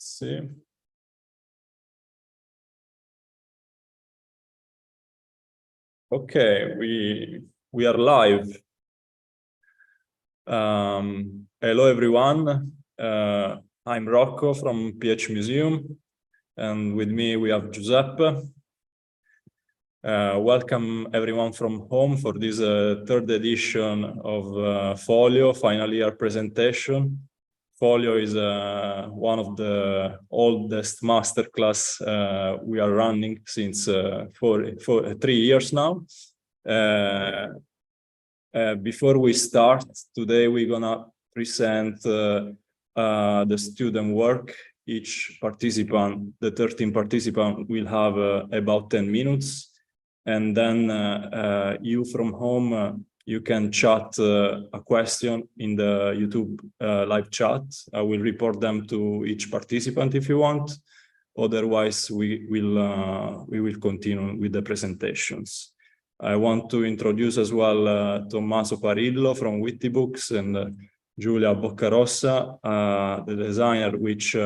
see. Okay, we are live. Hello everyone. I'm Rocco from PhMuseum, and with me we have Giuseppe. Welcome everyone from home for this third edition of Folio final year presentation. Folio is one of the oldest masterclass we are running since 3 years now. Before we start, today we're gonna present the student work. Each participant, the 13 participants, will have about 10 minutes. And then you from home, you can chat a question in the YouTube live chat. I will report them to each participant if you want. Otherwise, we will continue with the presentations. I want to introduce as well Tommaso Parrillo from Witty Books and Giulia Boccarossa, the designer which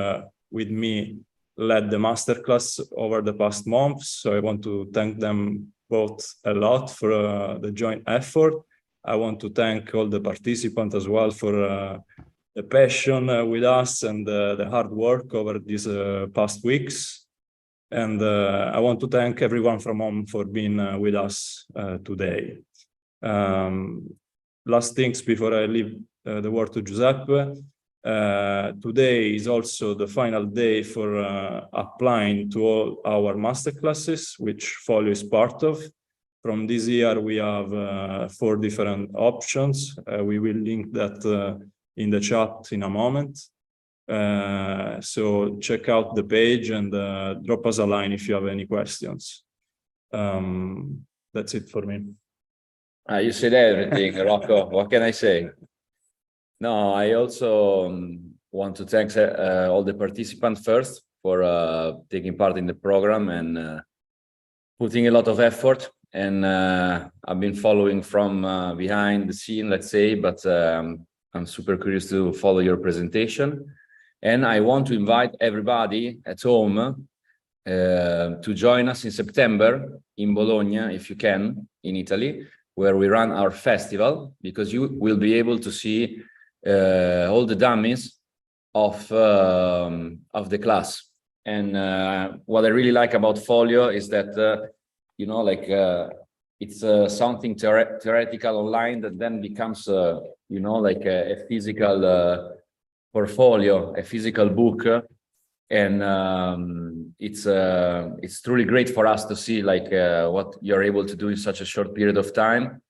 with me led the masterclass over the past months. So I want to thank them both a lot for the joint effort. I want to thank all the participants as well for the passion with us and the hard work over these past weeks. And I want to thank everyone from home for being with us today. Last things before I leave the word to Giuseppe. Today is also the final day for applying to all our masterclasses, which Folio is part of. From this year, we have 4 different options. We will link that in the chat in a moment. So check out the page and drop us a line if you have any questions. That's it for me. You said everything, Rocco. What can I say? No, I also want to thank all the participants first for taking part in the program and putting a lot of effort. And I've been following from behind the scene, let's say, but I'm super curious to follow your presentation. And I want to invite everybody at home to join us in September in Bologna, if you can, in Italy, where we run our festival, because you will be able to see all the dummies of the class. And what I really like about Folio is that you know, like it's something theoretical online that then becomes, you know, like a physical portfolio, a physical book, and it's truly great for us to see like what you're able to do in such a short period of time.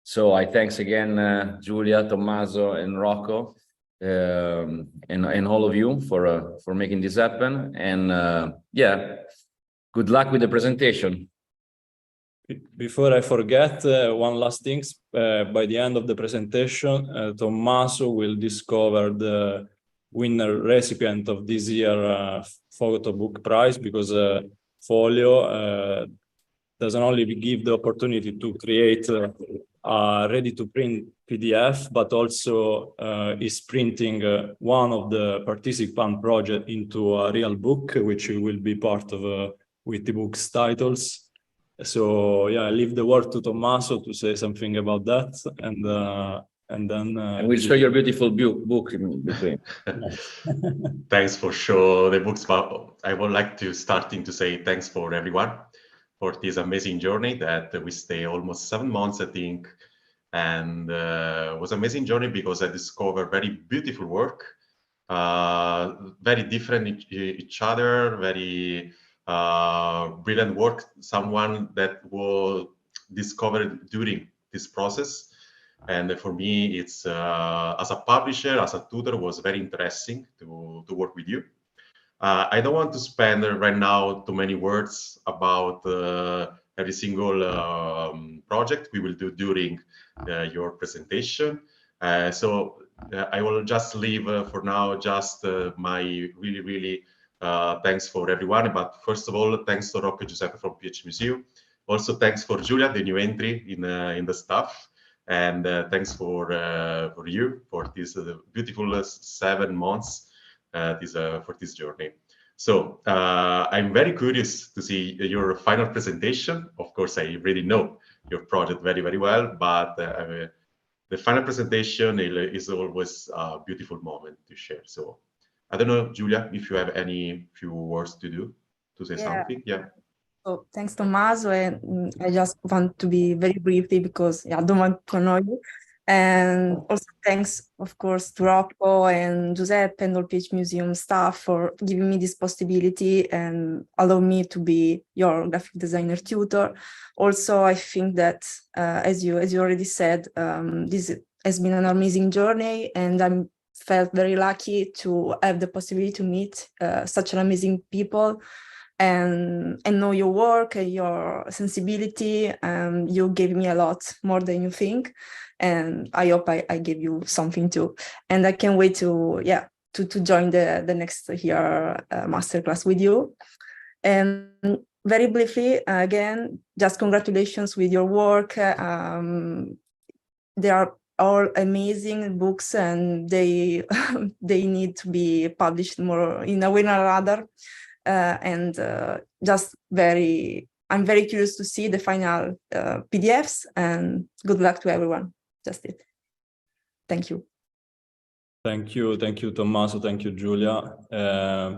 So I thanks again Giulia, Tommaso, and Rocco, and all of you for making this happen. And yeah, good luck with the presentation. Before I forget, one last thing. By the end of the presentation, Tommaso will discover the winner recipient of this year PhotoBook prize, because Folio doesn't only give the opportunity to create a ready-to-print PDF, but also is printing one of the participant project into a real book, which will be part of Witty Books titles. So yeah, I leave the word to Tommaso to say something about that, and then and we'll show your beautiful book in between. Thanks for show the books, but I would like to starting to say thanks for everyone for this amazing journey that we stay almost 7 months, I think, and it was an amazing journey because I discovered very beautiful work, very different each other, very brilliant work, someone that was discovered during this process. And for me, it's as a publisher, as a tutor, was very interesting to work with you. I don't want to spend right now too many words about every single project we will do during your presentation. So I will just leave for now just my really thanks for everyone. But first of all, thanks to Rocco and Giuseppe from PhMuseum. Also, thanks for Giulia, the new entry in the staff. And thanks for you for this beautiful 7 months for this journey. So I'm very curious to see your final presentation. Of course, I really know your project very, very well, but the final presentation is always a beautiful moment to share. So I don't know, Giulia, if you have any few words to say something. Yeah. So thanks, Tommaso, and I just want to be very briefly because I don't want to annoy you. And also thanks, of course, to Rocco and Giuseppe and all PhMuseum staff for giving me this possibility and allow me to be your graphic designer tutor. Also, I think that, as you already said, this has been an amazing journey, and I'm felt very lucky to have the possibility to meet such an amazing people and know your work and your sensibility. You gave me a lot more than you think, and I hope I gave you something too. And I can't wait to join the next year masterclass with you. And very briefly, again, just congratulations with your work. They are all amazing books, and they need to be published more in a way or another. I'm very curious to see the final PDFs, and good luck to everyone. Just it. Thank you. Thank you, Tommaso. Thank you, Giulia.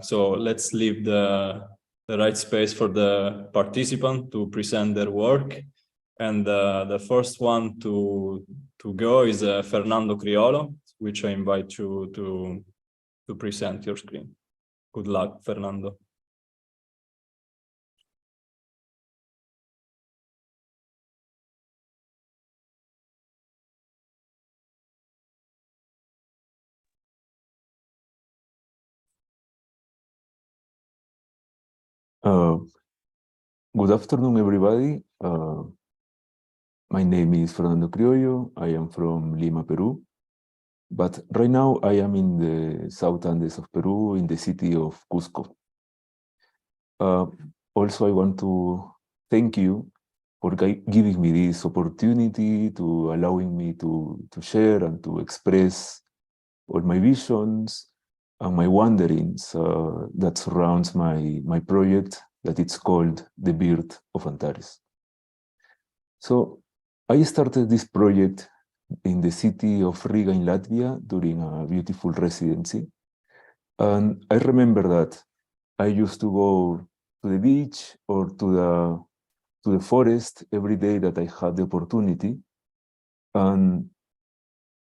So let's leave the right space for the participant to present their work. And the first one to go is Fernando Criollo, which I invite you to present your screen. Good luck, Fernando. Good afternoon, everybody. My name is Fernando Criollo. I am from Lima, Peru. But right now I am in the South Andes of Peru, in the city of Cusco. Also, I want to thank you for giving me this opportunity, to allowing me to share and to express all my visions and my wanderings that surrounds my project, that it's called The Birth of Antares. So I started this project in the city of Riga in Latvia during a beautiful residency. And I remember that I used to go to the beach or to the forest every day that I had the opportunity. And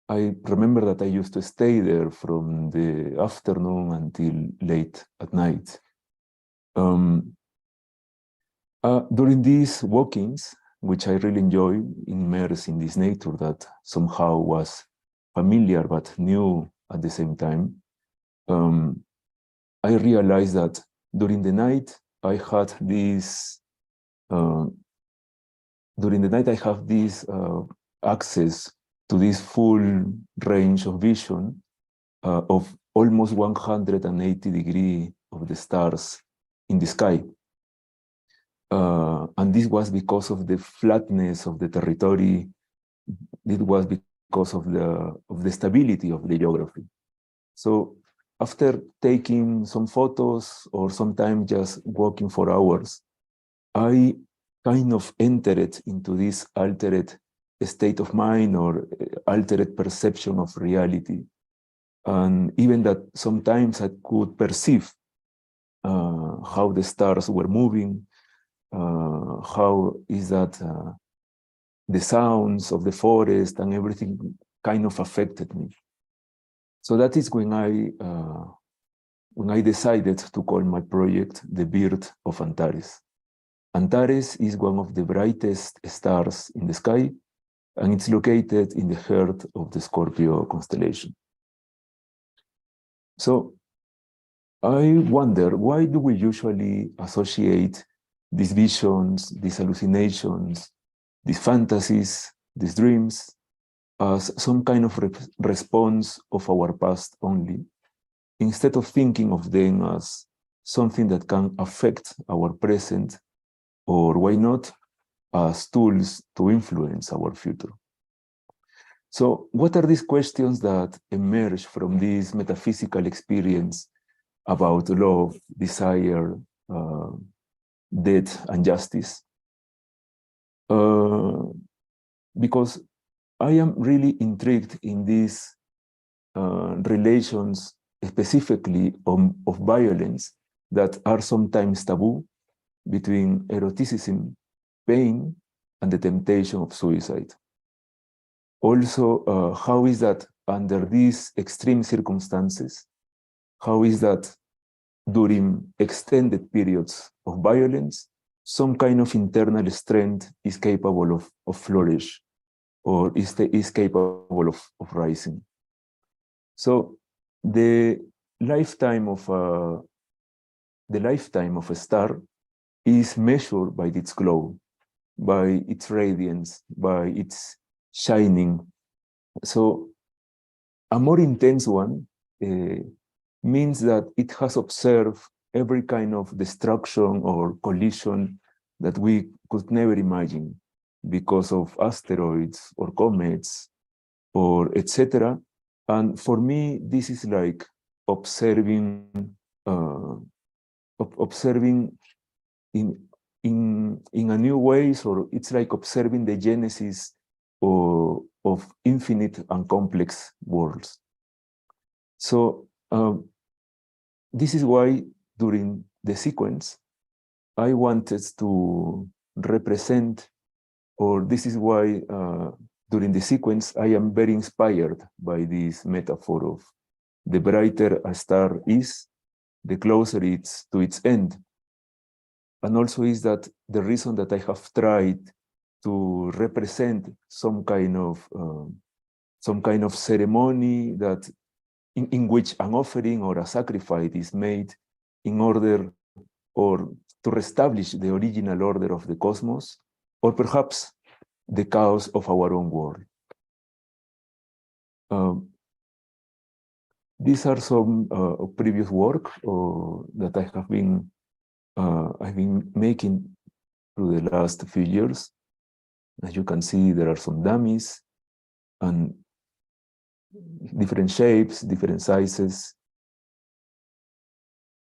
I remember that I used to stay there from the afternoon until late at night. During these walkings, which I really enjoy, immersed in this nature that somehow was familiar but new at the same time, I realized that during the night I have this access to this full range of vision of almost 180 degrees of the stars in the sky. And this was because of the flatness of the territory. It was because of the stability of the geography. So after taking some photos or sometimes just walking for hours, I kind of entered into this altered state of mind or altered perception of reality. And even that sometimes I could perceive how the stars were moving, how is that the sounds of the forest and everything kind of affected me. So that is when I decided to call my project The Birth of Antares. Antares is one of the brightest stars in the sky, and it's located in the heart of the Scorpio constellation. So I wonder, why do we usually associate these visions, these hallucinations, these fantasies, these dreams as some kind of response of our past only, instead of thinking of them as something that can affect our present, or why not, as tools to influence our future? So what are these questions that emerge from this metaphysical experience about love, desire, death, and justice. Because I am really intrigued in these relations, specifically of violence, that are sometimes taboo between eroticism, pain, and the temptation of suicide. Also, how is that under these extreme circumstances, how is that during extended periods of violence, some kind of internal strength is capable of flourish, or is capable of rising. So the lifetime of a star is measured by its glow, by its radiance, by its shining. So a more intense one means that it has observed every kind of destruction or collision that we could never imagine because of asteroids or comets or etc. And for me, this is like observing in a new ways, or it's like observing the genesis of infinite and complex worlds. So this is why during the sequence, I wanted to represent, or this is why during the sequence, I am very inspired by this metaphor of the brighter a star is, the closer it's to its end. And also is that the reason that I have tried to represent some kind of ceremony that in which an offering or a sacrifice is made in order or to reestablish the original order of the cosmos, or perhaps the chaos of our own world. These are some previous work that I have been I've been making through the last few years. As you can see, there are some dummies and different shapes, different sizes.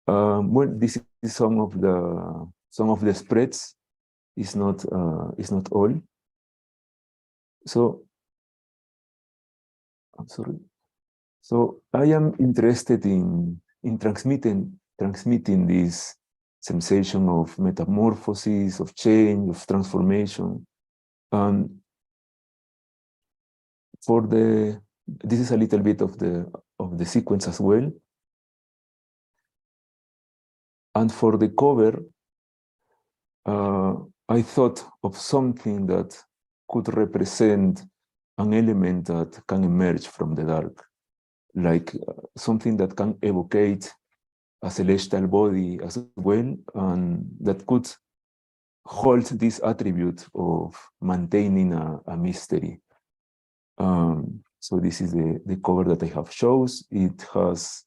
Well, this is some of the spreads. It's not all. So I'm sorry. So I am interested in transmitting this sensation of metamorphosis, of change, of transformation. This is a little bit of the sequence as well. And for the cover, I thought of something that could represent an element that can emerge from the dark, like something that can evocate a celestial body as well, and that could hold this attribute of maintaining a mystery. So this is the cover that I have shows. It has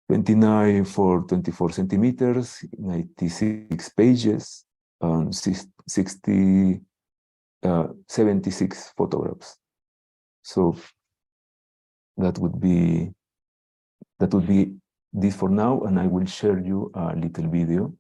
29 for 24 centimeters, 96 pages, and 76 photographs. So that would be this for now, and I will share you a little video.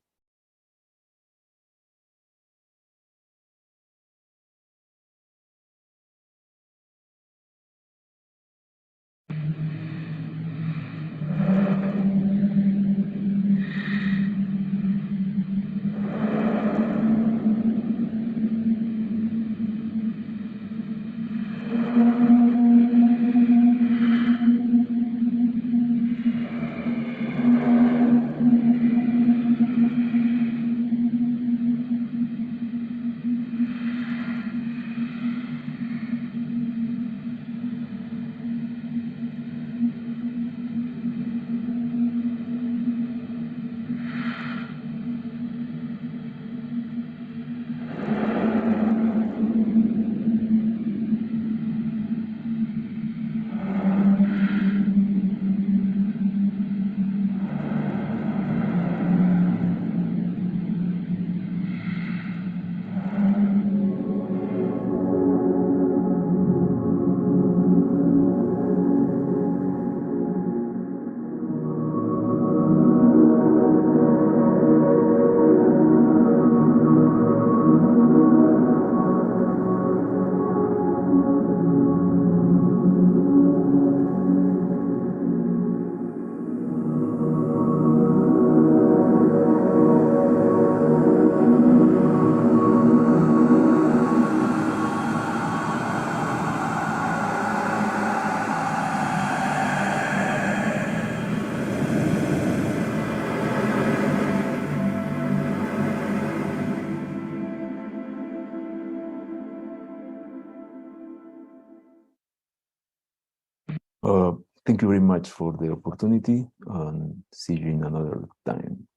thank you very much for the opportunity, and see you in another time.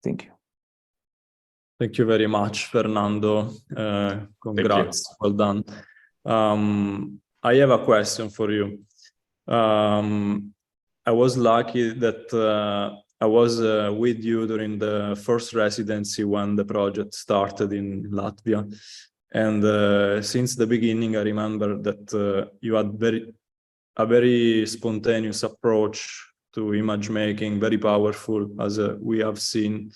Thank you. Thank you very much, Fernando. Congrats, well done. I have a question for you. I was lucky that I was with you during the first residency when the project started in Latvia. And since the beginning, I remember that you had a very spontaneous approach to image making, very powerful, as we have seen.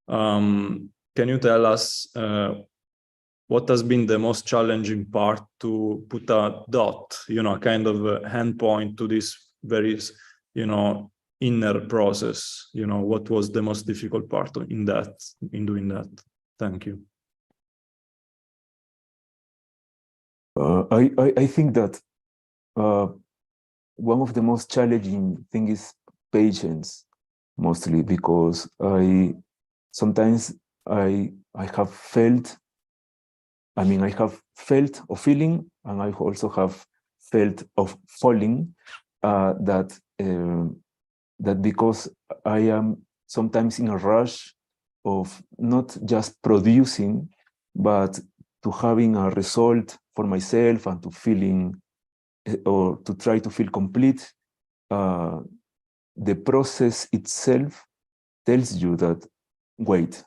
Can you tell us what has been the most challenging part to put a dot, a kind of a handpoint to this very, inner process? What was the most difficult part in doing that? Thank you. I think that one of the most challenging things is patience, mostly because sometimes I have felt, I have felt of feeling, and I also have felt of falling, that because I am sometimes in a rush of not just producing, but to having a result for myself and to feeling, or to try to feel complete, the process itself tells you that, wait,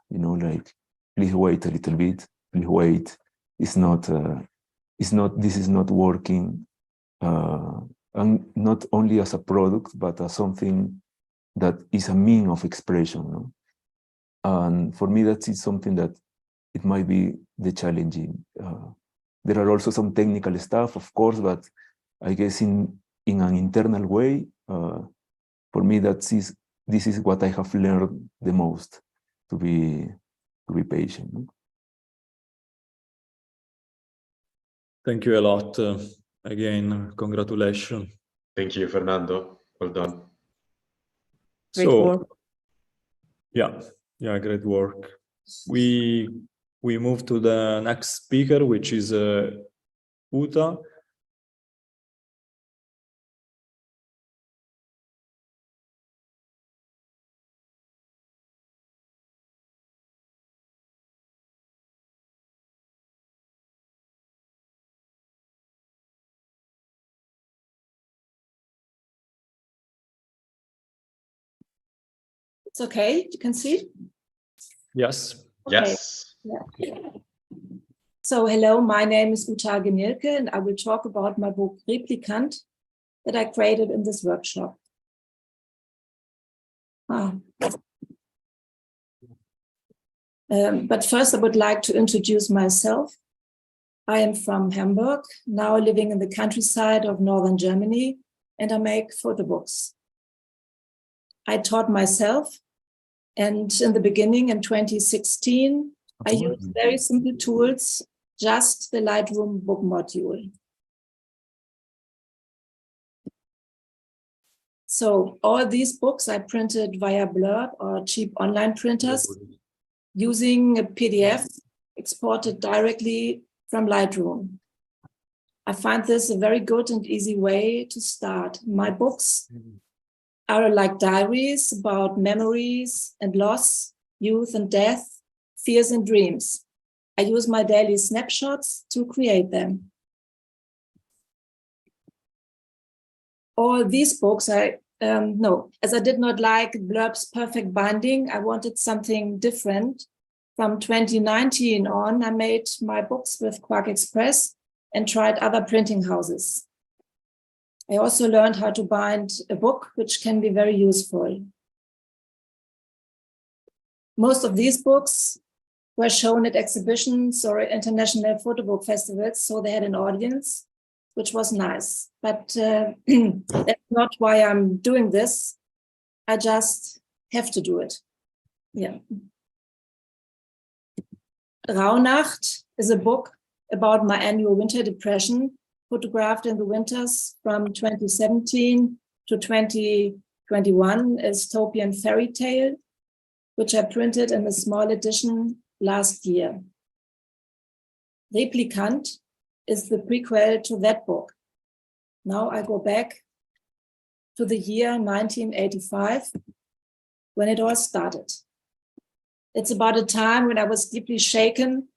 please wait a little bit, please wait, this is not working, and not only as a product, but as something that is a means of expression. No? And for me, that is something that it might be the challenging. There are also some technical stuff, of course, but I guess in an internal way, for me, this is what I have learned the most, to be patient. No? Thank you a lot. Again, congratulations. Thank you, Fernando. Well done. Great work. Yeah, great work. We move to the next speaker, which is Uta. It's okay, you can see? Yes. Okay. Yes. Yeah. So hello, my name is Uta Genilke, and I will talk about my book Replikant that I created in this workshop. But first I would like to introduce myself. I am from Hamburg, now living in the countryside of northern Germany, and I make photo books. I taught myself, and in the beginning, in 2016, I used very simple tools, just the Lightroom book module. So all these books I printed via Blurb or cheap online printers using a PDF exported directly from Lightroom. I find this a very good and easy way to start. My books are like diaries about memories and loss, youth and death, fears and dreams. I use my daily snapshots to create them. All these books, as I did not like Blurb's perfect binding, I wanted something different. From 2019 on, I made my books with Quark Express and tried other printing houses. I also learned how to bind a book, which can be very useful. Most of these books were shown at exhibitions or at international photo book festivals, so they had an audience, which was nice. But that's not why I'm doing this. I just have to do it. Yeah. Rauhnacht is a book about my annual winter depression, photographed in the winters from 2017 to 2021 as Topian Fairy Tale, which I printed in a small edition last year. Replikant is the prequel to that book. Now I go back to the year 1985, when it all started. It's about a time when I was deeply shaken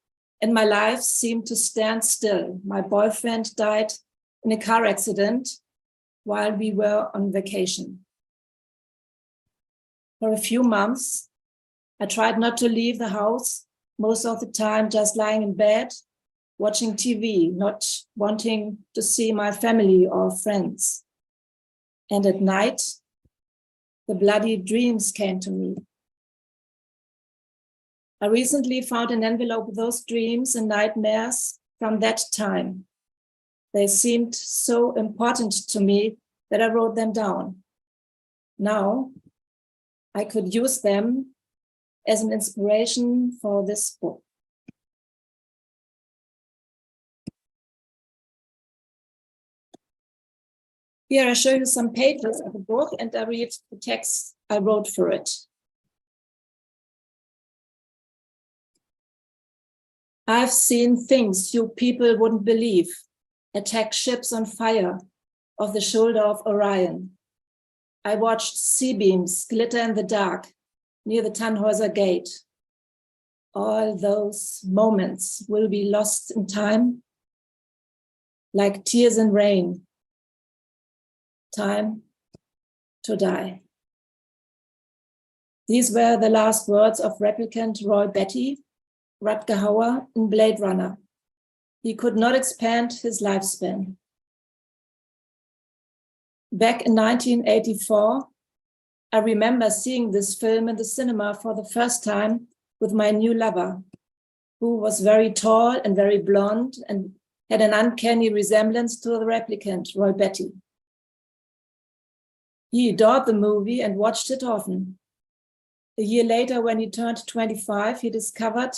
and my life seemed to stand still. My boyfriend died in a car accident while we were on vacation. For a few months, I tried not to leave the house, most of the time just lying in bed, watching TV, not wanting to see my family or friends. And at night, the bloody dreams came to me. I recently found an envelope with those dreams and nightmares from that time. They seemed so important to me that I wrote them down. Now, I could use them as an inspiration for this book. Here I show you some pages of the book and I read the text I wrote for it. I've seen things you people wouldn't believe. Attack ships on fire off the shoulder of Orion. I watched sea-beams glitter in the dark near the Tannhäuser Gate. All those moments will be lost in time, like tears in rain. Time to die. These were the last words of replicant Roy Batty, Rutger Hauer in Blade Runner. He could not expand his lifespan. Back in 1984, I remember seeing this film in the cinema for the first time with my new lover, who was very tall and very blonde and had an uncanny resemblance to the replicant Roy Batty. He adored the movie and watched it often. A year later, when he turned 25, he discovered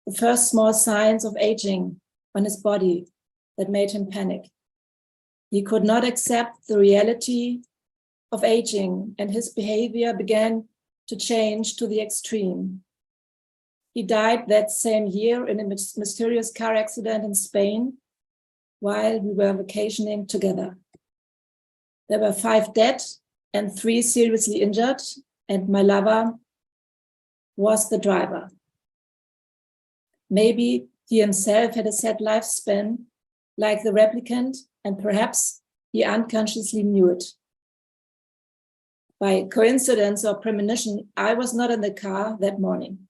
the first small signs of aging on his body that made him panic. He could not accept the reality of aging, and his behavior began to change to the extreme. He died that same year in a mysterious car accident in Spain while we were vacationing together. There were 5 dead and 3 seriously injured, and my lover was the driver. Maybe he himself had a sad lifespan like the replicant, and perhaps he unconsciously knew it. By coincidence or premonition, I was not in the car that morning.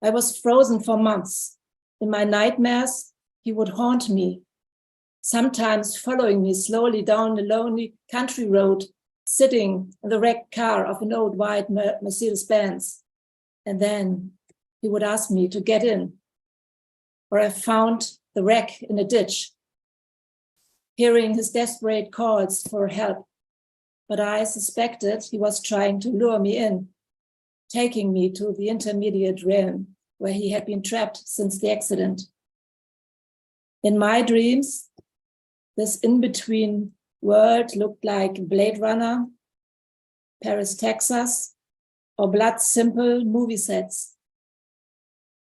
I was frozen for months. In my nightmares, he would haunt me, sometimes following me slowly down a lonely country road, sitting in the wrecked car of an old white Mercedes-Benz. And then he would ask me to get in, or I found the wreck in a ditch, hearing his desperate calls for help. But I suspected he was trying to lure me in, taking me to the intermediate realm where he had been trapped since the accident. In my dreams, this in-between world looked like Blade Runner, Paris, Texas, or Blood Simple movie sets.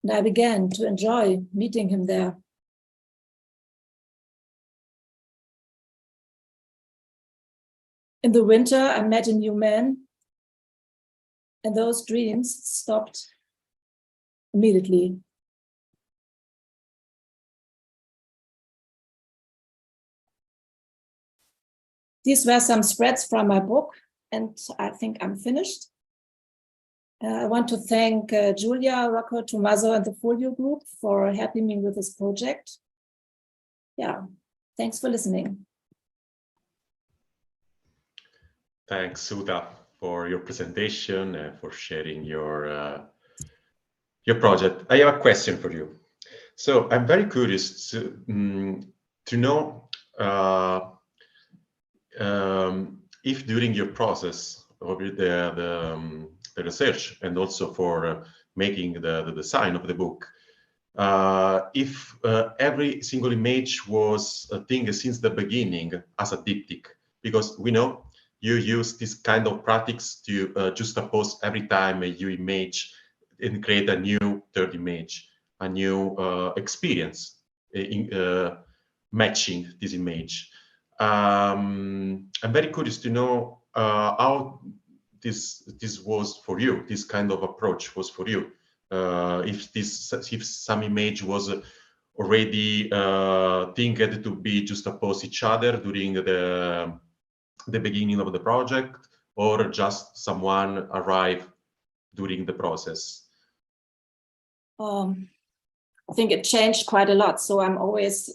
And I began to enjoy meeting him there. In the winter, I met a new man, and those dreams stopped immediately. These were some spreads from my book, and I think I'm finished. I want to thank Giulia, Rocco, Tommaso, and the Folio group for helping me with this project. Yeah, thanks for listening. Thanks, Uta, for your presentation and for sharing your project. I have a question for you. So I'm very curious to know if during your process of the research and also for making the design of the book, if every single image was a thing since the beginning as a diptych, because we know you use this kind of practice to juxtapose every time you image and create a new third image, a new experience matching this image. I'm very curious to know how this was for you. This kind of approach was for you. If some image was already thinked to be just oppose each other during the beginning of the project, or just someone arrived during the process? I think it changed quite a lot. So I'm always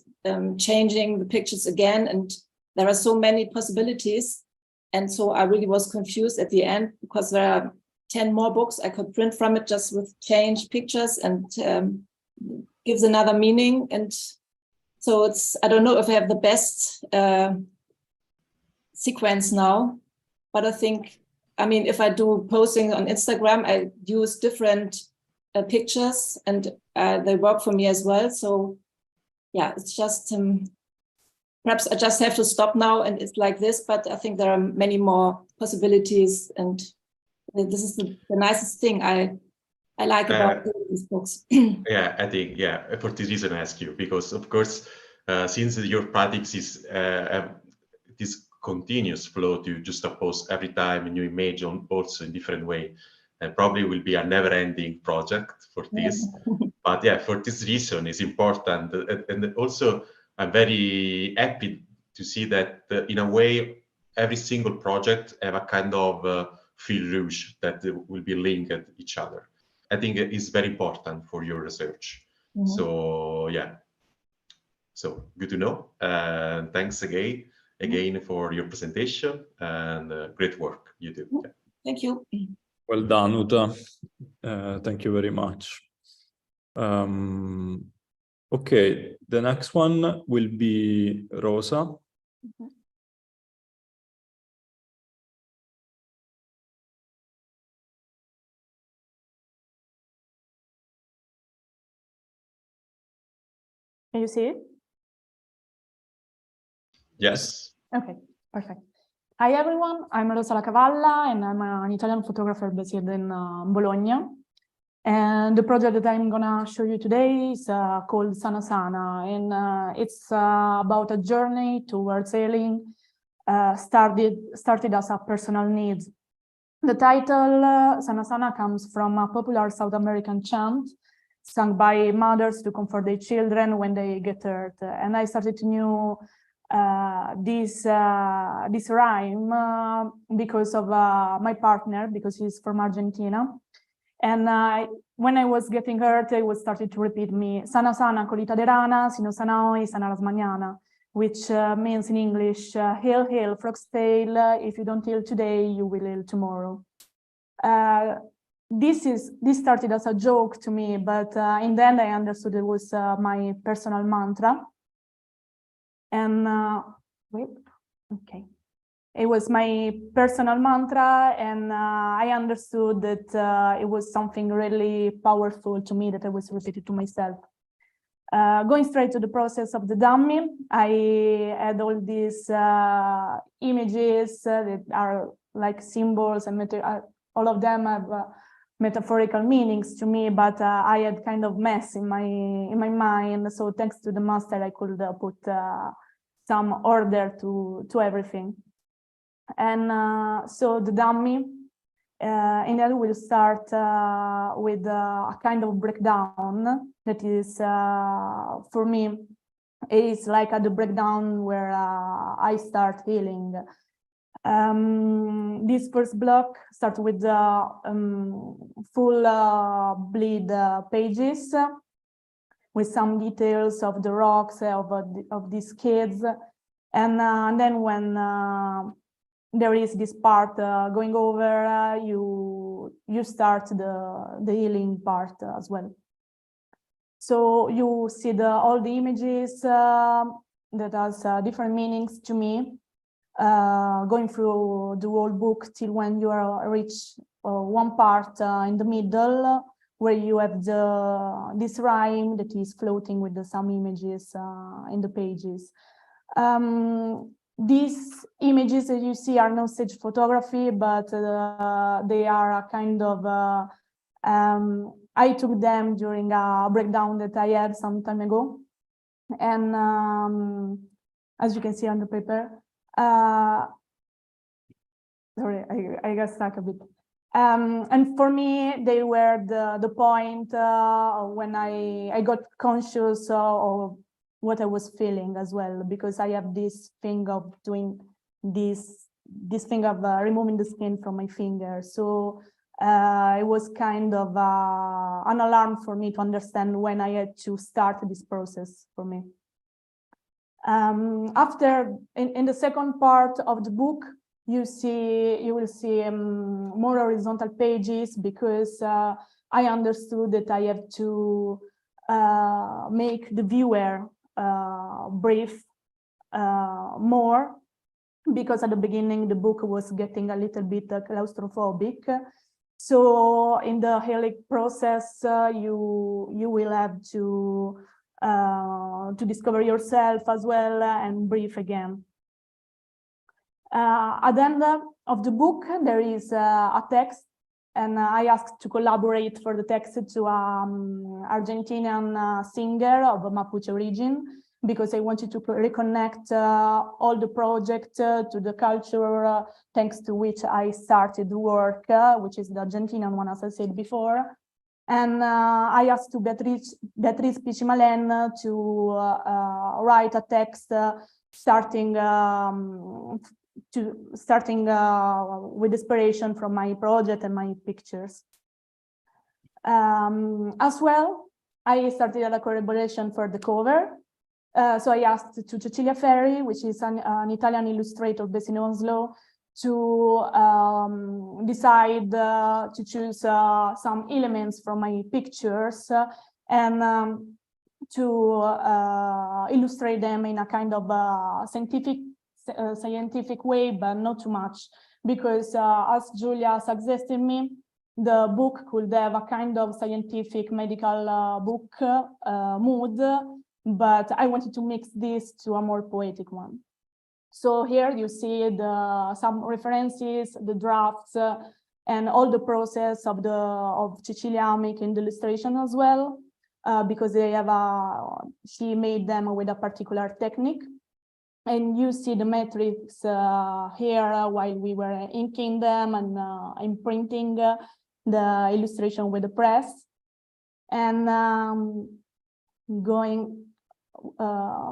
changing the pictures again, and there are so many possibilities. And so I really was confused at the end, because there are 10 more books I could print from it just with changed pictures, and gives another meaning. And so it's, I don't know if I have the best sequence now, but I think, I mean, if I do posting on Instagram, I use different pictures, and they work for me as well. So yeah, it's just, perhaps I just have to stop now and it's like this, but I think there are many more possibilities, and this is the nicest thing I like about these books. Yeah, I think, yeah, for this reason I ask you, because of course, since your practice is this continuous flow to just post every time a new image on also in different way, and probably will be a never-ending project for this. But yeah, for this reason it's important, and also I'm very happy to see that in a way every single project have a kind of fil rouge that will be linked each other. I think it is very important for your research. So yeah, so good to know. And thanks again for your presentation, and great work you do. Yeah. Thank you. Well done, Uta. Thank you very much. Okay, the next one will be Rosa. Can you see it? Yes. Okay, perfect. Hi everyone, I'm Rosa Lacavalla, and I'm an Italian photographer based in Bologna. And the project that I'm gonna show you today is called Sana Sana, and it's about a journey towards healing, started as a personal need. The title Sana Sana comes from a popular South American chant sung by mothers to comfort their children when they get hurt. And I started to know this rhyme because of my partner, because he's from Argentina. And when I was getting hurt, I was started to repeat me, Sana Sana colita de rana, si no sana hoy, sana las mañana, which means in English, heal, heal, frog's tail, if you don't heal today, you will heal tomorrow. This started as a joke to me, but in the end I understood it was my personal mantra. And wait, okay. It was my personal mantra, and I understood that it was something really powerful to me that I was repeating to myself. Going straight to the process of the dummy, I had all these images that are like symbols, and all of them have metaphorical meanings to me, but I had kind of mess in my mind. So thanks to the master, I could put some order to everything. And so the dummy, in that we'll start with a kind of breakdown that is, for me, is like the breakdown where I start healing. This first block starts with full bleed pages with some details of the rocks of these kids, and then when there is this part going over, you start the healing part as well. So you see all the images that has different meanings to me, going through the whole book till when you reach one part in the middle where you have this rhyme that is floating with some images in the pages. These images that you see are no stage photography, but they are a kind of, I took them during a breakdown that I had some time ago. And as you can see on the paper, sorry, I got stuck a bit. And for me, they were the point when I got conscious of what I was feeling as well, because I have this thing of doing this thing of removing the skin from my finger. So it was kind of an alarm for me to understand when I had to start this process for me. After, in the second part of the book, you will see more horizontal pages, because I understood that I have to make the viewer breathe more, because at the beginning the book was getting a little bit claustrophobic. So in the healing process, you will have to discover yourself as well and breathe again. At the end of the book, there is a text, and I asked to collaborate for the text to Argentinian singer of Mapuche origin, because I wanted to reconnect all the project to the culture thanks to which I started the work, which is the Argentinian one, as I said before. And I asked to Beatriz Pichimalen to write a text starting with inspiration from my project and my pictures. As well, I started a collaboration for the cover. So I asked to Cecilia Ferri, which is an Italian illustrator based in Oslo, to decide to choose some elements from my pictures and to illustrate them in a kind of scientific way, but not too much, because as Giulia suggested me, the book could have a kind of scientific medical book mood, but I wanted to mix this to a more poetic one. So here you see some references, the drafts, and all the process of Cecilia making the illustration as well, because they have she made them with a particular technique. And you see the metrics here while we were inking them and imprinting the illustration with the press. And going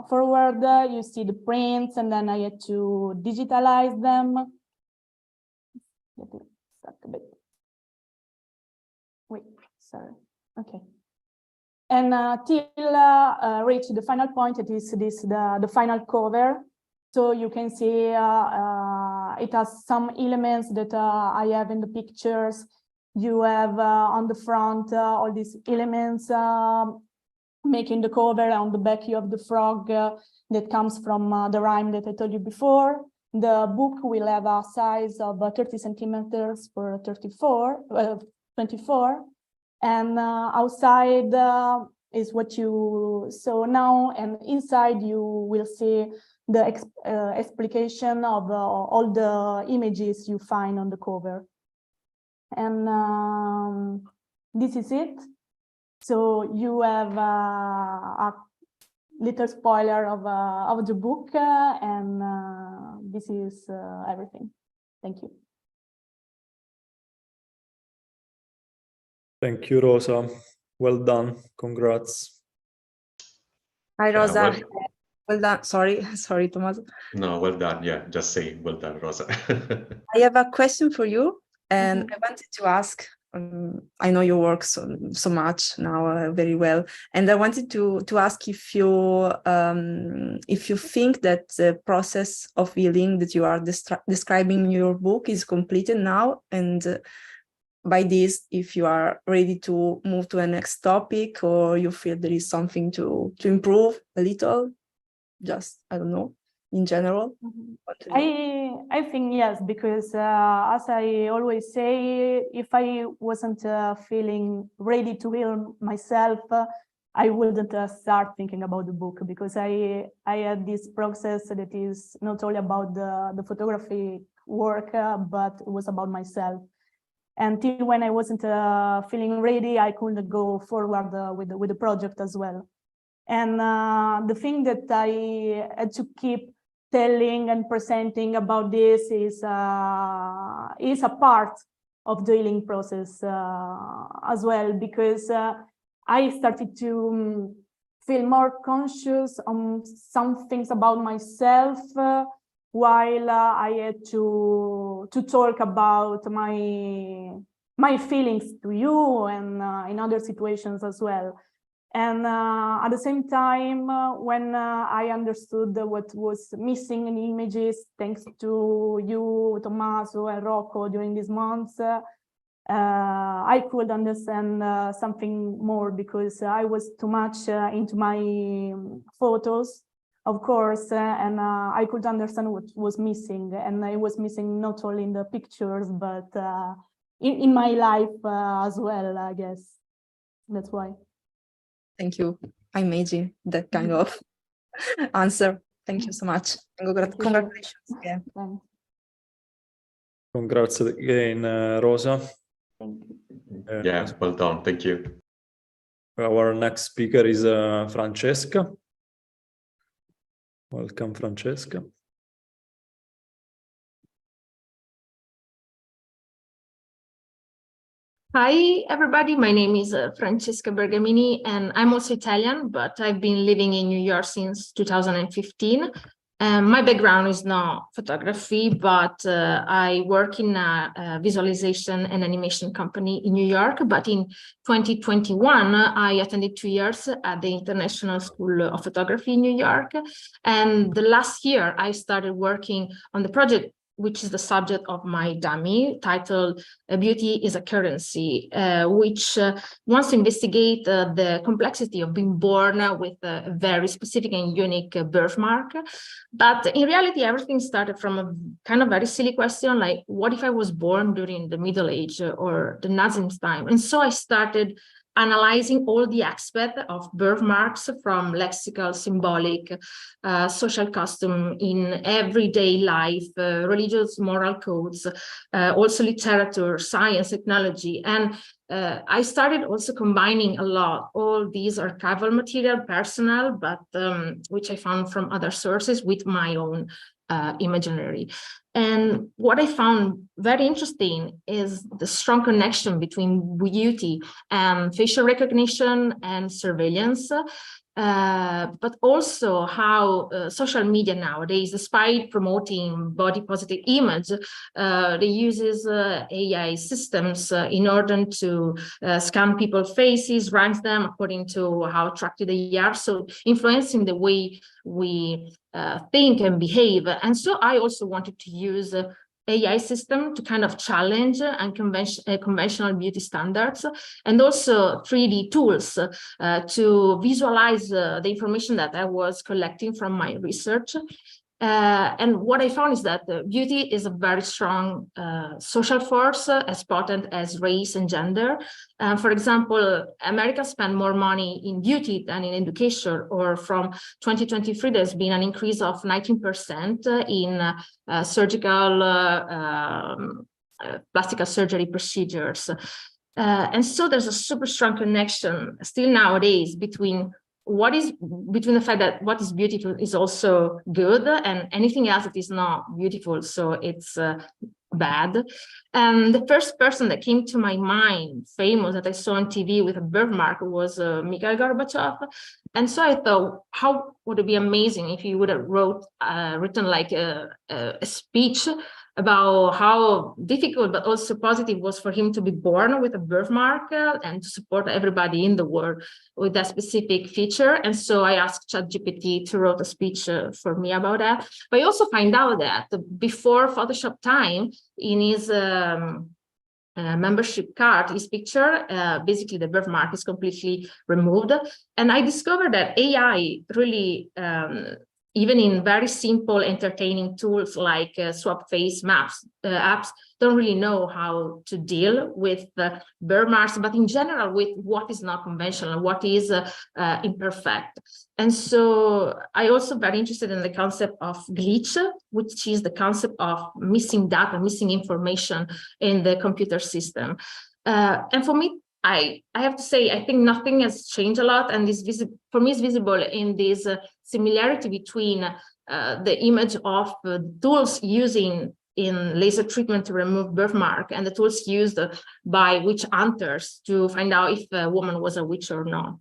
forward, you see the prints, and then I had to digitalize them. Get it stuck a bit. Wait, sorry. Okay. And till reach the final point, it is the final cover. So you can see it has some elements that I have in the pictures. You have on the front all these elements making the cover. On the back you have the frog that comes from the rhyme that I told you before. The book will have a size of 30 centimeters for 24. And outside is what you saw now, and inside you will see the explication of all the images you find on the cover. And this is it. So you have a little spoiler of the book, and this is everything. Thank you. Thank you, Rosa. Well done. Congrats. Hi, Rosa. Well done. Sorry, Tommaso. No, well done. Yeah, just say well done, Rosa. I have a question for you, and I wanted to ask. I know you work so much now, very well, and I wanted to ask if you think that the process of healing that you are describing in your book is completed now, and by this, if you are ready to move to a next topic, or you feel there is something to improve a little, just, I don't know, in general. I think yes, because as I always say, if I wasn't feeling ready to heal myself, I wouldn't start thinking about the book, because I had this process that is not only about the photography work, but it was about myself. Until when I wasn't feeling ready, I couldn't go forward with the project as well. And the thing that I had to keep telling and presenting about this is a part of the healing process as well, because I started to feel more conscious on some things about myself while I had to talk about my feelings to you and in other situations as well. And at the same time, when I understood what was missing in the images, thanks to you, Tommaso and Rocco during these months, I could understand something more, because I was too much into my photos, of course, and I could understand what was missing. And I was missing not only in the pictures, but in my life as well, I guess. That's why. Thank you. I imagine that kind of answer. Thank you so much. Congratulations again. Congrats again, Rosa. Yeah, well done. Thank you. Our next speaker is Francesca. Welcome, Francesca. Hi, everybody. My name is Francesca Bergamini, and I'm also Italian, but I've been living in New York since 2015. My background is not photography, but I work in a visualization and animation company in New York. But in 2021, I attended 2 years at the International School of Photography in New York. And the last year, I started working on the project, which is the subject of my dummy, titled Beauty is a Currency, which wants to investigate the complexity of being born with a very specific and unique birthmark. But in reality, everything started from a kind of very silly question, like, what if I was born during the Middle Age or the Nazis' time? And so I started analyzing all the aspects of birthmarks, from lexical, symbolic, social custom in everyday life, religious moral codes, also literature, science, technology. And I started also combining a lot all these archival material, personal, but which I found from other sources, with my own imaginary. And what I found very interesting is the strong connection between beauty and facial recognition and surveillance, but also how social media nowadays, despite promoting body positive image, they uses AI systems in order to scan people's faces, rank them according to how attractive they are, so influencing the way we think and behave. And so I also wanted to use AI system to kind of challenge conventional beauty standards, and also 3D tools to visualize the information that I was collecting from my research. And what I found is that beauty is a very strong social force, as potent as race and gender. For example, America spent more money in beauty than in education, or from 2023, there's been an increase of 19% in surgical plastic surgery procedures. And so there's a super strong connection still nowadays between the fact that what is beautiful is also good, and anything else that is not beautiful, so it's bad. And the first person that came to my mind, famous, that I saw on TV with a birthmark, was Mikhail Gorbachev. And so I thought, how would it be amazing if he would have written like a speech about how difficult but also positive was for him to be born with a birthmark and to support everybody in the world with that specific feature. And so I asked ChatGPT to write a speech for me about that. But I also find out that before Photoshop time, in his membership card, his picture, basically the birthmark is completely removed. And I discovered that AI really, even in very simple, entertaining tools like swap face maps, apps, don't really know how to deal with the birthmarks, but in general with what is not conventional, what is imperfect. And so I also very interested in the concept of glitch, which is the concept of missing data, missing information in the computer system. And for me, I have to say, I think nothing has changed a lot, and this for me is visible in this similarity between the image of tools using in laser treatment to remove birthmark and the tools used by witch hunters to find out if a woman was a witch or not.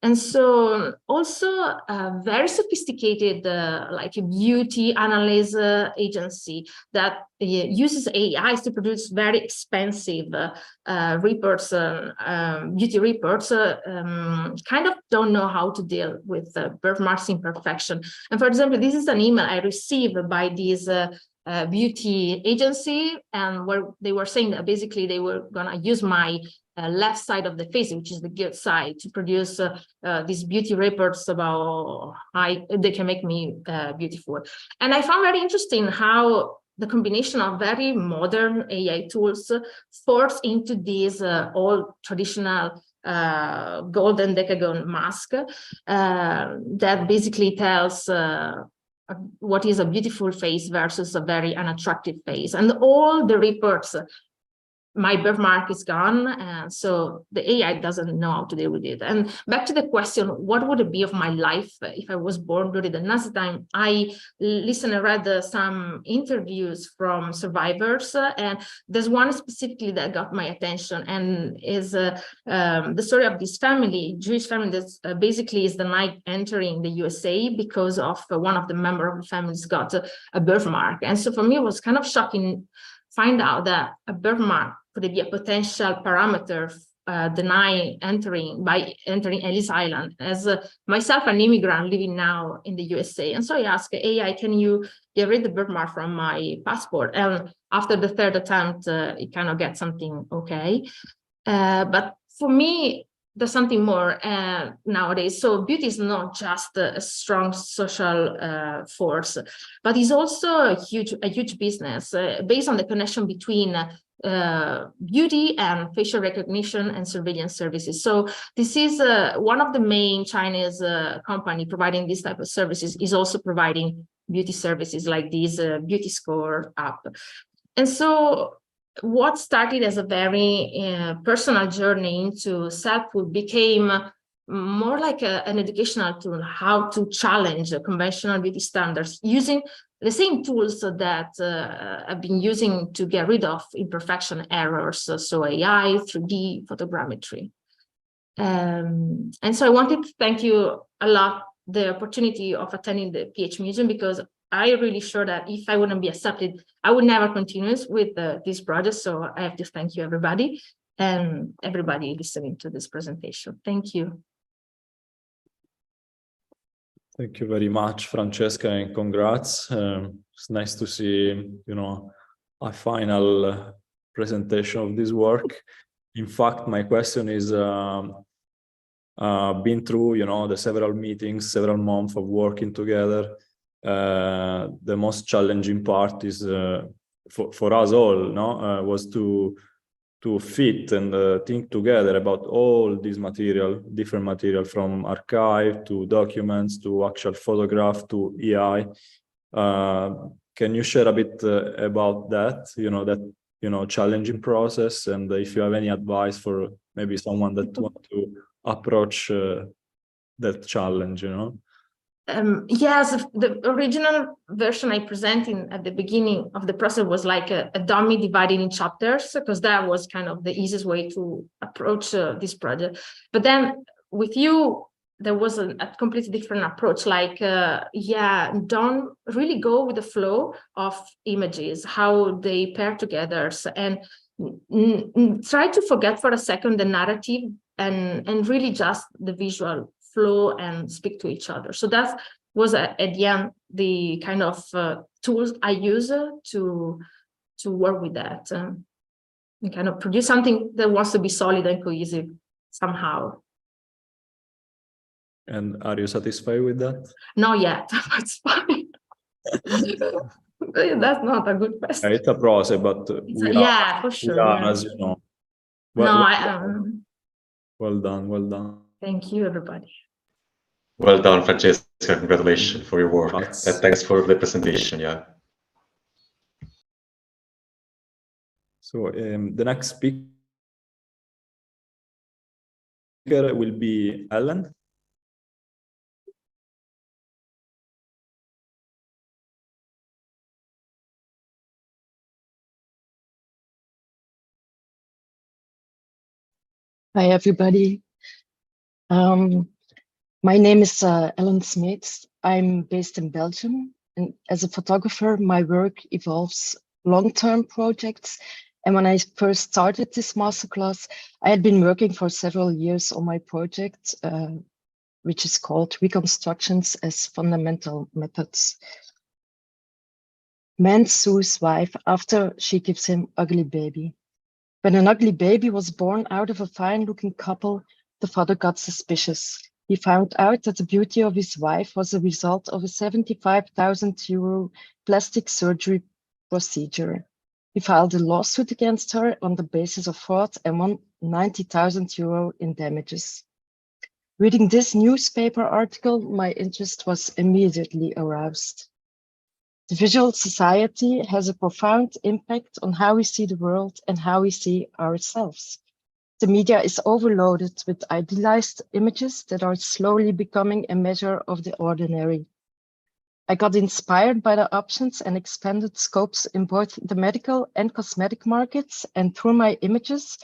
And so also a very sophisticated like a beauty analysis agency that uses AIs to produce very expensive reports, beauty reports, kind of don't know how to deal with birthmarks imperfection. And for example, this is an email I received by this beauty agency, and where they were saying that basically they were gonna use my left side of the face, which is the good side, to produce these beauty reports about how they can make me beautiful. And I found very interesting how the combination of very modern AI tools force into this old traditional golden decagon mask that basically tells what is a beautiful face versus a very unattractive face. And all the reports, my birthmark is gone, and so the AI doesn't know how to deal with it. And back to the question, what would it be of my life if I was born during the Nazi time? I listened and read some interviews from survivors, and there's one specifically that got my attention, and is the story of this family, Jewish family, that basically is the night entering the USA because of one of the members of the families got a birthmark. And so for me, it was kind of shocking find out that a birthmark could be a potential parameter denying by entering Ellis Island. As myself, an immigrant living now in the USA. And so I asked AI, can you get rid of the birthmark from my passport? And after the third attempt, it kind of gets something okay. But for me, there's something more nowadays. So beauty is not just a strong social force, but it's also a huge business based on the connection between beauty and facial recognition and surveillance services. So this is one of the main Chinese company providing this type of services is also providing beauty services like this beauty score app. And so what started as a very personal journey into self-help became more like an educational tool, how to challenge conventional beauty standards using the same tools that I've been using to get rid of imperfection errors, so AI, 3D, photogrammetry. And so I wanted to thank you a lot the opportunity of attending the PhMuseum, because I'm really sure that if I wouldn't be accepted, I would never continue with this project. So I have to thank you, everybody, and everybody listening to this presentation. Thank you. Thank you very much, Francesca, and congrats. It's nice to see, a final presentation of this work. In fact, my question is, been through, the several meetings, several months of working together. The most challenging part is for us all, was to fit and think together about all this material, different material, from archive to documents to actual photograph to EI. Can you share a bit about that? That challenging process, and if you have any advice for maybe someone that want to approach that challenge, Yes, the original version I presented at the beginning of the process was like a dummy divided in chapters, because that was kind of the easiest way to approach this project. But then with you, there was a completely different approach, like, don't really go with the flow of images, how they pair together, and try to forget for a second the narrative and really just the visual flow and speak to each other. So that was at the end the kind of tools I use to work with that and kind of produce something that wants to be solid and cohesive somehow. And are you satisfied with that? Not yet, but it's fine. That's not a good question. It's a process, but yeah, for sure. As you know. Well done. Thank you, everybody. Well done, Francesca. Congratulations for your work. And thanks for the presentation. Yeah. So the next speaker speaker will be Ellen. Hi, everybody. My name is Ellen Smeets. I'm based in Belgium. And as a photographer, my work involves long-term projects. And when I first started this masterclass, I had been working for several years on my project, which is called Reconstructions as Fundamental Methods. Man sues wife after she gives him ugly baby. When an ugly baby was born out of a fine-looking couple, the father got suspicious. He found out that the beauty of his wife was a result of a 75,000 euro plastic surgery procedure. He filed a lawsuit against her on the basis of fraud and won 90,000 euro in damages. Reading this newspaper article, my interest was immediately aroused. The visual society has a profound impact on how we see the world and how we see ourselves. The media is overloaded with idealized images that are slowly becoming a measure of the ordinary. I got inspired by the options and expanded scopes in both the medical and cosmetic markets, and through my images,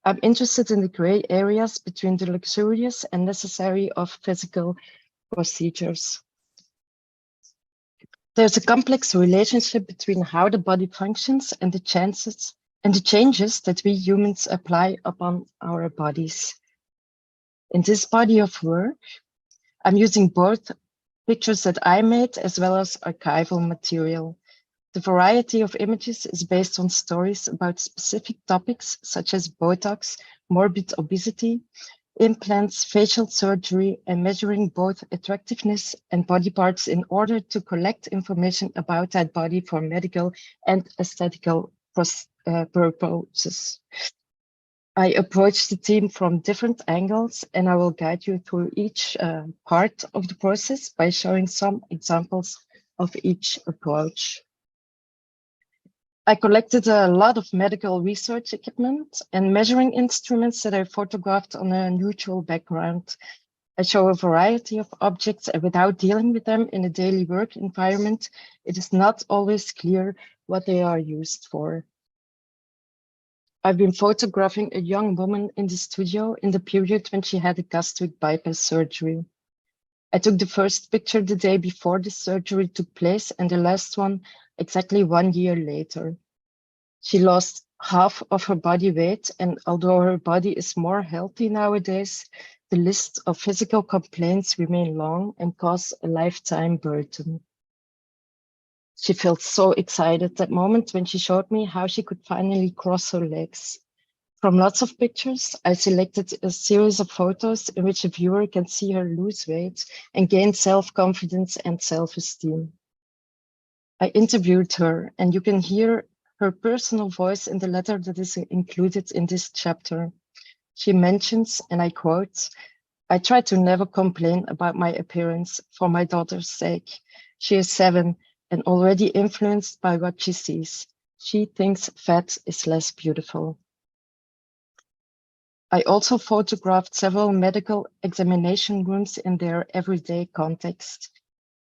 I'm interested in the gray areas between the luxurious and necessary of physical procedures. There's a complex relationship between how the body functions and the changes that we humans apply upon our bodies. In this body of work, I'm using both pictures that I made as well as archival material. The variety of images is based on stories about specific topics such as Botox, morbid obesity, implants, facial surgery, and measuring both attractiveness and body parts in order to collect information about that body for medical and aesthetical purposes. I approach the theme from different angles, and I will guide you through each part of the process by showing some examples of each approach. I collected a lot of medical research equipment and measuring instruments that I photographed on a neutral background. I show a variety of objects, and without dealing with them in a daily work environment, it is not always clear what they are used for. I've been photographing a young woman in the studio in the period when she had a gastric bypass surgery. I took the first picture the day before the surgery took place and the last one exactly 1 year later. She lost half of her body weight, and although her body is more healthy nowadays, the list of physical complaints remain long and cause a lifetime burden. She felt so excited that moment when she showed me how she could finally cross her legs. From lots of pictures, I selected a series of photos in which a viewer can see her lose weight and gain self-confidence and self-esteem. I interviewed her, and you can hear her personal voice in the letter that is included in this chapter. She mentions, and I quote, "I try to never complain about my appearance for my daughter's sake. She is 7 and already influenced by what she sees. She thinks fat is less beautiful." I also photographed several medical examination rooms in their everyday context.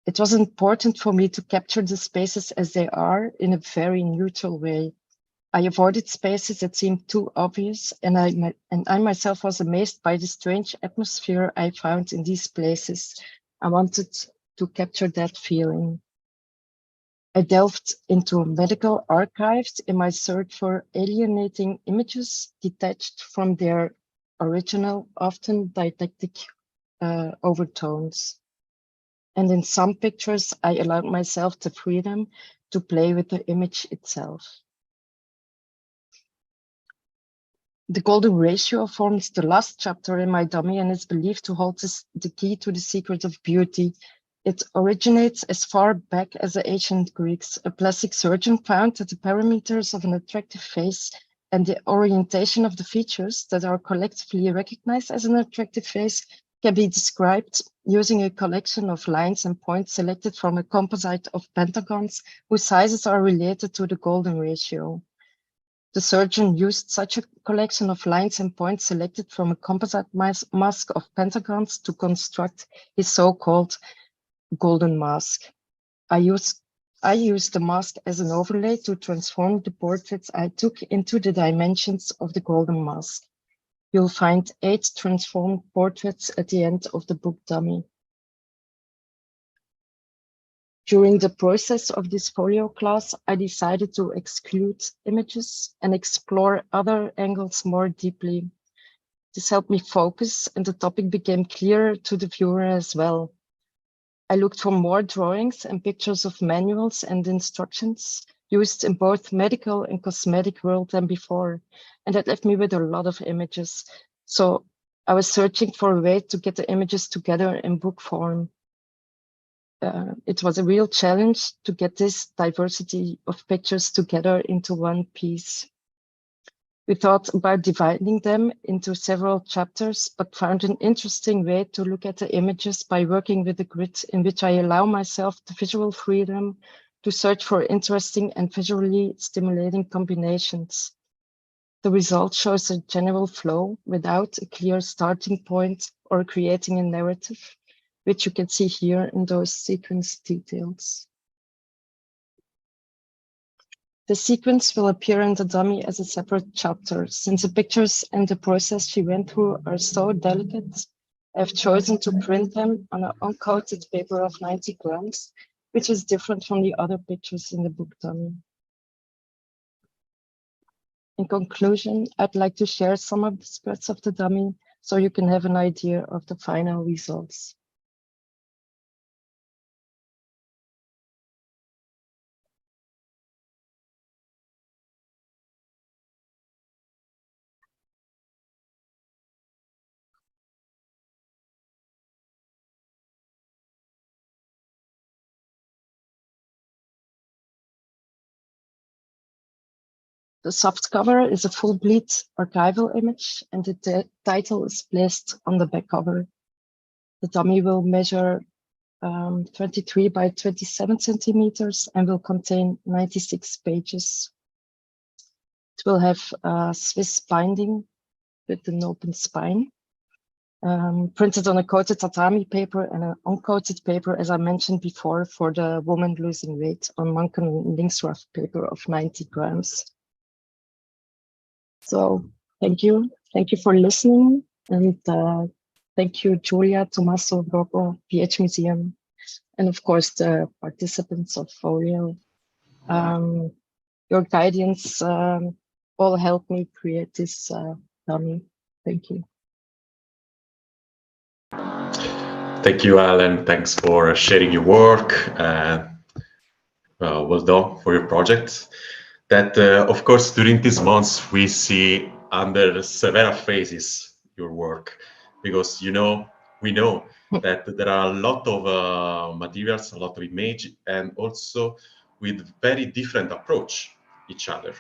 It was important for me to capture the spaces as they are in a very neutral way. I avoided spaces that seemed too obvious, and I myself was amazed by the strange atmosphere I found in these places. I wanted to capture that feeling. I delved into medical archives in my search for alienating images detached from their original, often didactic overtones. And in some pictures, I allowed myself the freedom to play with the image itself. The golden ratio forms the last chapter in my dummy and is believed to hold the key to the secret of beauty. It originates as far back as the ancient Greeks. A plastic surgeon found that the parameters of an attractive face and the orientation of the features that are collectively recognized as an attractive face can be described using a collection of lines and points selected from a composite of pentagons whose sizes are related to the golden ratio. The surgeon used such a collection of lines and points selected from a composite mask of pentagons to construct his so-called golden mask. I used the mask as an overlay to transform the portraits I took into the dimensions of the golden mask. You'll find 8 transformed portraits at the end of the book dummy. During the process of this folio class, I decided to exclude images and explore other angles more deeply. This helped me focus, and the topic became clearer to the viewer as well. I looked for more drawings and pictures of manuals and instructions used in both medical and cosmetic world than before, and that left me with a lot of images. So I was searching for a way to get the images together in book form. It was a real challenge to get this diversity of pictures together into one piece. We thought about dividing them into several chapters, but found an interesting way to look at the images by working with a grid in which I allow myself the visual freedom to search for interesting and visually stimulating combinations. The result shows a general flow without a clear starting point or creating a narrative, which you can see here in those sequence details. The sequence will appear in the dummy as a separate chapter. Since the pictures and the process she went through are so delicate, I've chosen to print them on an uncoated paper of 90 grams, which is different from the other pictures in the book dummy. In conclusion, I'd like to share some of the spreads of the dummy so you can have an idea of the final results. The soft cover is a full bleed archival image, and the title is placed on the back cover. The dummy will measure 23 by 27 centimeters and will contain 96 pages. It will have a Swiss binding with an open spine, printed on a coated tatami paper and an uncoated paper, as I mentioned before, for the woman losing weight on Manken Linksrough paper of 90 grams. So thank you for listening, and thank you, Giulia, Tommaso, Rocco, PhMuseum, and of course the participants of Folio. Your guidance all helped me create this dummy. Thank you. Thank you, Alan. Thanks for sharing your work. Well done for your project. That, of course, during these months, we see under several phases your work, because we know that there are a lot of materials, a lot of image, and also with very different approach each other.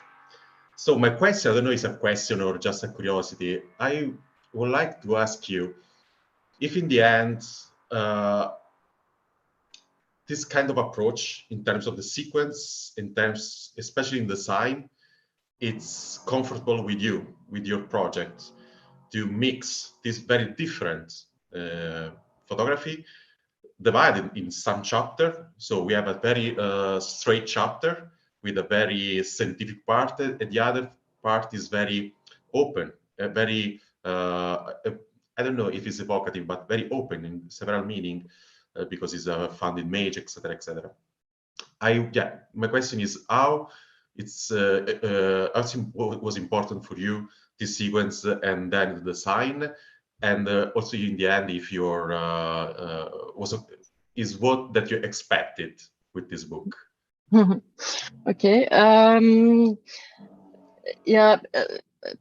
So my question, I don't know if it's a question or just a curiosity, I would like to ask you if in the end, this kind of approach in terms of the sequence, in terms, especially in design, it's comfortable with you, with your project, to mix this very different photography divided in some chapter. So we have a very straight chapter with a very scientific part, and the other part is very open, very, I don't know if it's evocative, but very open in several meaning. Because it's a found image, etc., etc. My question is how was important for you this sequence and then the design, and also in the end, if your is what that you expected with this book. Okay.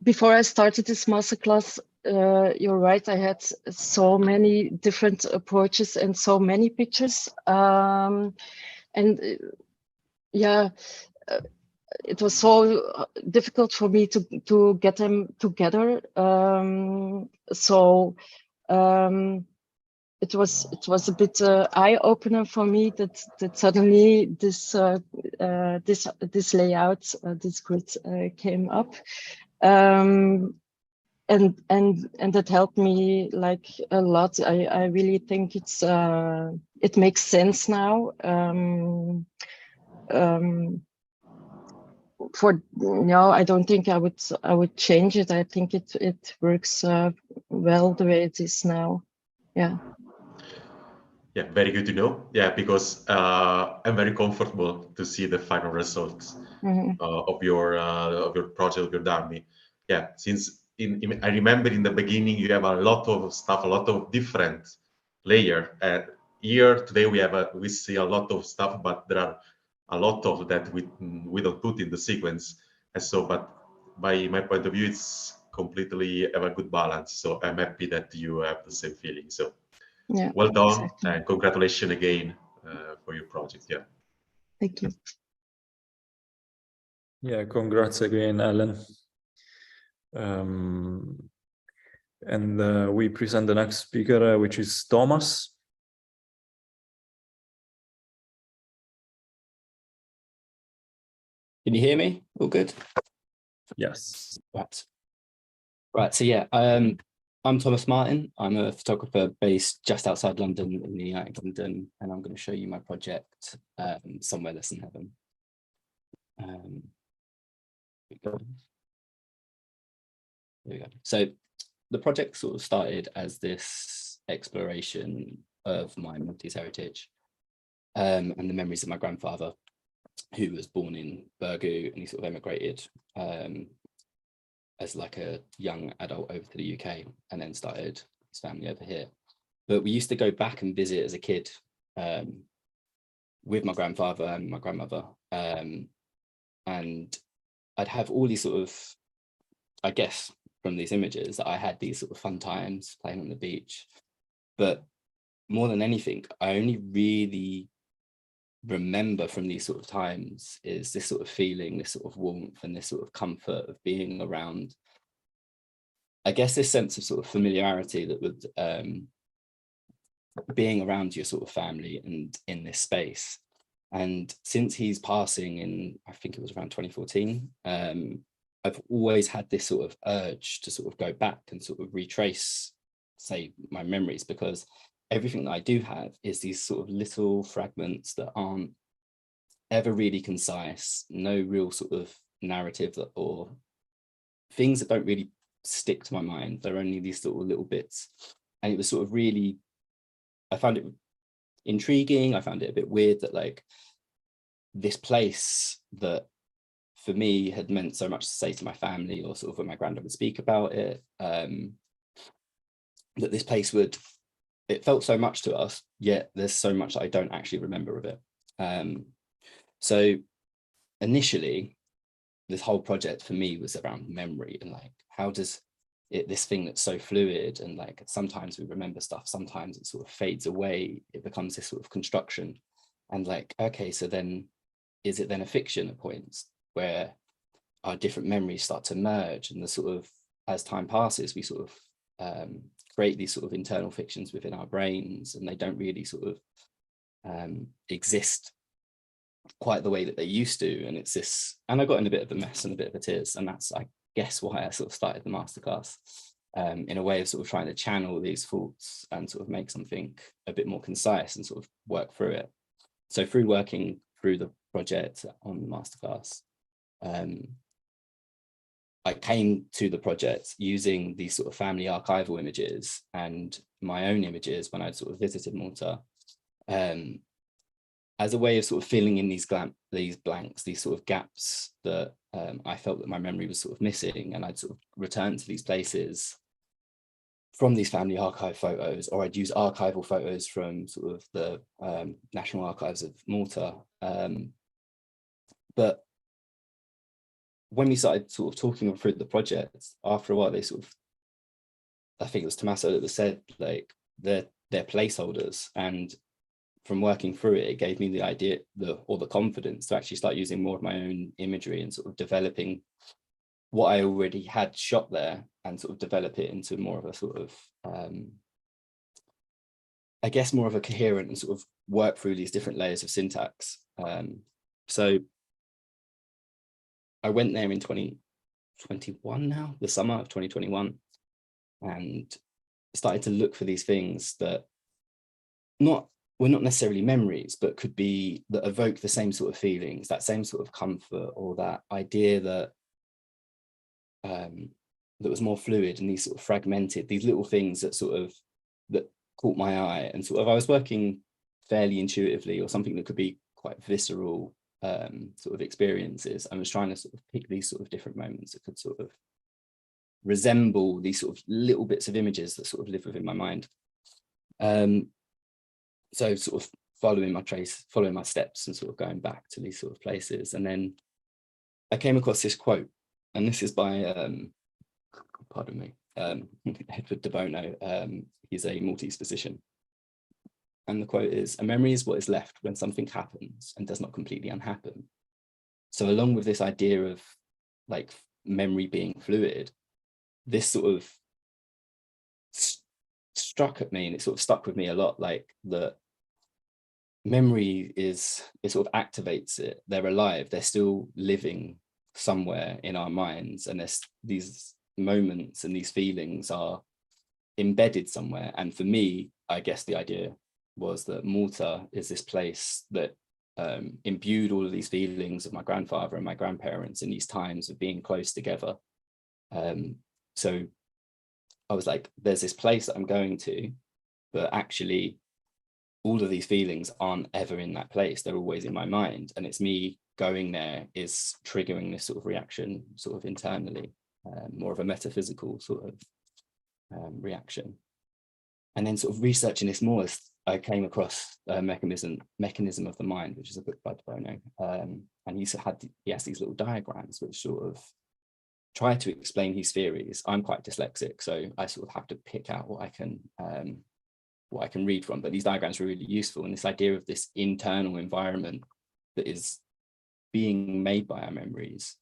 Before I started this masterclass, you're right, I had so many different approaches and so many pictures. It was so difficult for me to get them together. it was a bit eye opener for me that suddenly this layout, this grid came up, and that helped me like a lot. I really think it makes sense now. I don't think I would change it. I think it works well the way it is now. Yeah. Yeah, very good to know. Yeah, because I'm very comfortable to see the final results of your project, of your dummy. Yeah, since I remember in the beginning you have a lot of stuff, a lot of different layer. Here today we see a lot of stuff, but there are a lot of that we don't put in the sequence. And so, but by my point of view, it's completely have a good balance. So I'm happy that you have the same feeling. So. Yeah, well done, exactly. and congratulations again for your project. Yeah. Thank you. Yeah, congrats again, Ellen. And we present the next speaker, which is Thomas. Can you hear me? All good? Yes. Right. So yeah, I'm Thomas Martin. I'm a photographer based just outside London in the United Kingdom, and I'm going to show you my project, Somewhere Less Than Heaven. There we go. So the project sort of started as this exploration of my Maltese heritage and the memories of my grandfather, who was born in Burgoo, and he sort of emigrated as like a young adult over to the UK and then started his family over here. But we used to go back and visit as a kid with my grandfather and my grandmother. And I'd have all these sort of, I guess, from these images that I had these sort of fun times playing on the beach. But more than anything, I only really remember from these sort of times is this sort of feeling, this sort of warmth and this sort of comfort of being around, I guess, this sense of sort of familiarity that would being around your sort of family and in this space. And since he's passing in, I think it was around 2014, I've always had this sort of urge to sort of go back and sort of retrace, say, my memories, because everything that I do have is these sort of little fragments that aren't ever really concise, no real sort of narrative or things that don't really stick to my mind. They're only these sort of little bits. And it was sort of really, I found it intriguing. I found it a bit weird that like this place that for me had meant so much to say to my family, or sort of when my granddad would speak about it, that this place would, it felt so much to us, yet there's so much that I don't actually remember of it. So initially, this whole project for me was around memory and like, how does it, this thing that's so fluid and like sometimes we remember stuff, sometimes it sort of fades away, it becomes this sort of construction. And like, okay, so then is it then a fiction at points where our different memories start to merge, and the sort of, as time passes, we sort of create these sort of internal fictions within our brains, and they don't really sort of exist quite the way that they used to. And it's this, and I got in a bit of a mess and a bit of a tears, and that's, I guess, why I sort of started the masterclass, in a way of sort of trying to channel these thoughts and sort of make something a bit more concise and sort of work through it. So through working through the project on the masterclass, I came to the project using these sort of family archival images and my own images when I'd sort of visited Malta, as a way of sort of filling in these blanks, these sort of gaps that I felt that my memory was sort of missing. And I'd sort of return to these places from these family archive photos, or I'd use archival photos from sort of the National Archives of Malta. But when we started sort of talking through the project, after a while, they sort of, I think it was Tommaso that said, like, they're placeholders. And from working through it, it gave me the idea, or the confidence to actually start using more of my own imagery and sort of developing what I already had shot there and sort of develop it into more of a sort of I guess, more of a coherent and sort of work through these different layers of syntax. So I went there in 2021 now, the summer of 2021, and started to look for these things that were not necessarily memories, but could be, that evoke the same sort of feelings, that same sort of comfort, or that idea that that was more fluid, and these sort of fragmented, these little things that that caught my eye. And sort of I was working fairly intuitively, or something that could be quite visceral sort of experiences. I was trying to sort of pick these sort of different moments that could sort of resemble these sort of little bits of images that sort of live within my mind. So sort of following my steps and sort of going back to these sort of places. And then I came across this quote, and this is by, pardon me, Edward de Bono. He's a Maltese physician. And the quote is, "A memory is what is left when something happens and does not completely unhappen." So along with this idea of like memory being fluid, this sort of struck at me, and it sort of stuck with me a lot, like that memory it sort of activates it. They're alive, they're still living somewhere in our minds, and there's these moments and these feelings are embedded somewhere. And for me, I guess the idea was that Malta is this place that imbued all of these feelings of my grandfather and my grandparents in these times of being close together. So I was like, there's this place that I'm going to, but actually all of these feelings aren't ever in that place. They're always in my mind. And it's me going there is triggering this sort of reaction sort of internally, more of a metaphysical sort of reaction. And then sort of researching this more, I came across Mechanism of the Mind, which is a book by de Bono. And he has these little diagrams which sort of try to explain his theories. I'm quite dyslexic, so I sort of have to pick out what I can read from, but these diagrams are really useful. And this idea of this internal environment that is being made by our memories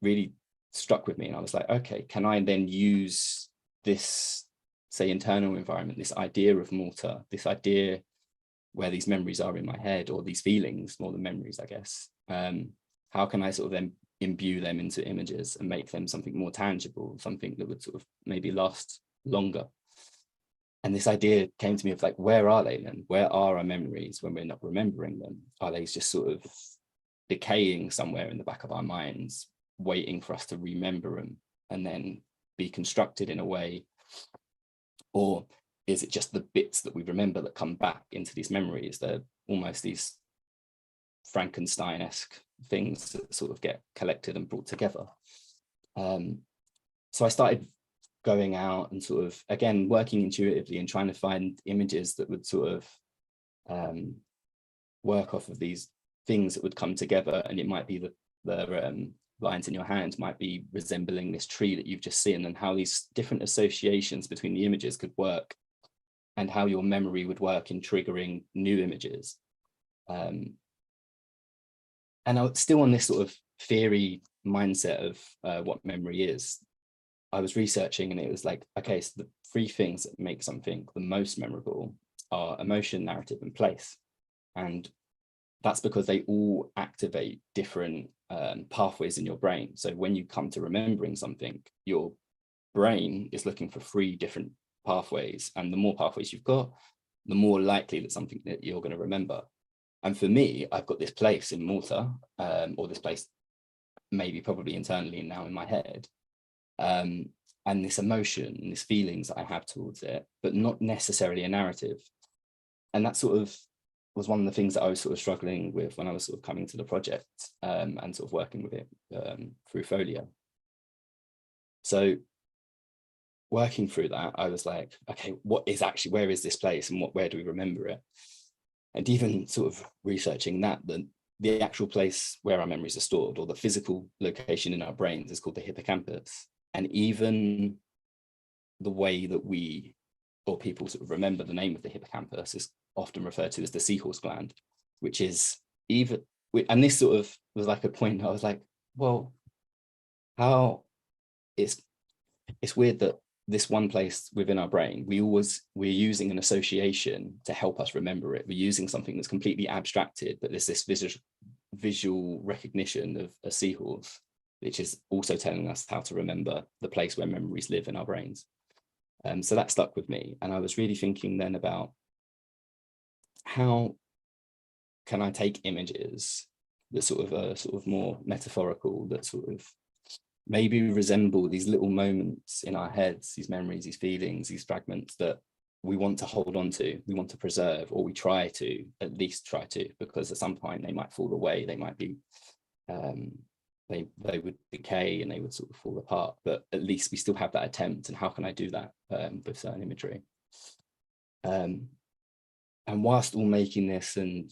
really struck with me. And I was like, okay, can I then use this, say, internal environment, this idea of Malta, this idea where these memories are in my head, or these feelings more than memories, I guess. How can I sort of then imbue them into images and make them something more tangible, something that would sort of maybe last longer? And this idea came to me of like, where are they then? Where are our memories when we're not remembering them? Are they just sort of decaying somewhere in the back of our minds, waiting for us to remember them and then be constructed in a way? Or is it just the bits that we remember that come back into these memories? They're almost these Frankenstein-esque things that sort of get collected and brought together. So I started going out and sort of, again, working intuitively and trying to find images that would sort of work off of these things that would come together. And it might be the lines in your hand might be resembling this tree that you've just seen, and how these different associations between the images could work, and how your memory would work in triggering new images. And I was still on this sort of theory mindset of what memory is. I was researching, and it was like, okay, so the three things that make something the most memorable are emotion, narrative, and place. And that's because they all activate different pathways in your brain. So when you come to remembering something, your brain is looking for 3 different pathways. And the more pathways you've got, the more likely that something that you're going to remember. And for me, I've got this place in Malta, or this place maybe probably internally now in my head, and this emotion and these feelings that I have towards it, but not necessarily a narrative. And that sort of was one of the things that I was sort of struggling with when I was sort of coming to the project and sort of working with it through Folio. So working through that, I was like, okay, what is actually, where is this place, and where do we remember it? And even sort of researching that, the actual place where our memories are stored, or the physical location in our brains, is called the hippocampus. And even the way that we, or people sort of remember the name of the hippocampus, is often referred to as the seahorse gland, which is even, and this sort of was like a point I was like, well, how it's weird that this one place within our brain, we're using an association to help us remember it. We're using something that's completely abstracted, but there's this visual recognition of a seahorse, which is also telling us how to remember the place where memories live in our brains. So that stuck with me. And I was really thinking then about how can I take images that sort of more metaphorical, that sort of maybe resemble these little moments in our heads, these memories, these feelings, these fragments that we want to hold on to, we want to preserve, or we at least try to, because at some point they might fall away, they might be, they would decay and they would sort of fall apart, but at least we still have that attempt. And how can I do that with certain imagery? And whilst all making this and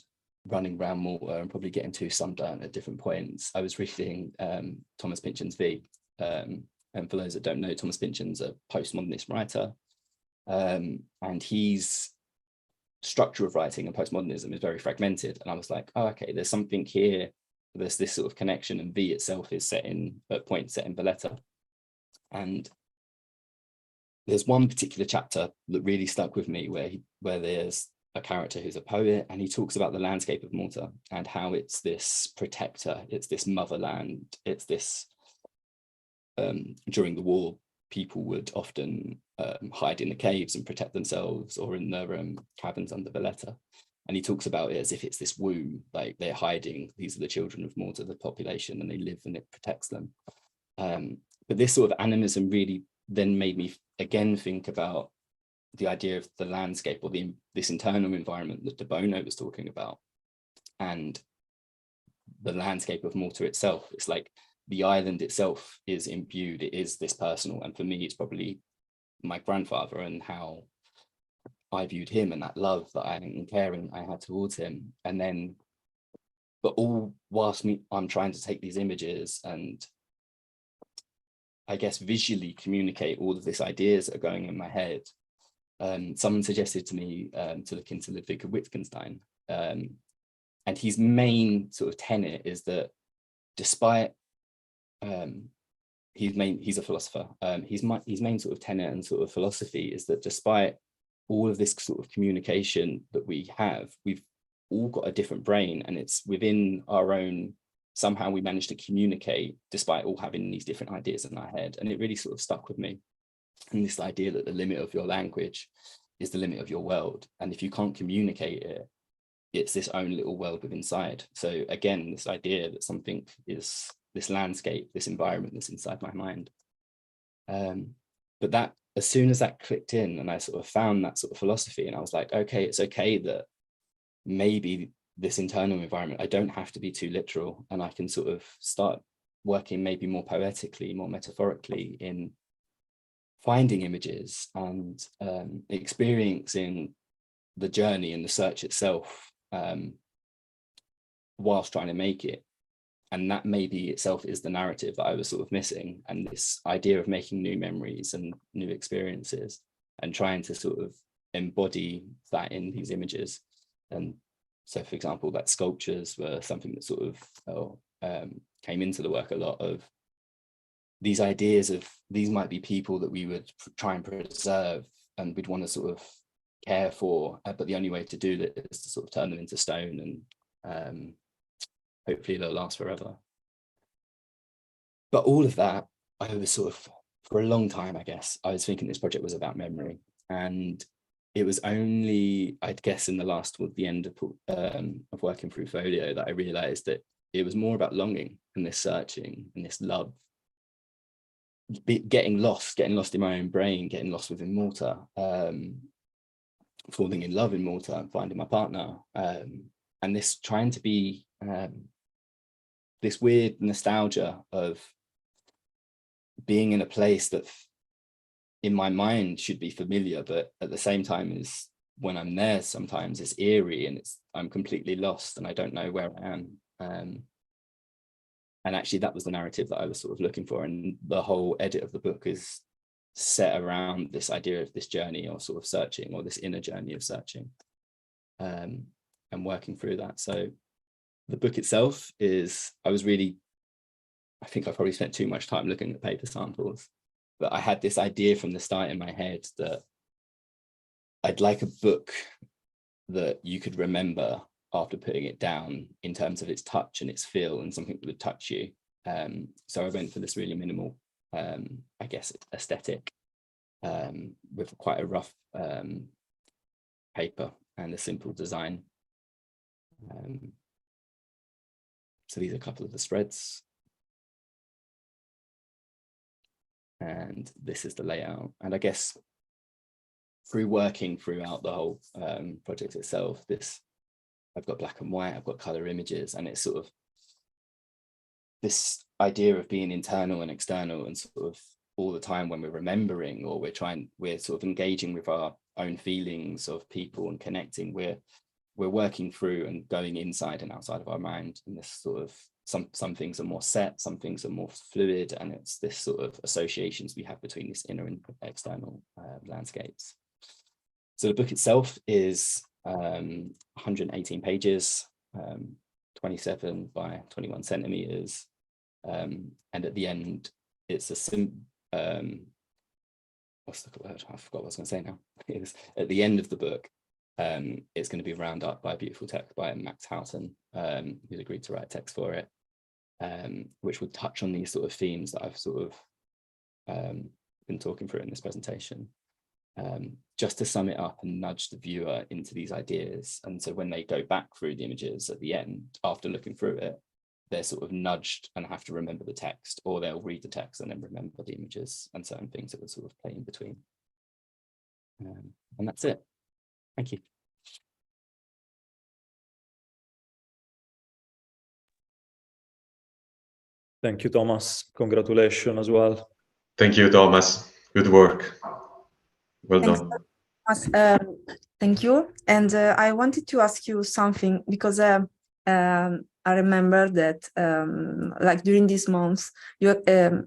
running around Malta and probably getting too sunburnt at different points, I was reading Thomas Pynchon's V. And for those that don't know, Thomas Pynchon's a postmodernist writer, and his structure of writing and postmodernism is very fragmented. And I was like, oh, okay, there's something here. There's this sort of connection, and V itself is set in Valletta. And there's one particular chapter that really stuck with me where there's a character who's a poet, and he talks about the landscape of Malta and how it's this protector, it's this motherland, it's this, during the war, people would often hide in the caves and protect themselves, or in their caverns under Valletta. And he talks about it as if it's this womb, like they're hiding, these are the children of Malta, the population, and they live and it protects them. But this sort of animism really then made me again think about the idea of the landscape, or this internal environment that De Bono was talking about, and the landscape of Malta itself. It's like the island itself is imbued, it is this personal, and for me it's probably my grandfather and how I viewed him and that love that and caring I had towards him. And then, but all whilst I'm trying to take these images and I guess visually communicate all of these ideas that are going in my head. Someone suggested to me to look into Ludwig Wittgenstein, and his main sort of tenet is that despite he's a philosopher, his main sort of tenet and sort of philosophy is that despite all of this sort of communication that we've all got a different brain, and it's within our own, somehow we manage to communicate despite all having these different ideas in our head. And it really sort of stuck with me. And this idea that the limit of your language is the limit of your world. And if you can't communicate it, it's this own little world within inside. So again, this idea that something is this landscape, this environment that's inside my mind. But that, as soon as that clicked in and I sort of found that sort of philosophy, and I was like, okay, it's okay that maybe this internal environment, I don't have to be too literal, and I can sort of start working maybe more poetically, more metaphorically in finding images and experiencing the journey and the search itself whilst trying to make it. And that maybe itself is the narrative that I was sort of missing, and this idea of making new memories and new experiences and trying to sort of embody that in these images. And so, for example, that sculptures were something that sort of came into the work a lot, of these ideas of these might be people that we would try and preserve and we'd want to sort of care for, but the only way to do that is to sort of turn them into stone, and hopefully they'll last forever. But all of that, I was sort of, for a long time, I guess, I was thinking this project was about memory. And it was only, I'd guess, in the last, toward the end of working through Folio, that I realized that it was more about longing and this searching and this love, getting lost in my own brain, getting lost within Malta, falling in love in Malta and finding my partner, and this trying to be this weird nostalgia of being in a place that in my mind should be familiar, but at the same time is, when I'm there, sometimes it's eerie and I'm completely lost and I don't know where I am. And actually that was the narrative that I was sort of looking for, and the whole edit of the book is set around this idea of this journey, or sort of searching, or this inner journey of searching, and working through that. So the book itself is, I think I probably spent too much time looking at paper samples. But I had this idea from the start in my head that I'd like a book that you could remember after putting it down in terms of its touch and its feel, and something that would touch you. So I went for this really minimal, I guess, aesthetic, with quite a rough paper and a simple design. So these are a couple of the spreads. And this is the layout. And I guess through working throughout the whole project itself, I've got black and white, I've got color images, and it's sort of this idea of being internal and external, and sort of all the time when we're remembering, or we're sort of engaging with our own feelings of people and connecting, we're working through and going inside and outside of our mind. And this sort of, some things are more set, some things are more fluid, and it's this sort of associations we have between these inner and external landscapes. So the book itself is 118 pages, 27 by 21 centimeters. And at the end, it's what's the word? I forgot what I was going to say now. At the end of the book, it's going to be round up by a beautiful text by Max Houghton, who's agreed to write text for it, which would touch on these sort of themes that I've sort of been talking through in this presentation. Just to sum it up and nudge the viewer into these ideas. And so when they go back through the images at the end, after looking through it, they're sort of nudged and have to remember the text, or they'll read the text and then remember the images and certain things that would sort of play in between. And that's it. Thank you. Thank you, Thomas. Congratulations as well. Thank you, Thomas. Good work. Well Thanks, done. Thomas. Thank you. And I wanted to ask you something, because I remember that like during these months, you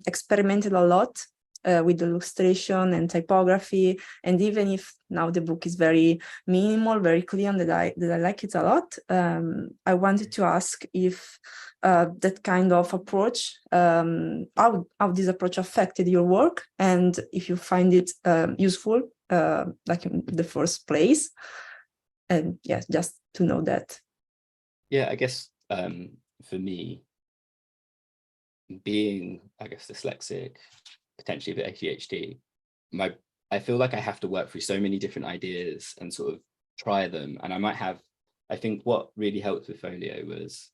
experimented a lot with illustration and typography. And even if now the book is very minimal, very clean, that I like it a lot, I wanted to ask if that kind of approach, how this approach affected your work, and if you find it useful, like in the first place. And yeah, just to know that. Yeah, I guess for me, being, I guess, dyslexic, potentially with ADHD, I feel like I have to work through so many different ideas and sort of try them. And I think what really helped with Folio was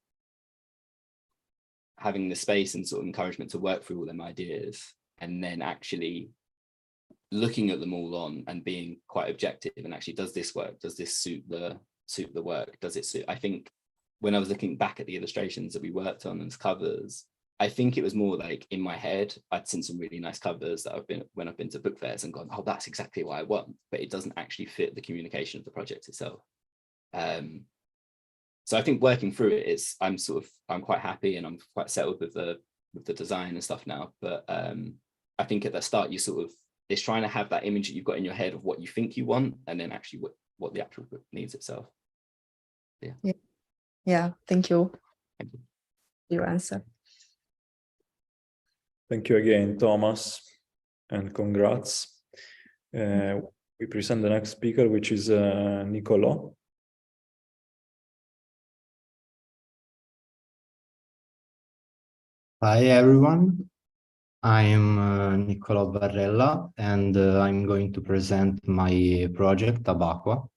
having the space and sort of encouragement to work through all them ideas, and then actually looking at them all on and being quite objective, and actually, does this work? Does this suit the work? Does it suit? I think when I was looking back at the illustrations that we worked on as covers, I think it was more like in my head, I'd seen some really nice covers that when I've been to book fairs and gone, oh, that's exactly what I want, but it doesn't actually fit the communication of the project itself. So I think working through it I'm quite happy, and I'm quite settled with the design and stuff now. But I think at the start, it's trying to have that image that you've got in your head of what you think you want, and then actually what the actual book needs itself. Yeah. Thank you. Thank you. Your answer. Thank you again, Thomas, and congrats. We present the next speaker, which is Niccolò. Hi, everyone. I'm Niccolò Varrella, and I'm going to present my project, Tabacqua.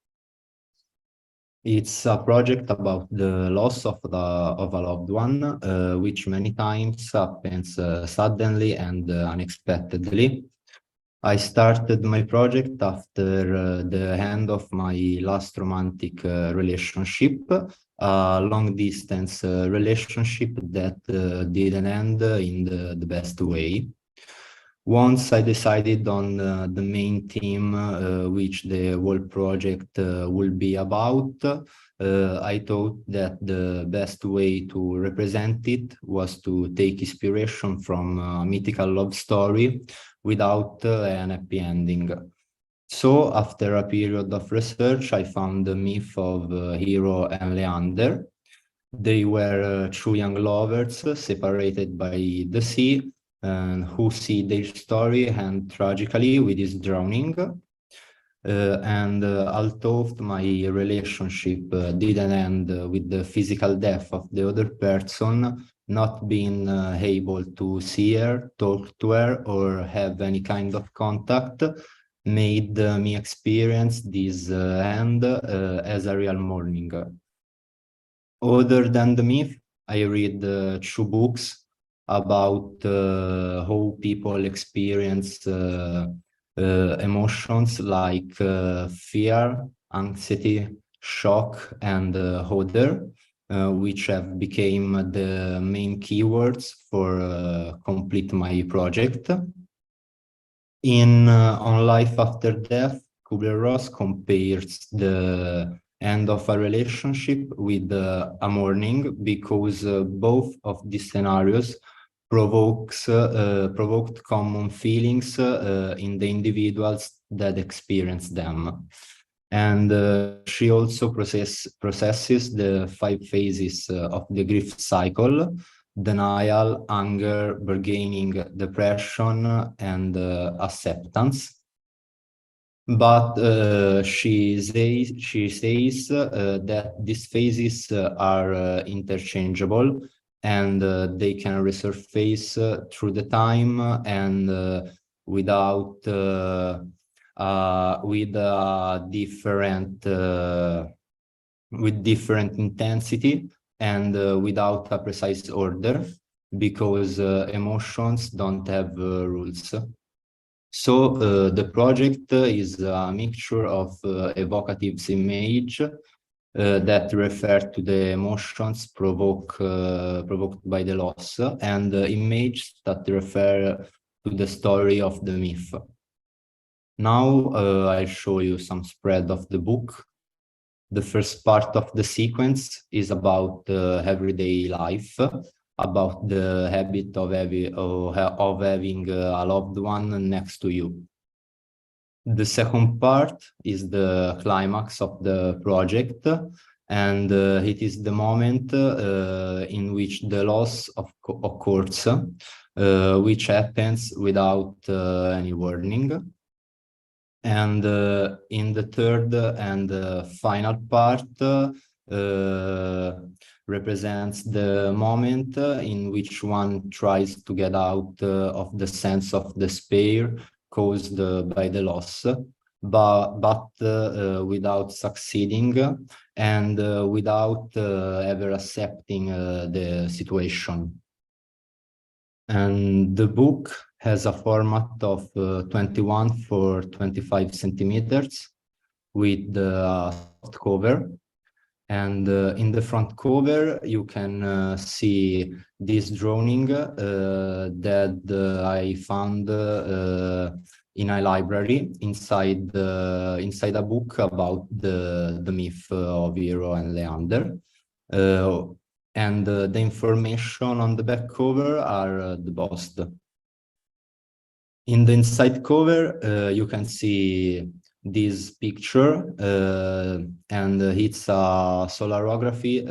It's a project about the loss of a loved one, which many times happens suddenly and unexpectedly. I started my project after the end of my last romantic relationship, a long-distance relationship that didn't end in the best way. Once I decided on the main theme which the whole project will be about, I thought that the best way to represent it was to take inspiration from a mythical love story without an happy ending. So after a period of research, I found the myth of Hero and Leander. They were two young lovers separated by the sea, and who see their story and tragically with this drawing. Although my relationship didn't end with the physical death of the other person, not being able to see her, talk to her, or have any kind of contact, made me experience this end as a real mourning. Other than the myth, I read 2 books about how people experience emotions like fear, anxiety, shock, and other, which have become the main keywords for complete my project. On Life After Death, Kubler-Ross compares the end of a relationship with a mourning because both of these scenarios provoked common feelings in the individuals that experience them. And she also processes the 5 phases of the grief cycle: denial, anger, bargaining, depression, and acceptance. But she says that these phases are interchangeable, and they can resurface through the time and with different intensity and without a precise order, because emotions don't have rules. So the project is a mixture of evocative images that refer to the emotions provoked by the loss, and images that refer to the story of the myth. Now I'll show you some spread of the book. The first part of the sequence is about everyday life, about the habit of having a loved one next to you. The second part is the climax of the project, and it is the moment in which the loss occurs, which happens without any warning. And in the third and final part represents the moment in which one tries to get out of the sense of despair caused by the loss, but without succeeding and without ever accepting the situation. And the book has a format of 21 for 25 centimeters with the soft cover. And in the front cover, you can see this drawing that I found in a library inside a book about the myth of Hero and Leander. And the information on the back cover are embossed. In the inside cover, you can see this picture, and it's a solarography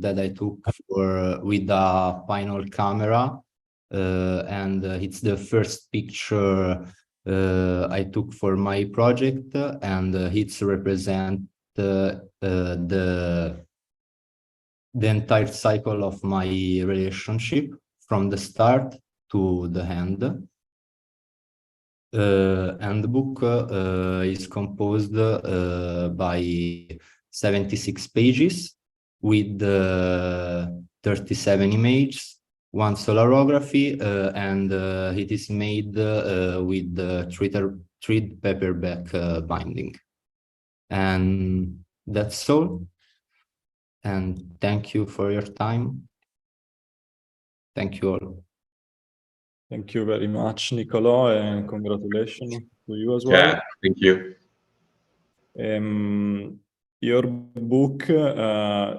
that I took with a final camera, and it's the first picture I took for my project, and it's represent the entire cycle of my relationship from the start to the end. And the book is composed by 76 pages with 37 images, 1 solarography, and it is made with thread paperback binding. And that's all. And thank you for your time. Thank you all. Thank you very much, Niccolò, and congratulations to you as well. Yeah, thank you. Your book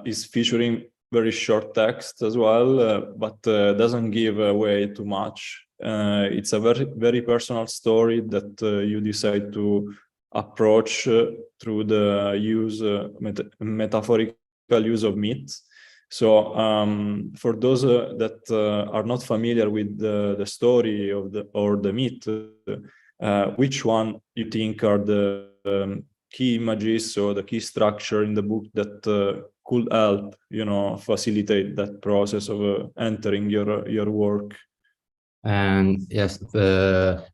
is featuring very short text as well, but doesn't give away too much. It's a very, very personal story that you decide to approach through the metaphorical use of myths. So for those that are not familiar with the story of the myth, which one you think are the key images or the key structure in the book that could help, facilitate that process of entering your work? And yes, the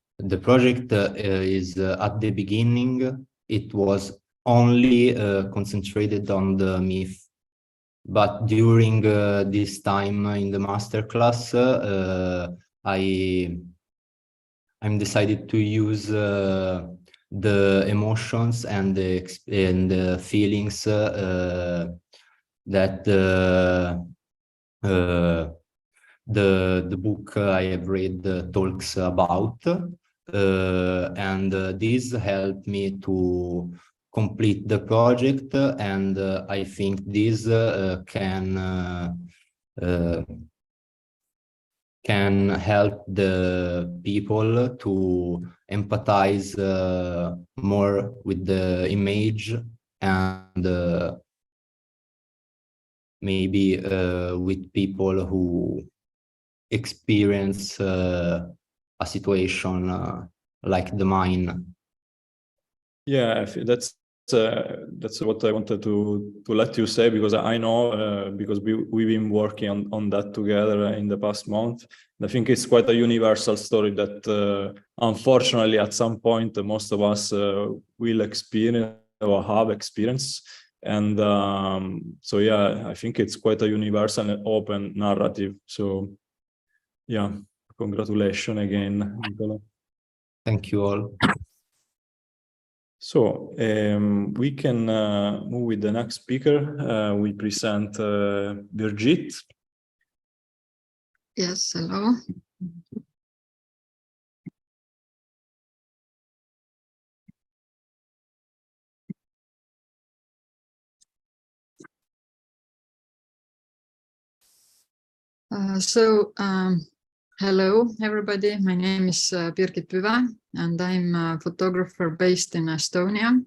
project is at the beginning, it was only concentrated on the myth. But during this time in the masterclass, I'm decided to use the emotions and the feelings that the book I have read talks about, and this helped me to complete the project, and I think this can help the people to empathize more with the image, and maybe with people who experience a situation like the mine. Yeah, that's what I wanted to let you say, because I know because we've been working on that together in the past month. I think it's quite a universal story that unfortunately at some point most of us will experience or have experienced. And so yeah, I think it's quite a universal and open narrative. So yeah, congratulations again, Niccolò. Thank you all. So we can move with the next speaker. We present Birgit. Yes, hello. Hello, everybody. My name is Birgit Püve, and I'm a photographer based in Estonia.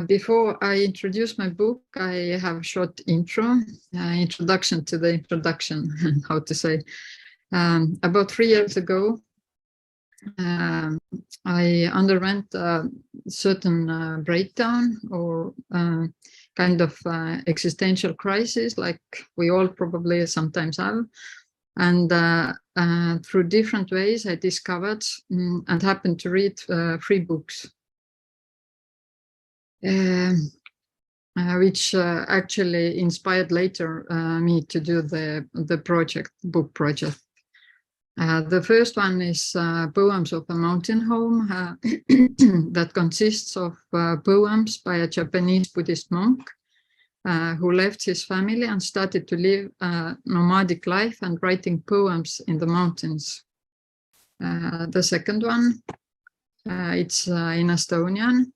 Before I introduce my book, I have a short introduction to the introduction, how to say. About 3 years ago, I underwent a certain breakdown or kind of existential crisis, like we all probably sometimes have. And through different ways, I discovered and happened to read 3 books, which actually inspired later me to do the book project. The first one is Poems of a Mountain Home, that consists of poems by a Japanese Buddhist monk who left his family and started to live a nomadic life and writing poems in the mountains. The second one, it's in Estonian,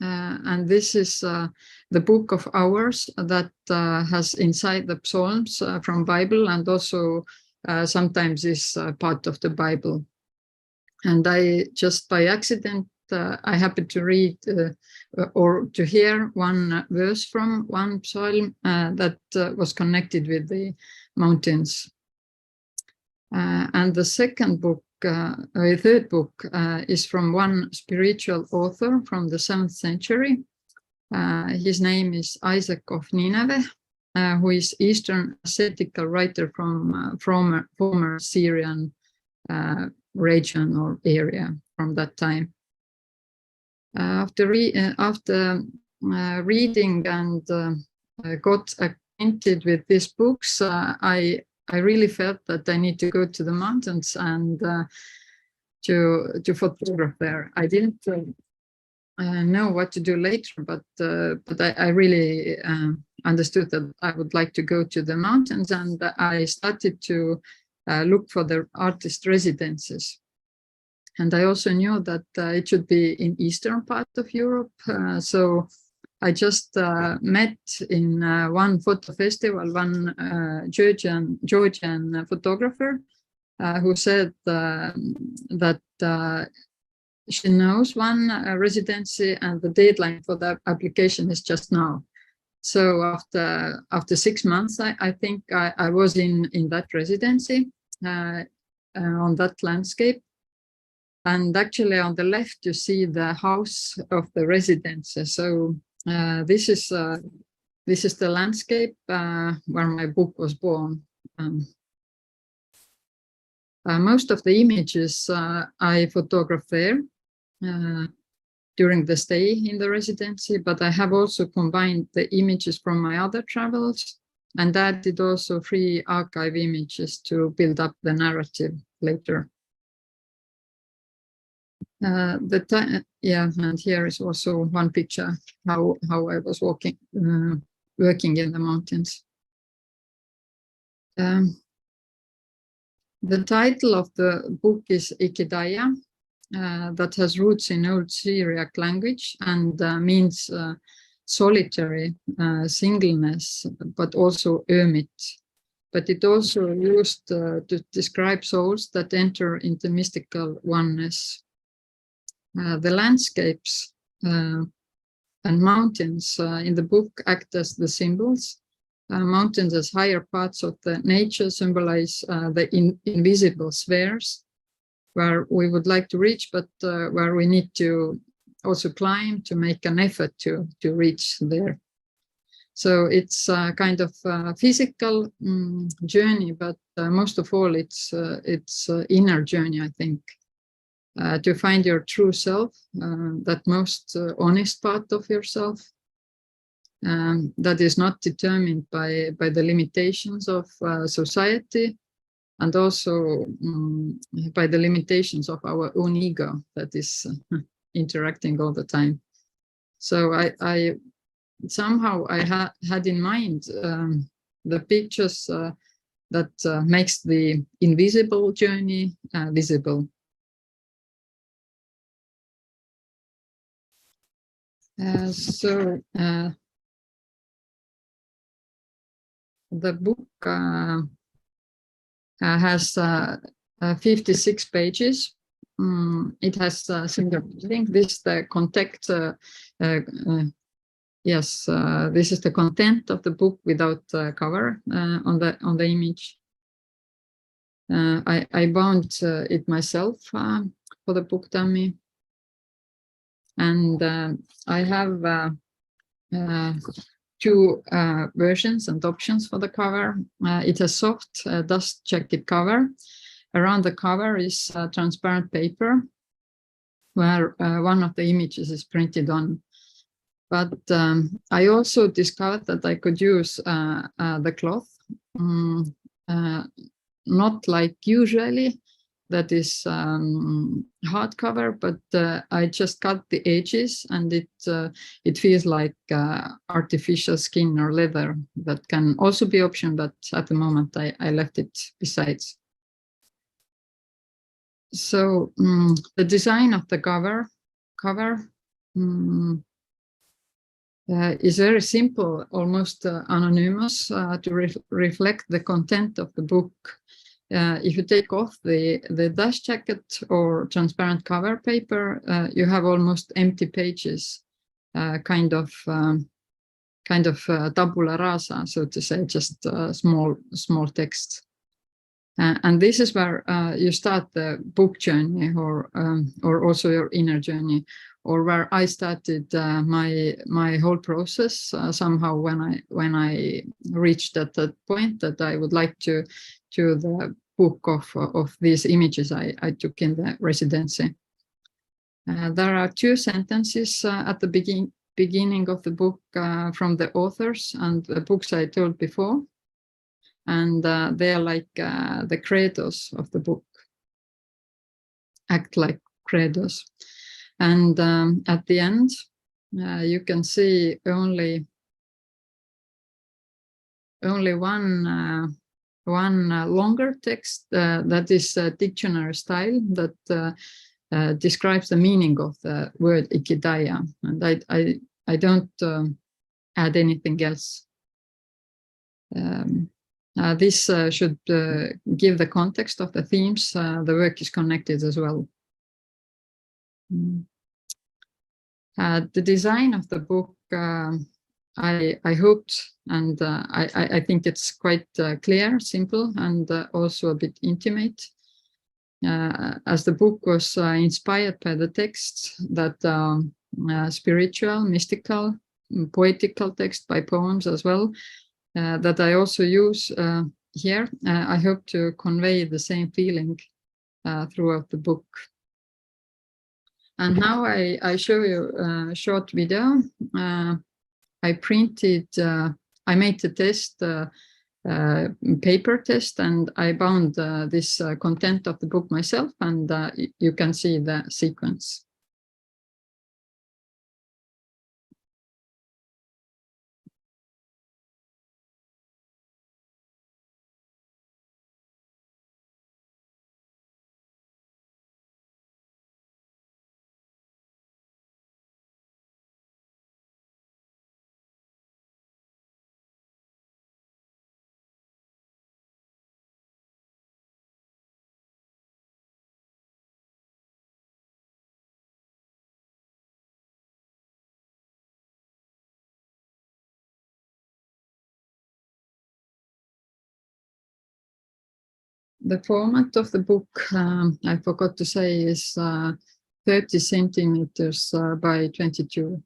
and this is the Book of Hours that has inside the Psalms from Bible, and also sometimes is part of the Bible. And I just by accident, I happened to read or to hear one verse from one psalm that was connected with the mountains. And the second book, the third book, is from one spiritual author from the 7th century. His name is Isaac of Nineveh, who is Eastern ascetical writer from former Syrian region or area from that time. After reading and got acquainted with these books, I really felt that I need to go to the mountains and to photograph there. I didn't know what to do later, but I really understood that I would like to go to the mountains, and I started to look for the artist residences. And I also knew that it should be in eastern part of Europe. So I just met in one photo festival, one Georgian photographer who said that she knows one residency and the deadline for that application is just now. So after 6 months, I think I was in that residency on that landscape. And actually on the left, you see the house of the residence. So this is the landscape where my book was born. Most of the images I photographed there during the stay in the residency, but I have also combined the images from my other travels and added also 3 archive images to build up the narrative later. And here is also one picture how I was working in the mountains. The title of the book is Ikidaya, that has roots in Old Syriac language and means solitary, singleness, but also hermit. But it also used to describe souls that enter into mystical oneness. The landscapes and mountains in the book act as the symbols. Mountains as higher parts of the nature symbolize the invisible spheres where we would like to reach, but where we need to also climb to make an effort to reach there. So it's a kind of physical journey, but most of all, it's inner journey, I think, to find your true self, that most honest part of yourself, that is not determined by the limitations of society, and also by the limitations of our own ego that is interacting all the time. So I somehow had in mind the pictures that makes the invisible journey visible. The book has 56 pages. It has a single link. This is the content. Yes, this is the content of the book without cover on the image. I bound it myself for the book dummy, and I have 2 versions and options for the cover. It has soft dust jacket cover. Around the cover is transparent paper where one of the images is printed on. But I also discovered that I could use the cloth, not like usually, that is hardcover, but I just cut the edges, and it feels like artificial skin or leather. That can also be option, but at the moment I left it besides. So the design of the cover is very simple, almost anonymous, to reflect the content of the book. If you take off the dust jacket or transparent cover paper, you have almost empty pages, kind of tabula rasa, so to say, just small text. And this is where you start the book journey, or also your inner journey, or where I started my whole process somehow when I reached at that point that I would like to the book of these images I took in the residency. There are 2 sentences at the beginning of the book from the authors and the books I told before. And they are like the creators of the book, act like creators. And at the end, you can see only one longer text that is dictionary style that describes the meaning of the word ikidaya, and I don't add anything else. This should give the context of the themes. The work is connected as well. The design of the book I hoped, and I think it's quite clear, simple, and also a bit intimate. As the book was inspired by the texts that spiritual, mystical, poetical text by poems as well, that I also use here. I hope to convey the same feeling throughout the book. And now I show you a short video. I printed, I made the test, paper test, and I bound this content of the book myself, and you can see the sequence. The format of the book, I forgot to say, is 30 centimeters by 22.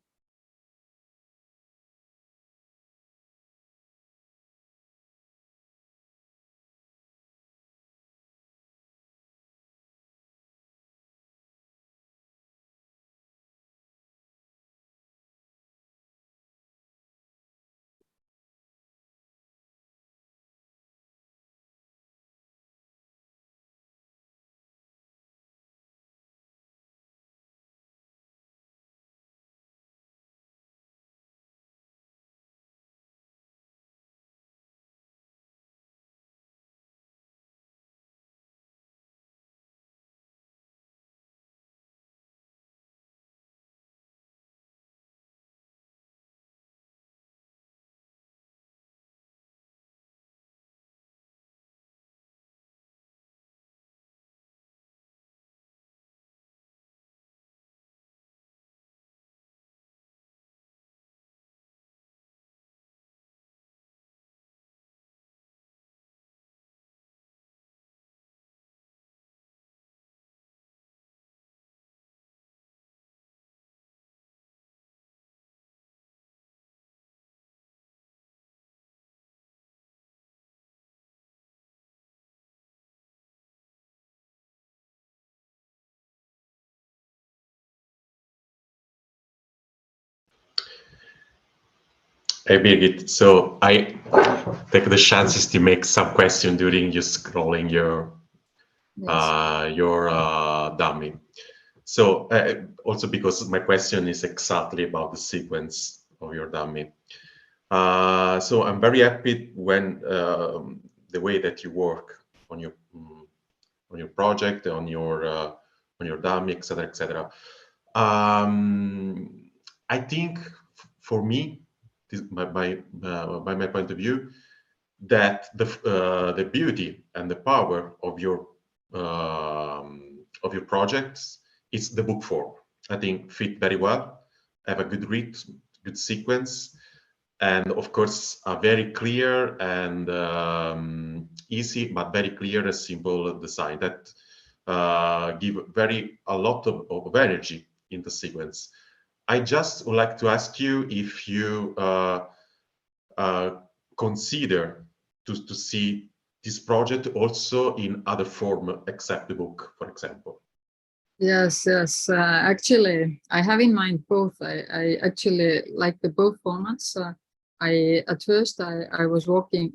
Hey Birgit, so I take the chances to make some question during you scrolling your dummy. So also because my question is exactly about the sequence of your dummy. So I'm very happy when the way that you work on your project, on your dummy, etc., etc. I think for me, by my point of view, that the beauty and the power of your projects is the book form. I think fit very well, have a good read, good sequence, and of course a very clear and easy but very clear and simple design that give a lot of energy in the sequence. I just would like to ask you if you consider to see this project also in other form except the book, for example. Yes. Actually, I have in mind both. I actually like the both formats. At first I was working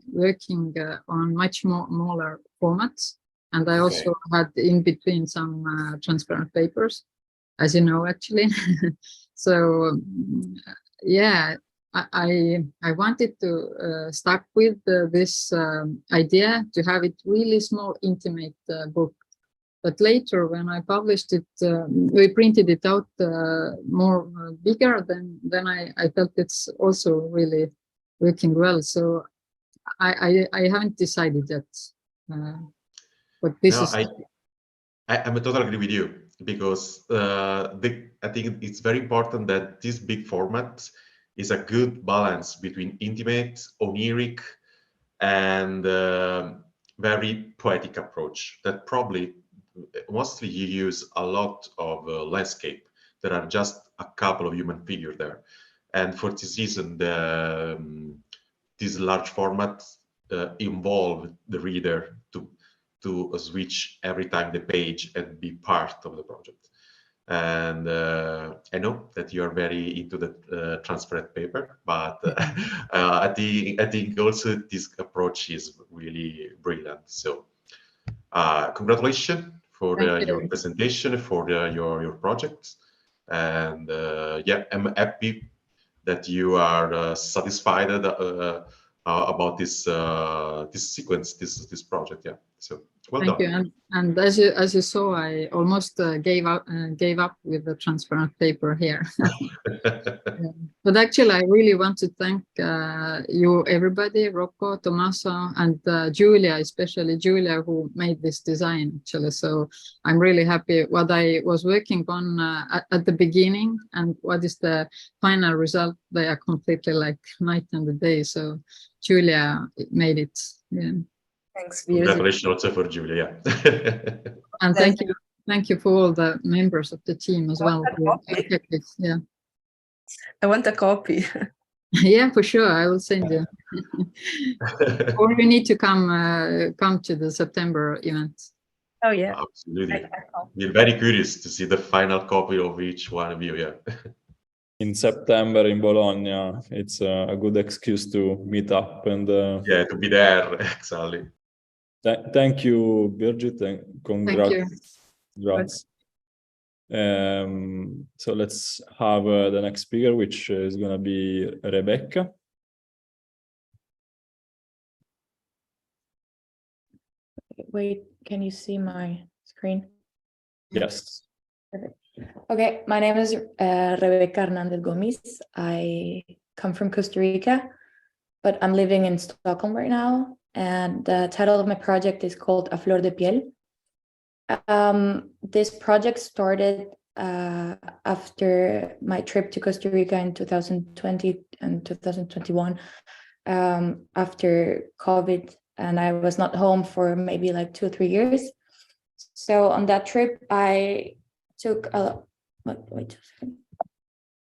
on much smaller formats, and I also had in between some transparent papers, as you know, actually. So yeah, I wanted to start with this idea to have it really small, intimate book. But later, when I published it, we printed it out more bigger. Then I felt it's also really working well. So I haven't decided yet. But this is. I'm totally agree with you, because I think it's very important that this big format is a good balance between intimate, oniric, and very poetic approach that probably mostly you use a lot of landscape. There are just a couple of human figures there. And for this reason, this large format involve the reader to switch every time the page and be part of the project. And I know that you are very into the transparent paper, but I think also this approach is really brilliant. So congratulations for your presentation, for your project. And yeah, I'm happy that you are satisfied about this sequence, this project. Yeah, so well Thank done. you. And as you saw, I almost gave up with the transparent paper here. But actually, I really want to thank you, everybody, Rocco, Tommaso, and Giulia, especially Giulia, who made this design. Actually, so I'm really happy what I was working on at the beginning and what is the final result. They are completely like night and day. So Giulia made it. Yeah. Thanks. Congratulations also for Giulia. And thank you for all the members of the team as well. Yeah. I want a copy. Yeah, for sure. I will send you. Or you need to come to the September event. Oh yeah. Absolutely. We're very curious to see the final copy of each one of you. Yeah. In September in Bologna, it's a good excuse to meet up and yeah, to be there. Exactly. Thank you, Birgit, and congrats. Congrats. So let's have the next speaker, which is going to be Rebecca. Wait, can you see my screen? Yes. Perfect. Okay, my name is Rebecca Hernandez Gomis. I come from Costa Rica, but I'm living in Stockholm right now. And the title of my project is called A Flor de Piel. This project started after my trip to Costa Rica in 2020 and 2021, after COVID, and I was not home for maybe like 2 or 3 years. So on that trip, I took a wait a second.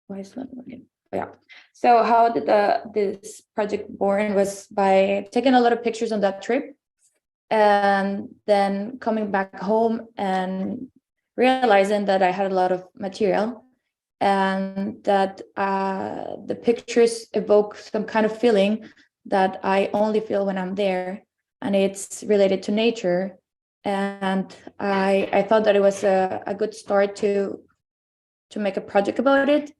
Why is that working? Yeah. So how did this project born was by taking a lot of pictures on that trip, and then coming back home and realizing that I had a lot of material, and that the pictures evoke some kind of feeling that I only feel when I'm there, and it's related to nature. And I thought that it was a good start to make a project about it.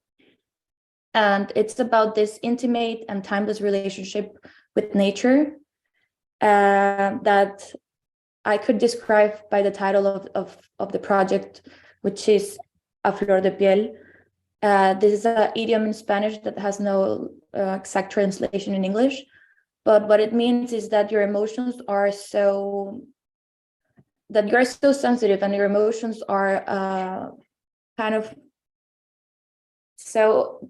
And it's about this intimate and timeless relationship with nature that I could describe by the title of the project, which is A Flor de Piel. This is an idiom in Spanish that has no exact translation in English, but what it means is that your emotions are that you're so sensitive, and your emotions are kind of so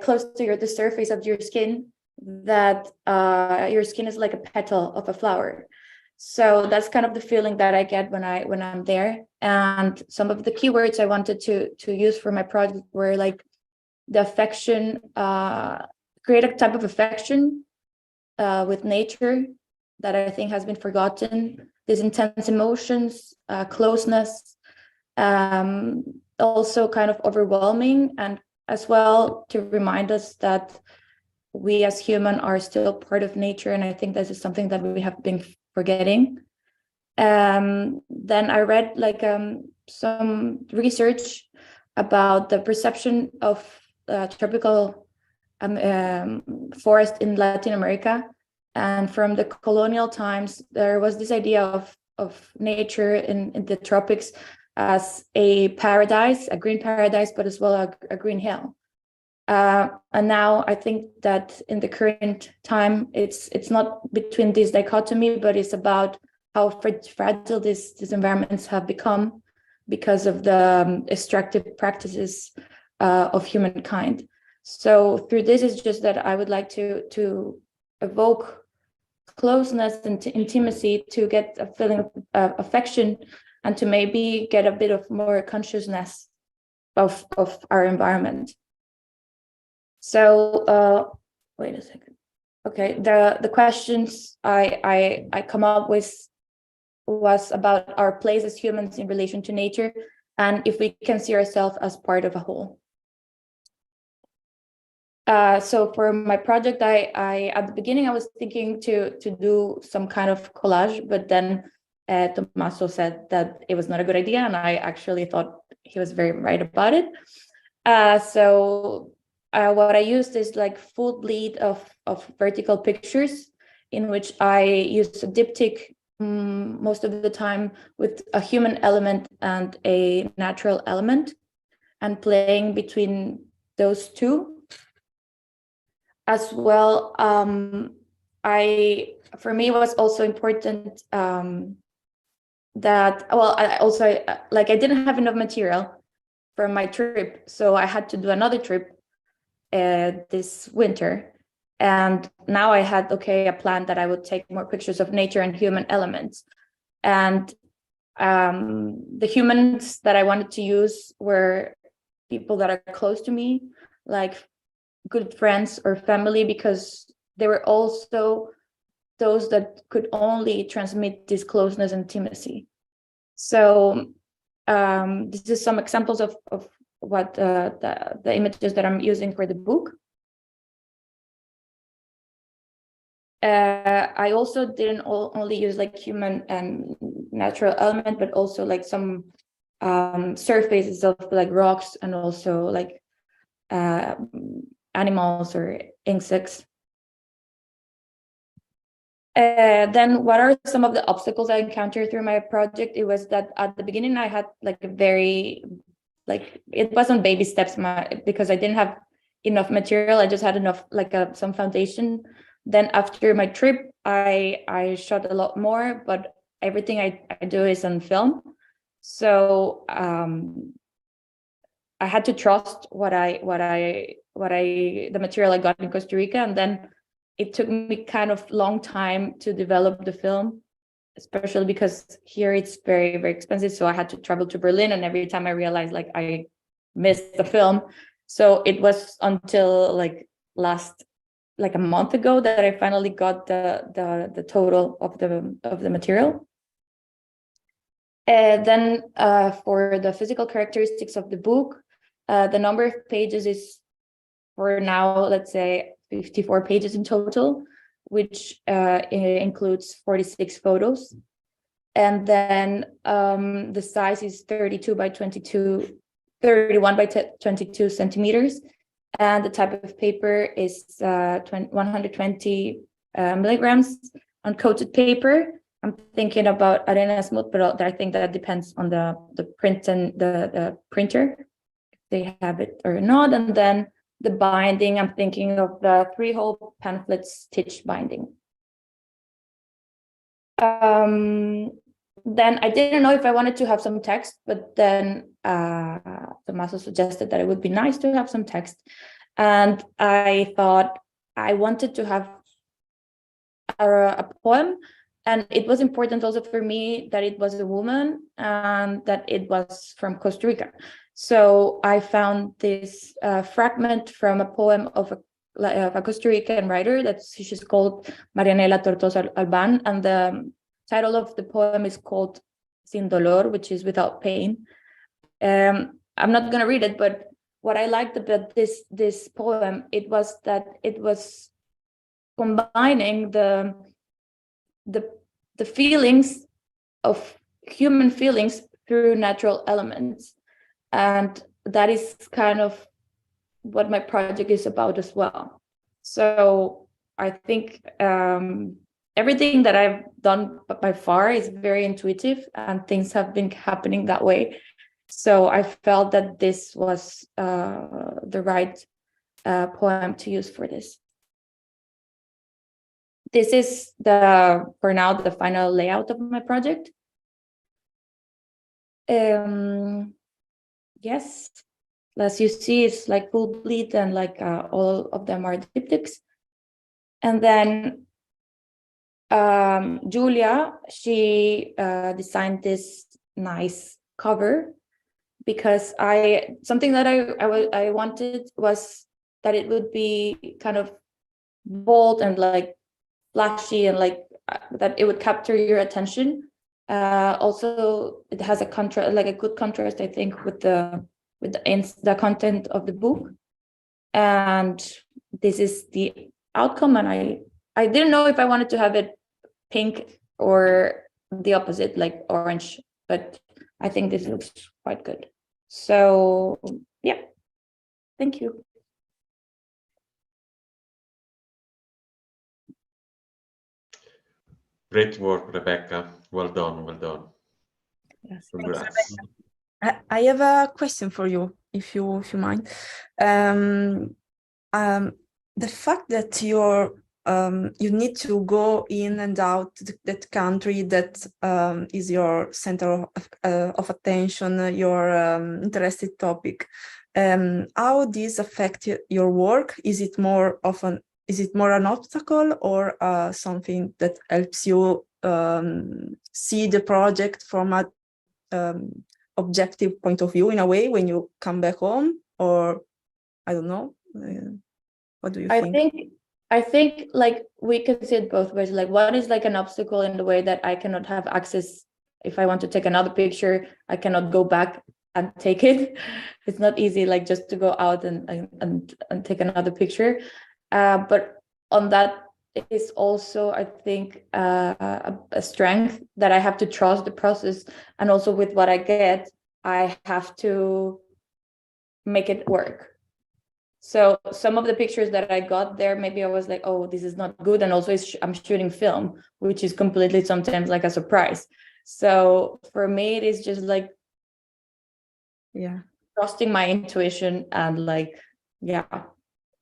close to the surface of your skin that your skin is like a petal of a flower. So that's kind of the feeling that I get when I'm there. And some of the keywords I wanted to use for my project were like the affection, create a type of affection with nature that I think has been forgotten. These intense emotions, closeness, also kind of overwhelming, and as well to remind us that we as human are still part of nature. And I think this is something that we have been forgetting. Then I read like some research about the perception of tropical forest in Latin America. And from the colonial times, there was this idea of nature in the tropics as a paradise, a green paradise, but as well a green hell. And now I think that in the current time, it's not between this dichotomy, but it's about how fragile these environments have become because of the extractive practices of humankind. So through this is just that I would like to evoke closeness and intimacy, to get a feeling of affection, and to maybe get a bit of more consciousness of our environment. So wait a second. Okay, the questions I come up with was about our place as humans in relation to nature, and if we can see ourselves as part of a whole. So for my project, I at the beginning I was thinking to do some kind of collage, but then Tommaso said that it was not a good idea, and I actually thought he was very right about it. So what I used is like full bleed of vertical pictures, in which I used a diptych most of the time with a human element and a natural element, and playing between those two. As well, for me, it was also important that, well, I didn't have enough material for my trip, so I had to do another trip this winter. And now I had, a plan that I would take more pictures of nature and human elements. And the humans that I wanted to use were people that are close to me, like good friends or family, because they were also those that could only transmit this closeness and intimacy. So this is some examples of what the images that I'm using for the book. I also didn't only use like human and natural element, but also like some surfaces of like rocks, and also like animals or insects. Then what are some of the obstacles I encountered through my project? It was that at the beginning I had like a very, it wasn't baby steps because I didn't have enough material. I just had enough, some foundation. Then after my trip, I shot a lot more, but everything I do is on film. So I had to trust the material I got in Costa Rica, and then it took me kind of long time to develop the film, especially because here it's very, very expensive. So I had to travel to Berlin, and every time I realized I missed the film. So it was until a month ago that I finally got the total of the material. Then for the physical characteristics of the book, the number of pages is, for now, let's say 54 pages in total, which includes 46 photos. And then the size is 31 by 22 centimeters. And the type of paper is 120 milligrams uncoated paper. I'm thinking about arena smooth, but I think that depends on the print and the printer, if they have it or not. And then the binding, I'm thinking of the 3-hole pamphlet stitch binding. Then I didn't know if I wanted to have some text, but then Tommaso suggested that it would be nice to have some text. And I thought I wanted to have a poem. And it was important also for me that it was a woman and that it was from Costa Rica. So I found this fragment from a poem of a Costa Rican writer she's called Marianela Tortosa Alban, and the title of the poem is called Sin Dolor, which is without pain. I'm not going to read it, but what I liked about this poem, it was that it was combining the feelings of human feelings through natural elements. And that is kind of what my project is about as well. So I think everything that I've done by far is very intuitive, and things have been happening that way. So I felt that this was the right poem to use for this. This is for now, the final layout of my project. Yes, as you see, it's like full bleed and like all of them are diptychs. And then Giulia, she designed this nice cover because something that I wanted was that it would be kind of bold and like flashy and like that it would capture your attention. Also, it has a contrast, like a good contrast, I think, with the content of the book. And this is the outcome. And I didn't know if I wanted to have it pink or the opposite, like orange, but I think this looks quite good. So yeah, thank you. Great work, Rebecca. Well done, well done. Yes, Congrats. I have a question for you, if you mind. The fact that you need to go in and out that country that is your center of attention, your interested topic. How this affect your work? Is it more an obstacle or something that helps you see the project from a objective point of view in a way when you come back home? Or I don't know. What do you think? I think like we can see it both ways. Like one is like an obstacle in the way that I cannot have access. If I want to take another picture, I cannot go back and take it. It's not easy, like just to go out and take another picture. But on that is also, I think, a strength that I have to trust the process. And also with what I get, I have to make it work. So some of the pictures that I got there, maybe I was like, oh, this is not good. And also I'm shooting film, which is completely sometimes like a surprise. So for me, it is just like, yeah, trusting my intuition and like, yeah,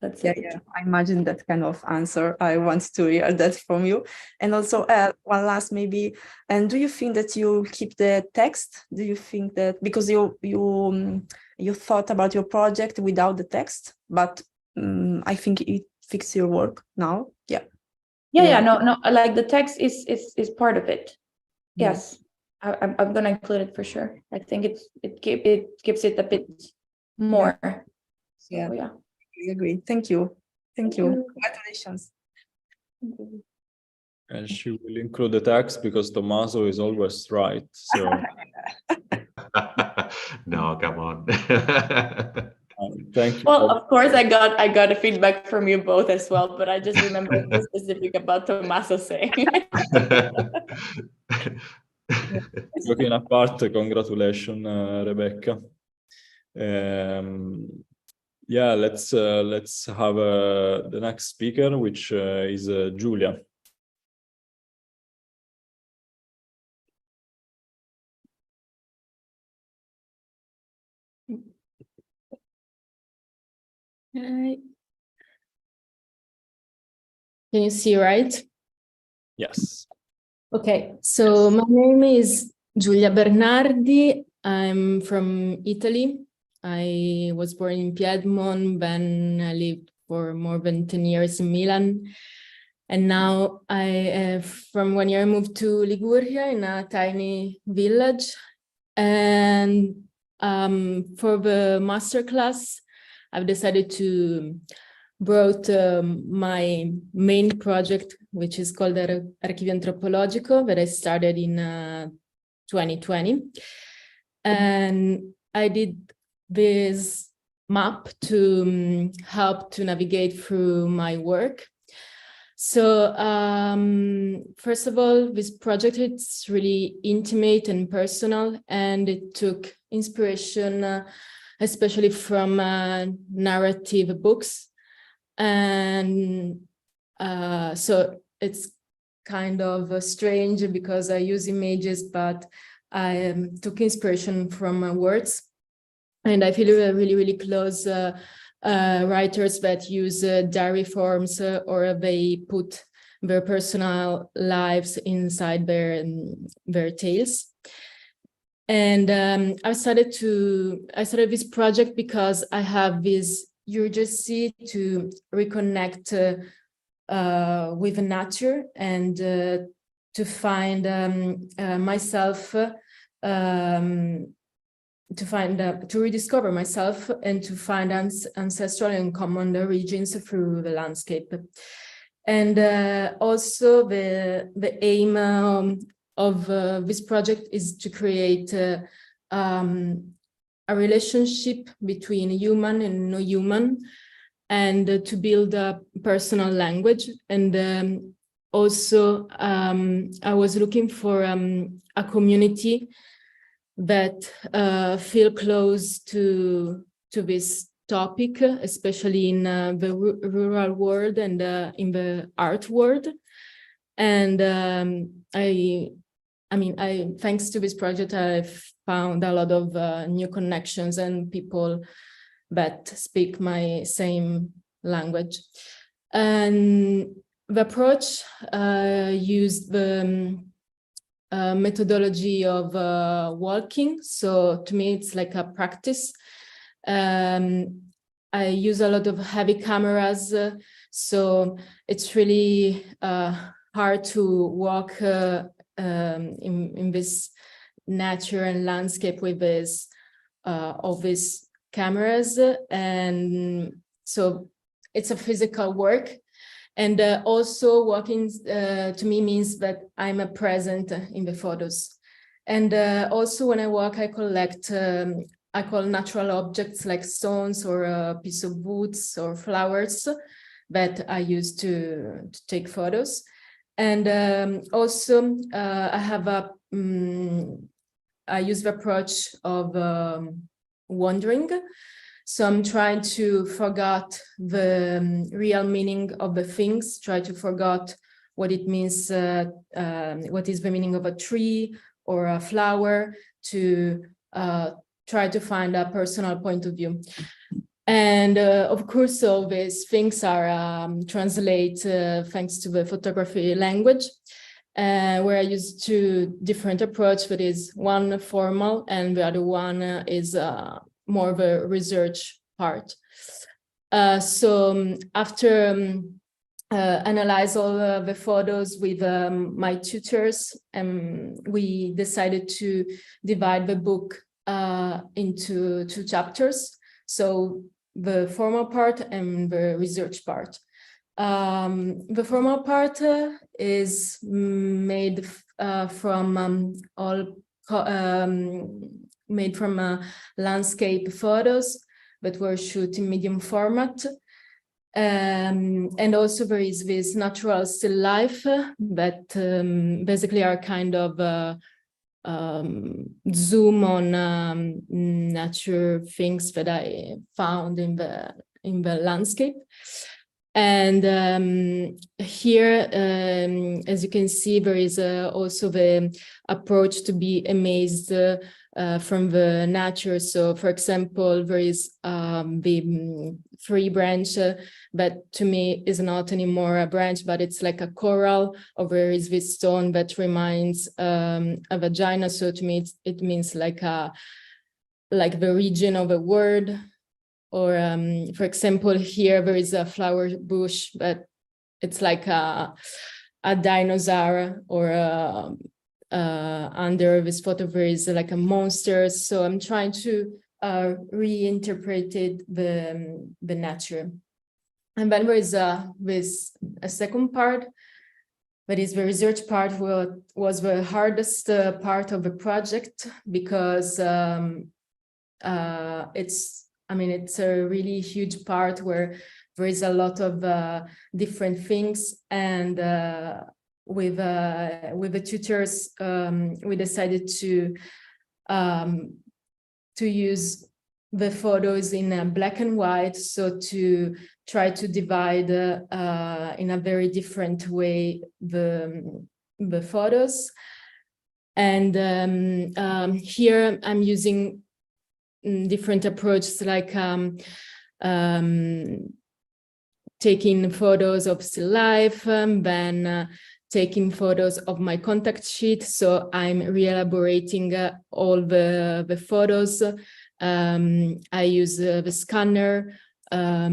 that's it. Yeah, I imagine that kind of answer. I want to hear that from you. And also one last maybe, and do you think that you keep the text? Do you think that because you thought about your project without the text, but I think it fixes your work now? Yeah. No, like the text is part of it. Yes, I'm gonna include it for sure. I think it gives it a bit more. Yeah. So, yeah. I agree. Thank you. Congratulations. And she will include the text because Tommaso is always right. So No, come on. Thank you. Well, of course, I got a feedback from you both as well, but I just remember specific about Tommaso saying. Joking apart, congratulations, Rebecca. Yeah, let's have the next speaker, which is Giulia. Hi. Can you see right? Yes. Okay, so my name is Giulia Bernardi. I'm from Italy. I was born in Piedmont, then I lived for more than 10 years in Milan. And now from 1 year I moved to Liguria in a tiny village. And for the masterclass, I've decided to brought my main project, which is called Archivio Antropologico, that I started in 2020. And I did this map to help to navigate through my work. So first of all, this project, it's really intimate and personal, and it took inspiration, especially from narrative books. And so it's kind of strange because I use images, but I took inspiration from words. And I feel really, really close writers that use diary forms or they put their personal lives inside their tales. And I started this project because I have this urgency to reconnect with nature and to find myself, to rediscover myself and to find ancestral and common origins through the landscape. And also the aim of this project is to create a relationship between human and no human, and to build a personal language. And also I was looking for a community that feel close to this topic, especially in the rural world and in the art world. And thanks to this project, I've found a lot of new connections and people that speak my same language. And the approach used the methodology of walking. So to me, it's like a practice. I use a lot of heavy cameras, so it's really hard to walk in this nature and landscape with this all these cameras, and so it's a physical work. And also walking to me means that I'm present in the photos. And also when I walk, I collect, I call natural objects like stones or a piece of woods or flowers that I use to take photos. And also I have I use the approach of wandering. So I'm trying to forget the real meaning of the things, try to forget what it means, what is the meaning of a tree or a flower, to try to find a personal point of view. And of course, all these things are translated thanks to the photography language, where I use two different approaches, that is one formal and the other one is more of a research part. So after analyze all the photos with my tutors, we decided to divide the book into two chapters. So the formal part and the research part. The formal part is made from made from landscape photos that were shot in medium format. And also there is this natural still life that basically are kind of zoom on nature things that I found in the landscape. And here, as you can see, there is also the approach to be amazed from the nature. So, for example, there is the tree branch that to me is not anymore a branch, but it's like a coral, or there is this stone that reminds a vagina. So to me, it means like the region of a word. Or for example, here there is a flower bush, but it's like a dinosaur, or under this photo there is like a monster. So I'm trying to reinterpret the nature. And then there is a second part, that is the research part, was the hardest part of the project, because it's a really huge part where there is a lot of different things, and with the tutors we decided to use the photos in black and white, so to try to divide in a very different way the photos. And here I'm using different approaches, like taking photos of still life, then taking photos of my contact sheet. So I'm re-elaborating all the photos. I use the scanner. I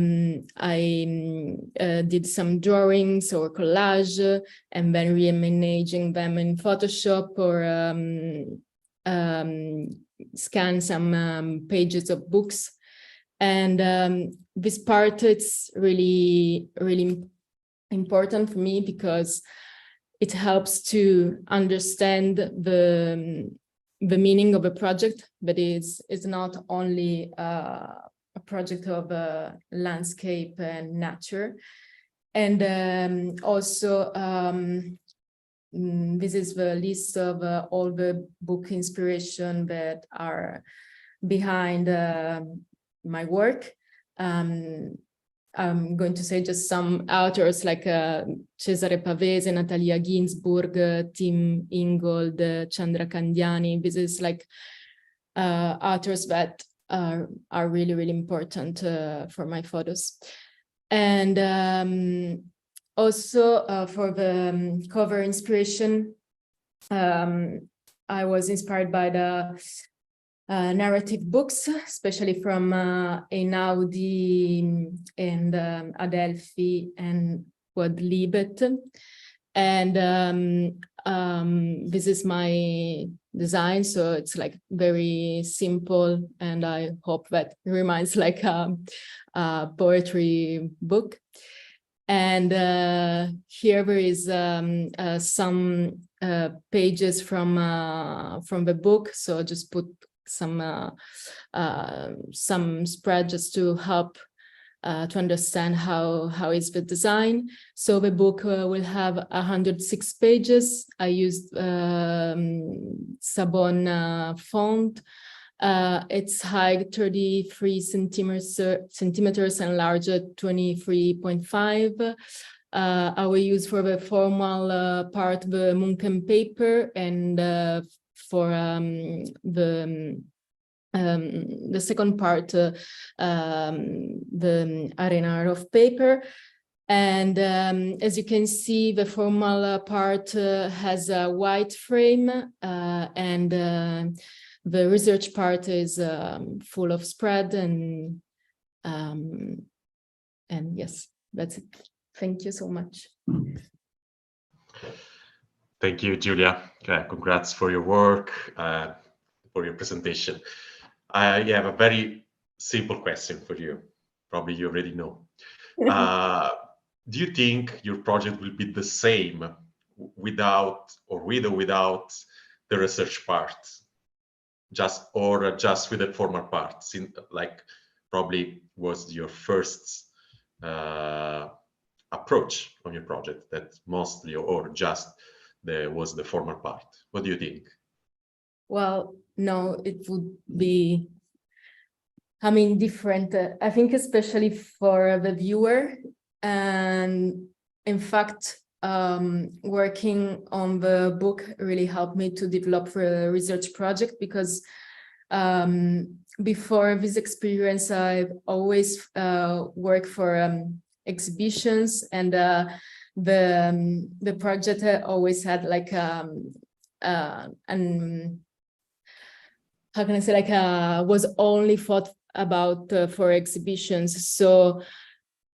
did some drawings or collage and then re-managing them in Photoshop or scan some pages of books. And this part, it's really, really important for me because it helps to understand the meaning of a project, but it's not only a project of landscape and nature. And also, this is the list of all the book inspiration that are behind my work. I'm going to say just some authors like Cesare Pavese, Natalia Ginsburg, Tim Ingold, Chandra Kandiani. This is like authors that are really, really important for my photos. And also for the cover inspiration, I was inspired by the narrative books, especially from Einaudi and Adelphi and Quadlibet. And this is my design, so it's like very simple, and I hope that it reminds like a poetry book. And here there is some pages from the book, so just put some spread just to help to understand how is the design. So the book will have 106 pages. I used Sabon font. Its height 33 centimeters and large 23.5. I will use for the formal part the Munken paper, and for the second part, the Arena of paper. And as you can see, the formal part has a white frame, and the research part is full of spread, and yes, that's it. Thank you so much. Thank you, Giulia. Congrats for your work, for your presentation. I have a very simple question for you. Probably you already know. Do you think your project will be the same without or with or without the research part? Just with the formal part, like probably was your first approach on your project, that mostly or just was the formal part. What do you think? Well, no, it would be, I mean, different. I think especially for the viewer. And in fact, working on the book really helped me to develop a research project, because before this experience, I've always worked for exhibitions, and the project always had like how can I say, like was only thought about for exhibitions. So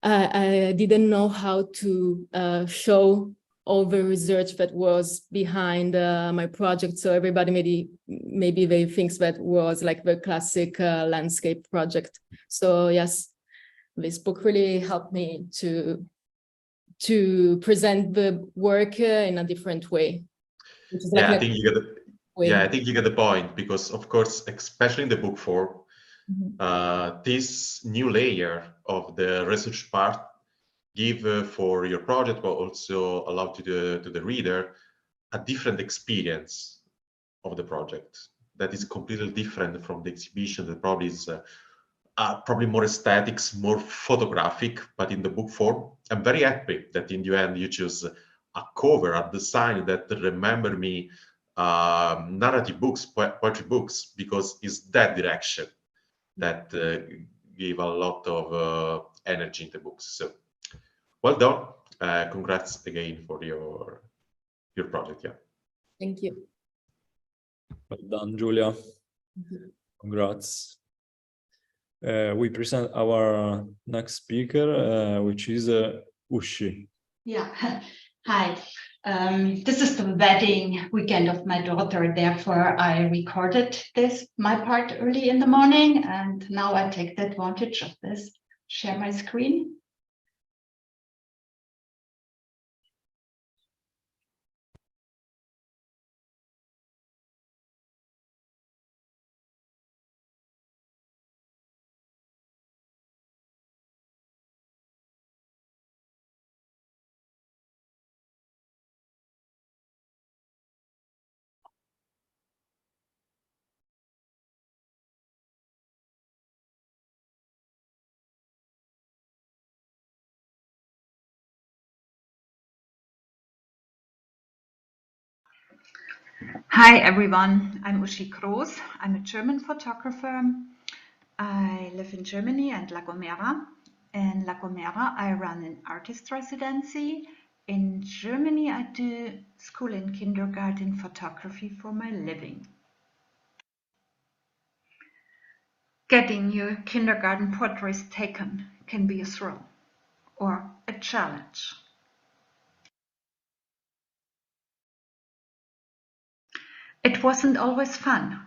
I didn't know how to show all the research that was behind my project. So everybody maybe they thinks that was like the classic landscape project. So yes, this book really helped me to present the work in a different way. Which is I think you get the point, because of course, especially in the book form, this new layer of the research part give for your project, but also allow to the reader a different experience of the project that is completely different from the exhibition, that probably is probably more aesthetics, more photographic, but in the book form. I'm very happy that in the end you choose a cover, a design that remember me narrative books, poetry books, because it's that direction that give a lot of energy in the books. So well done. Congrats again for your your project. Yeah. Thank you. Well done, Giulia. Congrats. We present our next speaker, which is Uschi. Yeah, hi. This is the wedding weekend of my daughter. Therefore, I recorded my part early in the morning, and now I take the advantage of this. Share my screen. Hi everyone, I'm Uschi Groos. I'm a German photographer. I live in Germany and La Gomera. In La Gomera, I run an artist residency. In Germany, I do school and kindergarten photography for my living. Getting your kindergarten portraits taken can be a thrill or a challenge. It wasn't always fun,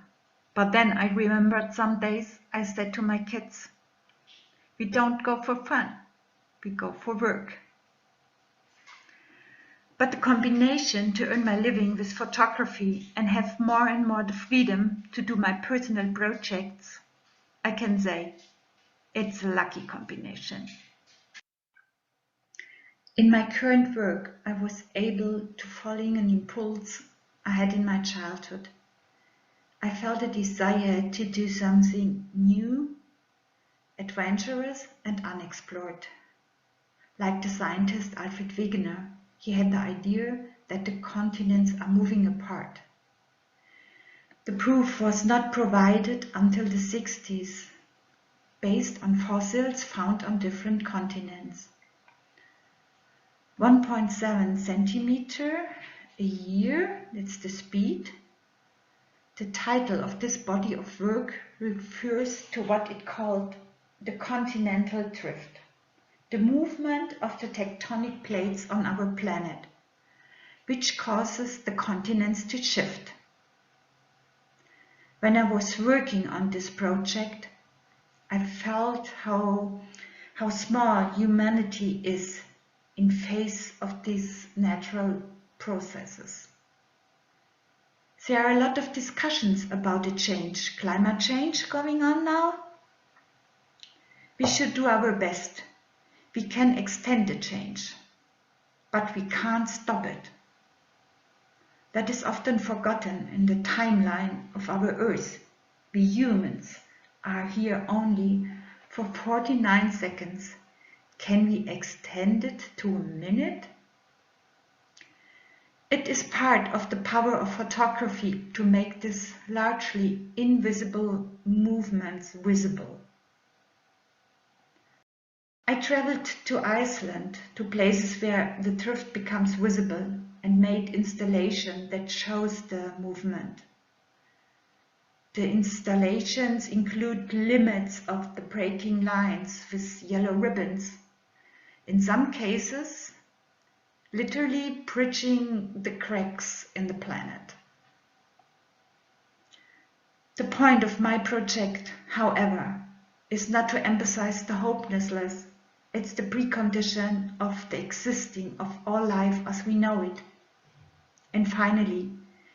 but then I remembered some days I said to my kids, we don't go for fun, we go for work. But the combination to earn my living with photography and have more and more the freedom to do my personal projects, I can say it's a lucky combination. In my current work, I was able to follow an impulse I had in my childhood. I felt a desire to do something new, adventurous and unexplored. Like the scientist Alfred Wegener, he had the idea that the continents are moving apart. The proof was not provided until the 60s, based on fossils found on different continents. 1.7 centimeter a year, that's the speed. The title of this body of work refers to what it called the continental drift, the movement of the tectonic plates on our planet, which causes the continents to shift. When I was working on this project, I felt how small humanity is in face of these natural processes. There are a lot of discussions about the climate change going on now. We should do our best. We can extend the change, but we can't stop it. That is often forgotten in the timeline of our Earth. We humans are here only for 49 seconds. Can we extend it to a minute? It is part of the power of photography to make these largely invisible movements visible. I traveled to Iceland, to places where the drift becomes visible, and made installation that shows the movement. The installations include limits of the breaking lines with yellow ribbons. In some cases, literally bridging the cracks in the planet. The point of my project, however, is not to emphasize the hopelessness. It's the precondition of the existing of all life as we know it. And finally,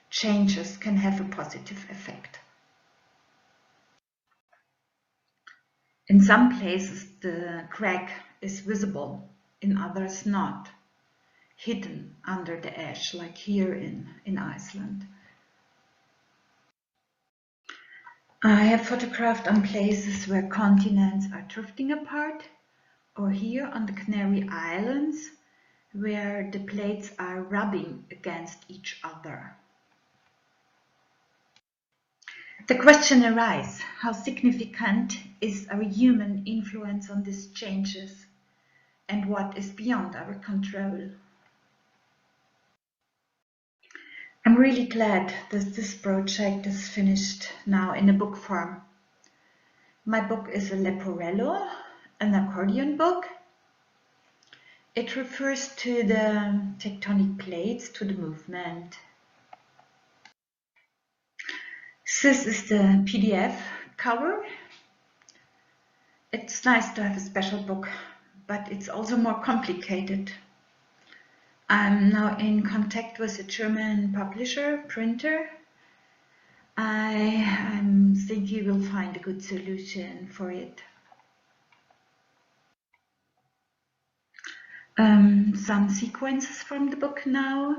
changes can have a positive effect. In some places, the crack is visible, in others not, hidden under the ash, like here in Iceland. I have photographed on places where continents are drifting apart, or here on the Canary Islands, where the plates are rubbing against each other. The question arises, how significant is our human influence on these changes, and what is beyond our control? I'm really glad that this project is finished now in a book form. My book is a Leporello, an accordion book. It refers to the tectonic plates, to the movement. This is the PDF cover. It's nice to have a special book, but it's also more complicated. I'm now in contact with a German publisher, printer. I think he will find a good solution for it. Some sequences from the book now.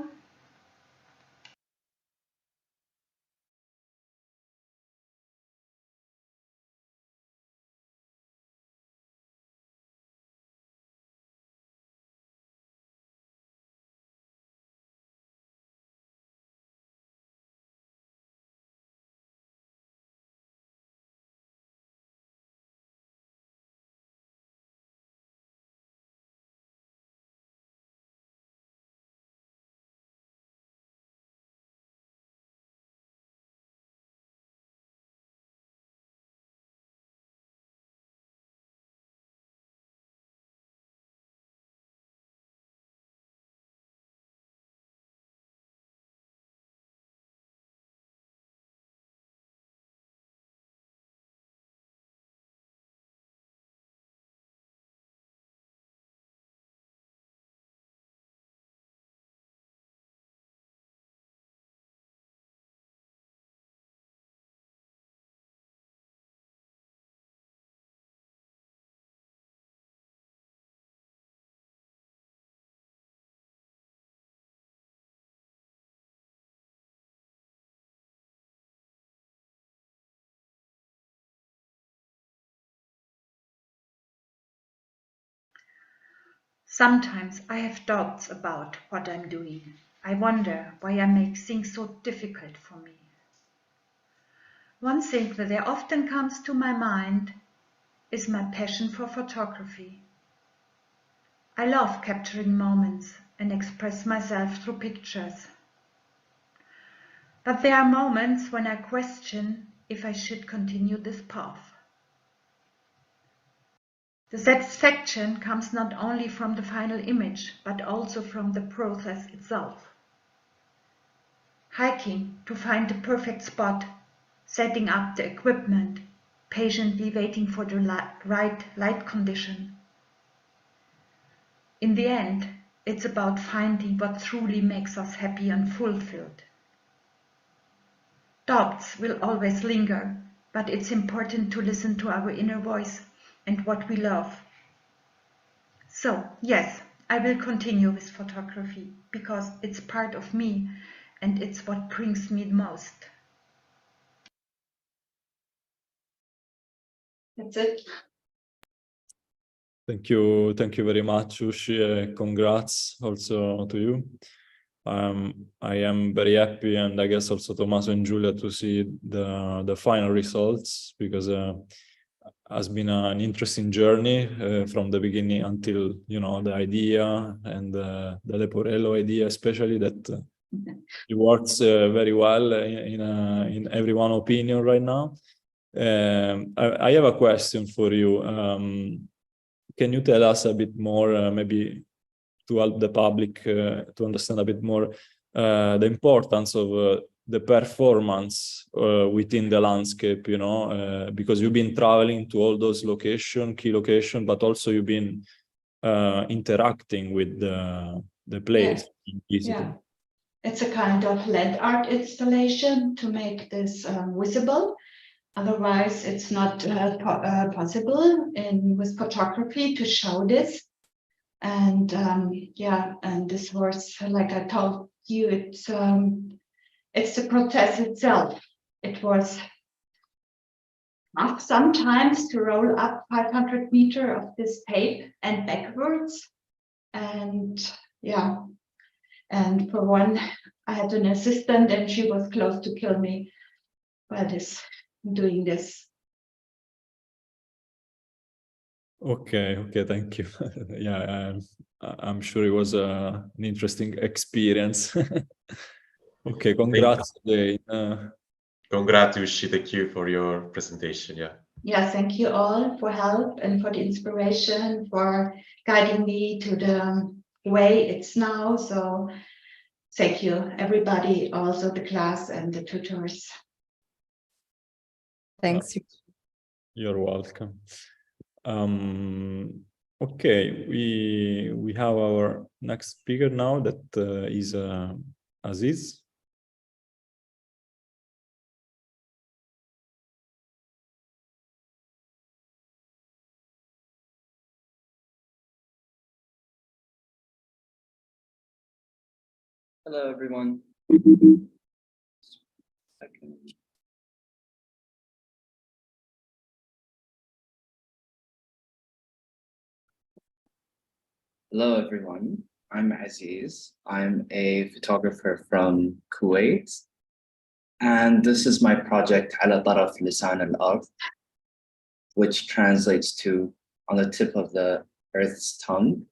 Sometimes I have doubts about what I'm doing. I wonder why I make things so difficult for me. One thing that often comes to my mind is my passion for photography. I love capturing moments and express myself through pictures. But there are moments when I question if I should continue this path. The satisfaction comes not only from the final image, but also from the process itself. Hiking to find the perfect spot, setting up the equipment, patiently waiting for the right light condition. In the end, it's about finding what truly makes us happy and fulfilled. Doubts will always linger, but it's important to listen to our inner voice and what we love. So, yes, I will continue with photography because it's part of me and it's what brings me the most. That's it. Thank you very much, Uschi. Congrats also to you. I am very happy, and I guess also Tommaso and Giulia, to see the final results, because has been an interesting journey from the beginning until, you know, the idea and the Leporello idea, especially, that it works very well in everyone's opinion right now. I have a question for you. Can you tell us a bit more, maybe to help the public to understand a bit more the importance of the performance within the landscape, you know, because you've been traveling to all those key locations, but also you've been interacting with the place. Yeah. It's a kind of LED art installation to make this visible. Otherwise, it's not possible with photography to show this. And yeah, and this was, like I told you, it's the process itself. It was tough sometimes to roll up 500 meters of this tape and backwards. And yeah, and for one, I had an assistant and she was close to kill me by doing this. Okay, thank you. Yeah, I'm sure it was an interesting experience. Okay, congrats again. Congrats, Uschi. Thank you for your presentation. Yeah. Yeah, thank you all for help and for the inspiration, for guiding me to the way it's now. So thank you, everybody, also the class and the tutors. Thanks. You're welcome. Okay, we have our next speaker now, that is Aziz. Hello, everyone. Hello, everyone. I'm Aziz. I'm a photographer from Kuwait. And this is my project, على طرف لسان الأرض, which translates to on the tip of the earth's tongue.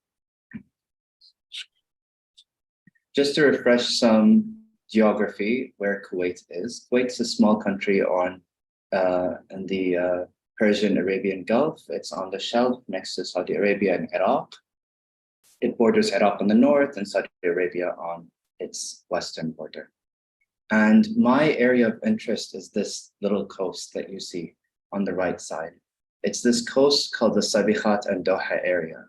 Just to refresh some geography where Kuwait is. Kuwait's a small country in the Persian Arabian Gulf. It's on the shelf next to Saudi Arabia and Iraq. It borders Iraq on the north and Saudi Arabia on its western border. And my area of interest is this little coast that you see on the right side. It's this coast called the Sabikhat and Doha area.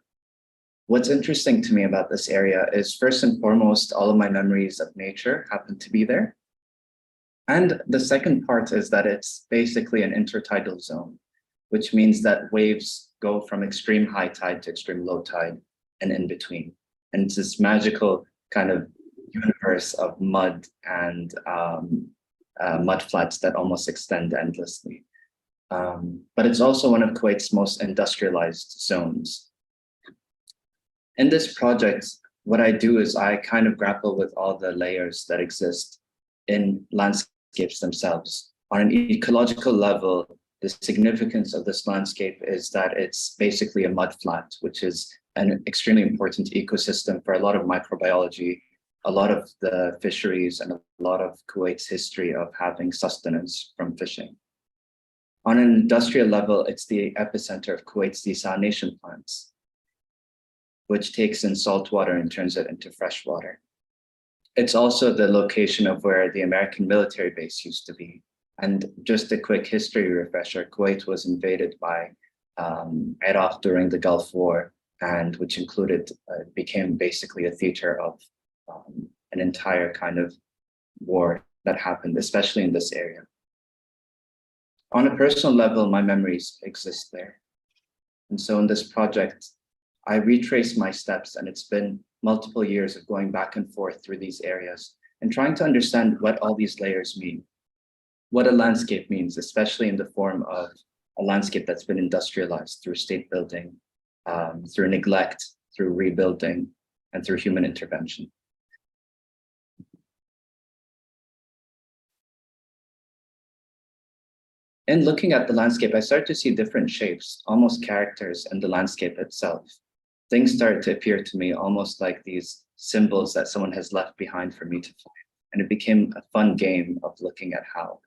What's interesting to me about this area is, first and foremost, all of my memories of nature happen to be there. And the second part is that it's basically an intertidal zone, which means that waves go from extreme high tide to extreme low tide and in between. And it's this magical kind of universe of mud and mud flats that almost extend endlessly. But it's also one of Kuwait's most industrialized zones. In this project, what I do is I kind of grapple with all the layers that exist in landscapes themselves. On an ecological level, the significance of this landscape is that it's basically a mud flat, which is an extremely important ecosystem for a lot of microbiology, a lot of the fisheries, and a lot of Kuwait's history of having sustenance from fishing. On an industrial level, it's the epicenter of Kuwait's desalination plants, which takes in salt water and turns it into fresh water. It's also the location of where the American military base used to be. And just a quick history refresher, Kuwait was invaded by Iraq during the Gulf War, and which included, became basically a theater of an entire kind of war that happened, especially in this area. On a personal level, my memories exist there. And so in this project, I retrace my steps, and it's been multiple years of going back and forth through these areas and trying to understand what all these layers mean, what a landscape means, especially in the form of a landscape that's been industrialized through state building, through neglect, through rebuilding, and through human intervention. In looking at the landscape, I started to see different shapes, almost characters in the landscape itself. Things started to appear to me almost like these symbols that someone has left behind for me to find. And it became a fun game of looking at how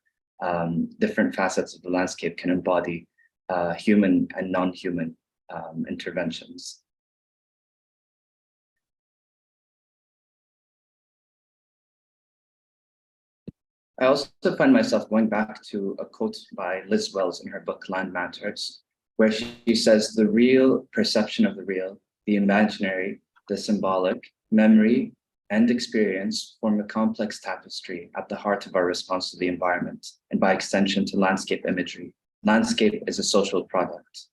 different facets of the landscape can embody human and non-human interventions. I also find myself going back to a quote by Liz Wells in her book, Land Matters, where she says, the real perception of the real, the imaginary, the symbolic, memory, and experience form a complex tapestry at the heart of our response to the environment, and by extension to landscape imagery. Landscape is a social product.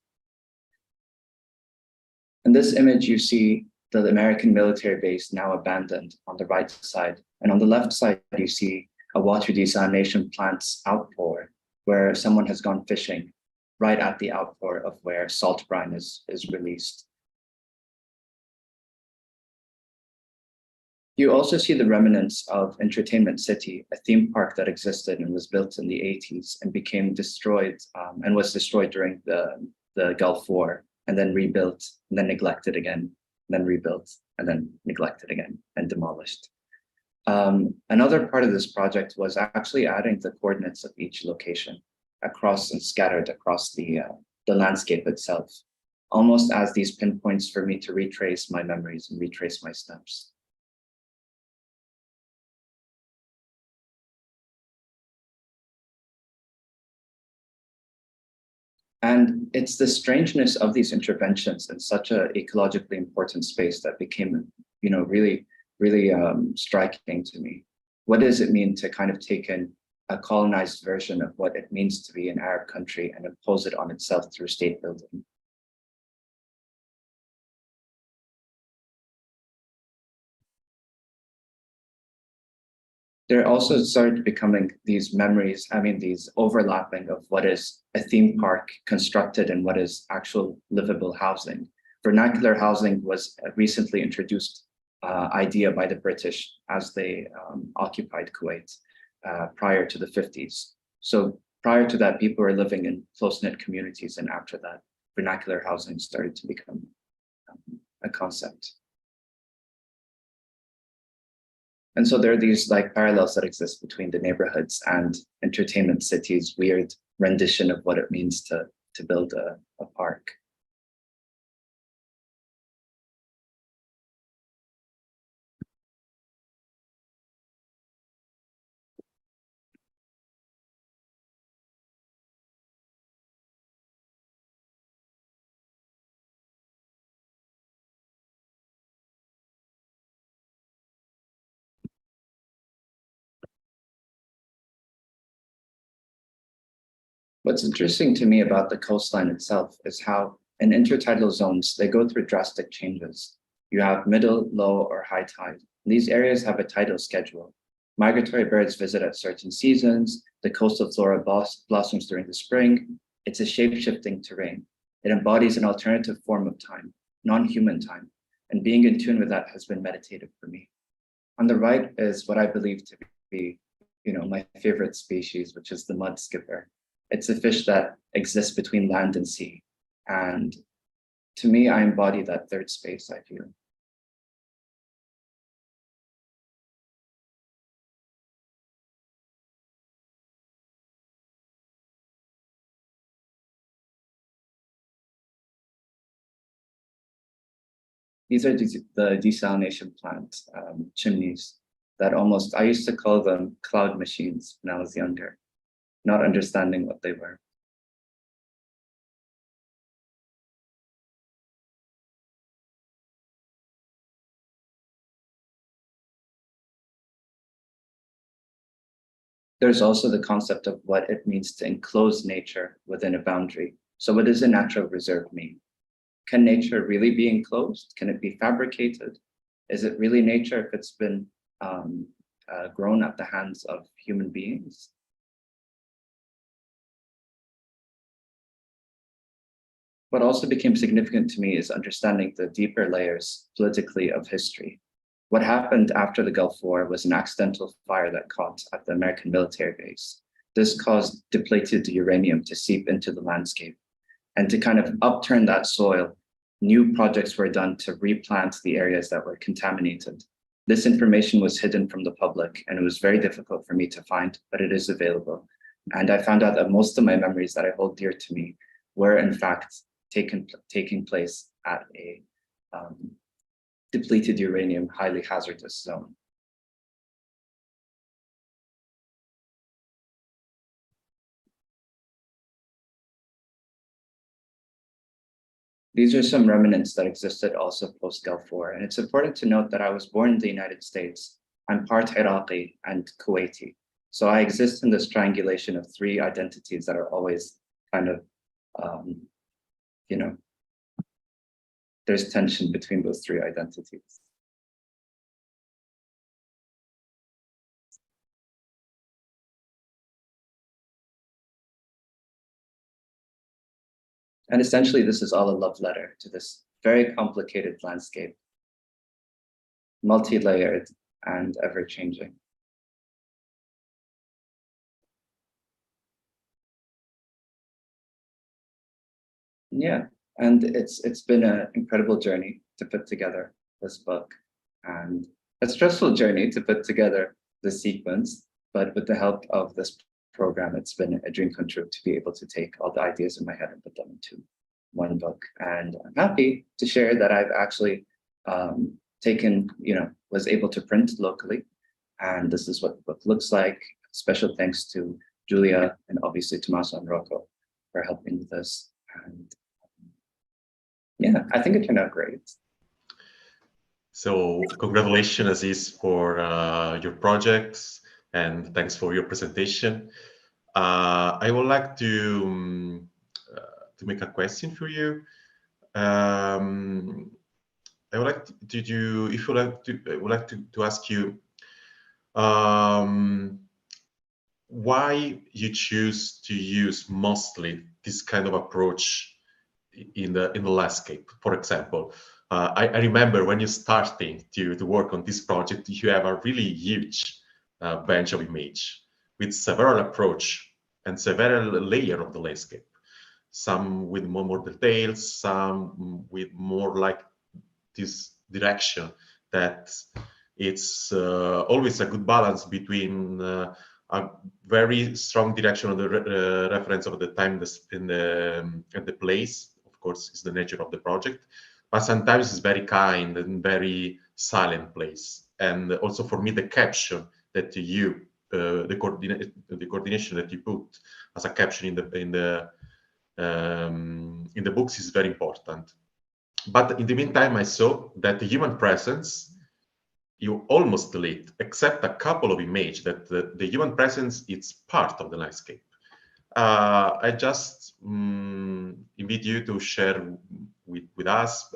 In this image, you see the American military base now abandoned on the right side. And on the left side, you see a water desalination plant's outpour, where someone has gone fishing right at the outpour of where salt brine is released. You also see the remnants of Entertainment City, a theme park that existed and was built in the 80s and became destroyed and was destroyed during the Gulf War, and then rebuilt, and then neglected again, and then rebuilt, and then neglected again, and demolished. Another part of this project was actually adding the coordinates of each location across and scattered across the landscape itself, almost as these pinpoints for me to retrace my memories and retrace my steps. And it's the strangeness of these interventions in such an ecologically important space that became, really striking to me. What does it mean to kind of take in a colonized version of what it means to be an Arab country and impose it on itself through state building? There also started becoming these memories, these overlapping of what is a theme park constructed and what is actual livable housing. Vernacular housing was a recently introduced idea by the British as they occupied Kuwait prior to the 50s. So prior to that, people were living in close-knit communities, and after that, vernacular housing started to become a concept. And so there are these parallels that exist between the neighborhoods and Entertainment City's weird rendition of what it means to build a park. What's interesting to me about the coastline itself is how in intertidal zones, they go through drastic changes. You have middle, low, or high tide. These areas have a tidal schedule. Migratory birds visit at certain seasons. The coastal flora blossoms during the spring. It's a shape-shifting terrain. It embodies an alternative form of time, non-human time. And being in tune with that has been meditative for me. On the right is what I believe to be, my favorite species, which is the mud skipper. It's a fish that exists between land and sea. And to me, I embody that third space, I feel. These are the desalination plant chimneys that I used to call them cloud machines when I was younger, not understanding what they were. There's also the concept of what it means to enclose nature within a boundary. So what does a natural reserve mean? Can nature really be enclosed? Can it be fabricated? Is it really nature if it's been grown at the hands of human beings? What also became significant to me is understanding the deeper layers politically of history. What happened after the Gulf War was an accidental fire that caught at the American military base. This caused depleted uranium to seep into the landscape. And to kind of upturn that soil, new projects were done to replant the areas that were contaminated. This information was hidden from the public, and it was very difficult for me to find, but it is available. And I found out that most of my memories that I hold dear to me were in fact taking place at a depleted uranium, highly hazardous zone. These are some remnants that existed also post-Gulf War. And it's important to note that I was born in the United States. I'm part Iraqi and Kuwaiti. So I exist in this triangulation of three identities that are always kind of, there's tension between those three identities. And essentially, this is all a love letter to this very complicated landscape, multi-layered and ever-changing. Yeah, and it's been an incredible journey to put together this book. And a stressful journey to put together the sequence, but with the help of this program, it's been a dream come true to be able to take all the ideas in my head and put them into one book. And I'm happy to share that I've actually taken, was able to print locally. And this is what the book looks like. Special thanks to Giulia and obviously Tommaso and Rocco for helping with this. And yeah, I think it turned out great. So congratulations, Aziz, for your projects, and thanks for your presentation. I would like to make a question for you. I would like to ask you why you choose to use mostly this kind of approach in the landscape. For example, I remember when you're starting to work on this project, you have a really huge bench of image with several approach and several layer of the landscape. Some with more details, some with more like this direction that it's always a good balance between a very strong direction of the reference of the time and the place. Of course, is the nature of the project, but sometimes it's very kind and very silent place. And also for me, the caption that you the coordination that you put as a caption in the books is very important. But in the meantime, I saw that the human presence you almost delete, except a couple of images that the human presence is part of the landscape. I just invite you to share with us,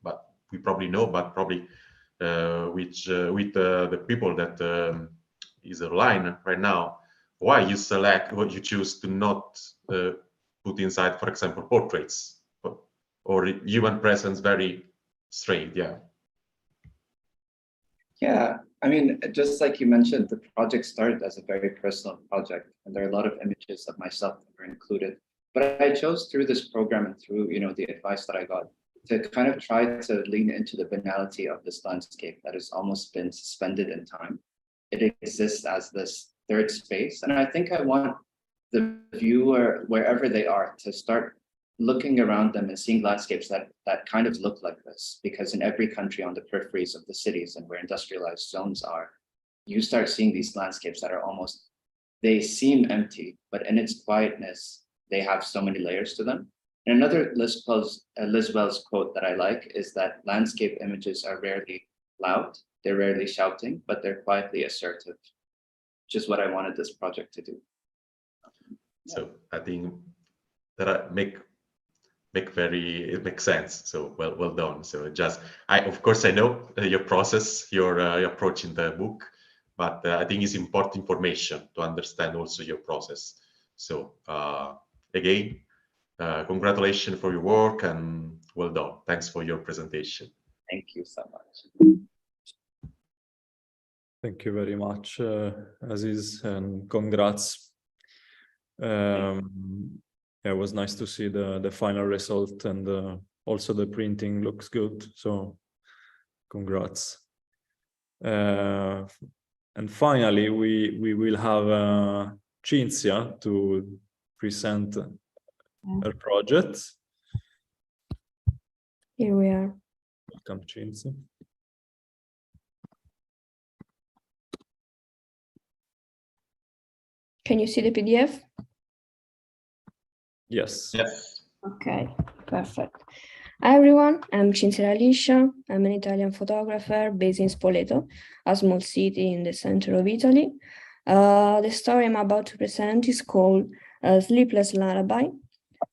but we probably know, but probably with the people that is online right now, why you select, what you choose to not put inside, for example, portraits or human presence very straight. Yeah, I mean, just like you mentioned, the project started as a very personal project, and there are a lot of images of myself that were included. But I chose through this program and through, the advice that I got to kind of try to lean into the banality of this landscape that has almost been suspended in time. It exists as this third space, and I think I want the viewer, wherever they are, to start looking around them and seeing landscapes that kind of look like this, because in every country on the peripheries of the cities and where industrialized zones are, you start seeing these landscapes that are almost, they seem empty, but in its quietness, they have so many layers to them. And another Liz Wells quote that I like is that landscape images are rarely loud, they're rarely shouting, but they're quietly assertive, which is what I wanted this project to do. So I think that it makes sense. So well done. So of course I know your process, your approach in the book, but I think it's important information to understand also your process. So again, congratulations for your work and well done. Thanks for your presentation. Thank you so much. Thank you very much, Aziz, and congrats. It was nice to see the final result, and also the printing looks good. So, congrats. And finally, we will have Cinzia to present her project. Here we are. Welcome, Cinzia. Can you see the PDF? Yes. Okay, perfect. Hi everyone, I'm Cinzia Laliscia. I'm an Italian photographer based in Spoleto, a small city in the center of Italy. The story I'm about to present is called Sleepless Lullaby.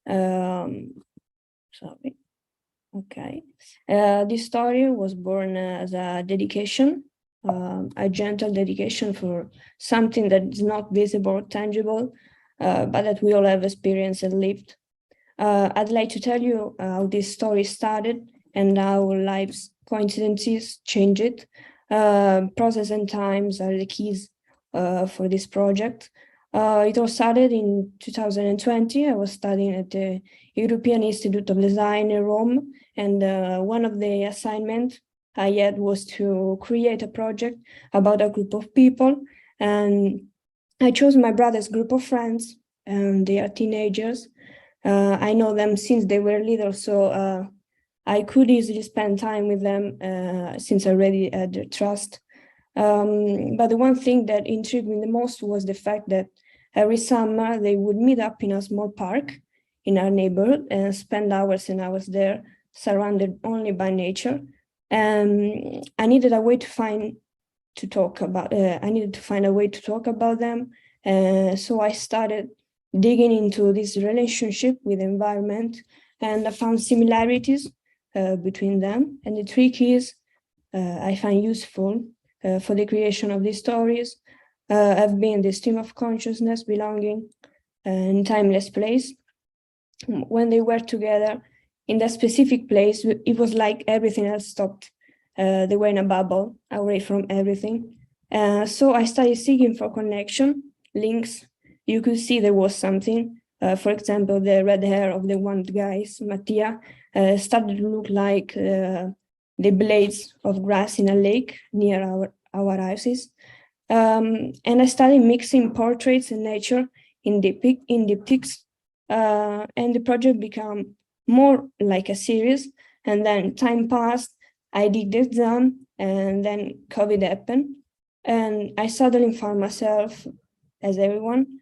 Sorry. Okay. This story was born as a dedication, a gentle dedication for something that is not visible or tangible, but that we all have experienced and lived. I'd like to tell you how this story started and how life's coincidences change it. Process and times are the keys for this project. It all started in 2020. I was studying at the European Institute of Design in Rome, and one of the assignments I had was to create a project about a group of people, and I chose my brother's group of friends, and they are teenagers. I know them since they were little, so I could easily spend time with them since I already had their trust. But the one thing that intrigued me the most was the fact that every summer they would meet up in a small park in our neighborhood and spend hours and hours there, surrounded only by nature. And I needed a way to find a way to talk about them. So I started digging into this relationship with the environment, and I found similarities between them. And the trick is, I find useful for the creation of these stories have been the stream of consciousness, belonging, and timeless place. When they were together in that specific place, it was like everything else stopped. They were in a bubble, away from everything. So I started seeking for connection, links. You could see there was something. For example, the red hair of the one guy, Mattia, started to look like the blades of grass in a lake near our houses. And I started mixing portraits and nature in diptychs, and the project became more like a series. And then time passed, I did the exam, and then COVID happened. And I suddenly found myself, as everyone,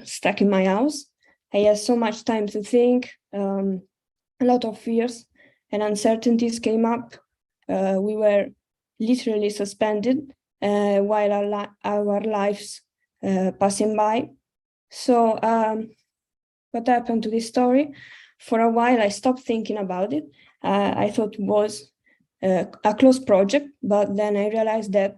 stuck in my house. I had so much time to think, a lot of fears and uncertainties came up. We were literally suspended while our lives passing by. So what happened to this story? For a while, I stopped thinking about it. I thought it was a closed project, but then I realized that